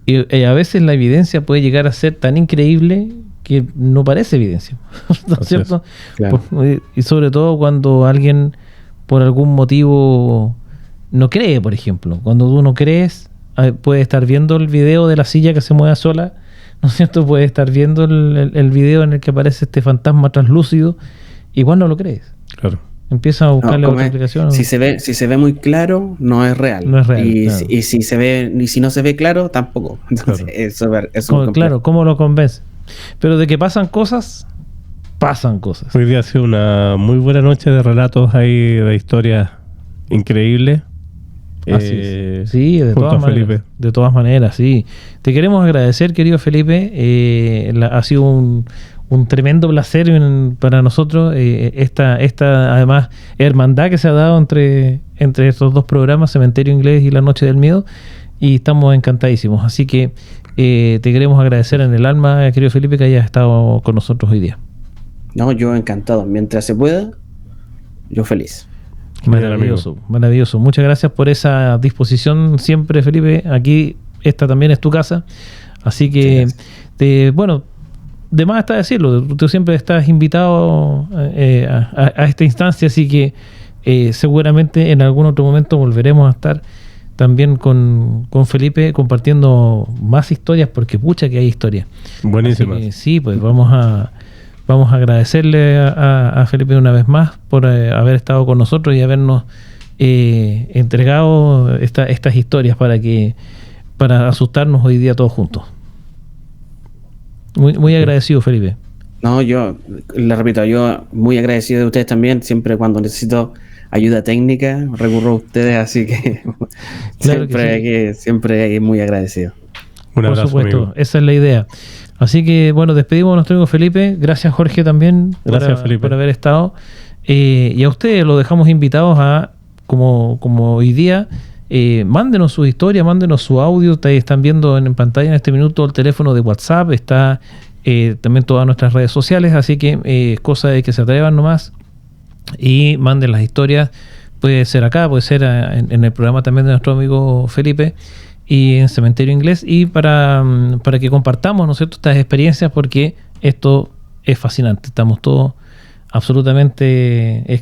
y a veces la evidencia puede llegar a ser tan increíble que no parece evidencia, ¿no es cierto? Claro. Y sobre todo cuando alguien por algún motivo no cree, por ejemplo. Cuando tú no crees, puedes estar viendo el video de la silla que se mueve sola, ¿no es cierto? Puedes estar viendo el video en el que aparece este fantasma translúcido, igual no lo crees. Claro. Empieza a buscarle otra explicación. Si se ve muy claro, no es real. No es real. Y, claro. y si no se ve claro, tampoco. Entonces, claro. Claro, ¿cómo lo convence? Pero de que pasan cosas, pasan cosas. Hoy día ha sido una muy buena noche de relatos ahí, de historias increíbles. Así es. Sí, de junto todas a maneras. Felipe. De todas maneras, sí. Te queremos agradecer, querido Felipe. Ha sido un tremendo placer para nosotros esta además hermandad que se ha dado entre estos dos programas, Cementerio Inglés y La Noche del Miedo, y estamos encantadísimos. Así que te queremos agradecer en el alma, querido Felipe, que hayas estado con nosotros hoy día. No, yo encantado. Mientras se pueda, yo feliz. Maravilloso, maravilloso. Muchas gracias por esa disposición siempre, Felipe. Aquí esta también es tu casa. Así que, bueno, de más está decirlo, tú siempre estás invitado a esta instancia, así que seguramente en algún otro momento volveremos a estar también con Felipe compartiendo más historias, porque pucha que hay historias. Buenísimas. Sí, pues vamos a agradecerle a Felipe una vez más por haber estado con nosotros y habernos entregado estas historias para asustarnos hoy día todos juntos. Muy agradecido, Felipe. No, yo le repito, yo muy agradecido de ustedes también. Siempre cuando necesito ayuda técnica recurro a ustedes, así que claro siempre muy agradecido. Un abrazo, por supuesto, amigo. Esa es la idea. Así que bueno, despedimos a nuestro amigo Felipe. Gracias, Jorge, también Felipe, por haber estado. Y a ustedes los dejamos invitados a, como hoy día, mándenos su historia, mándenos su audio. Están viendo en pantalla en este minuto el teléfono de WhatsApp, está también todas nuestras redes sociales, así que es cosa de que se atrevan nomás y manden las historias. Puede ser acá, puede ser en el programa también de nuestro amigo Felipe y en Cementerio Inglés, y para que compartamos, ¿no es cierto?, estas experiencias, porque esto es fascinante. Estamos todos absolutamente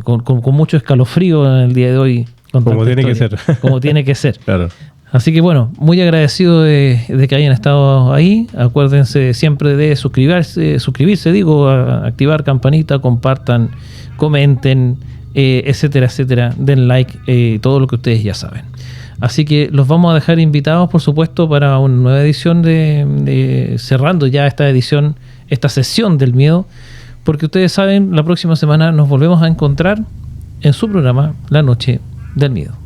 con mucho escalofrío en el día de hoy. Como tiene que ser. Como tiene que ser. Claro. Así que bueno, muy agradecido de que hayan estado ahí. Acuérdense siempre de suscribirse, activar campanita, compartan, comenten, etcétera, etcétera. Den like, todo lo que ustedes ya saben. Así que los vamos a dejar invitados, por supuesto, para una nueva edición de cerrando ya esta sesión del miedo, porque ustedes saben, la próxima semana nos volvemos a encontrar en su programa La Noche del Miedo.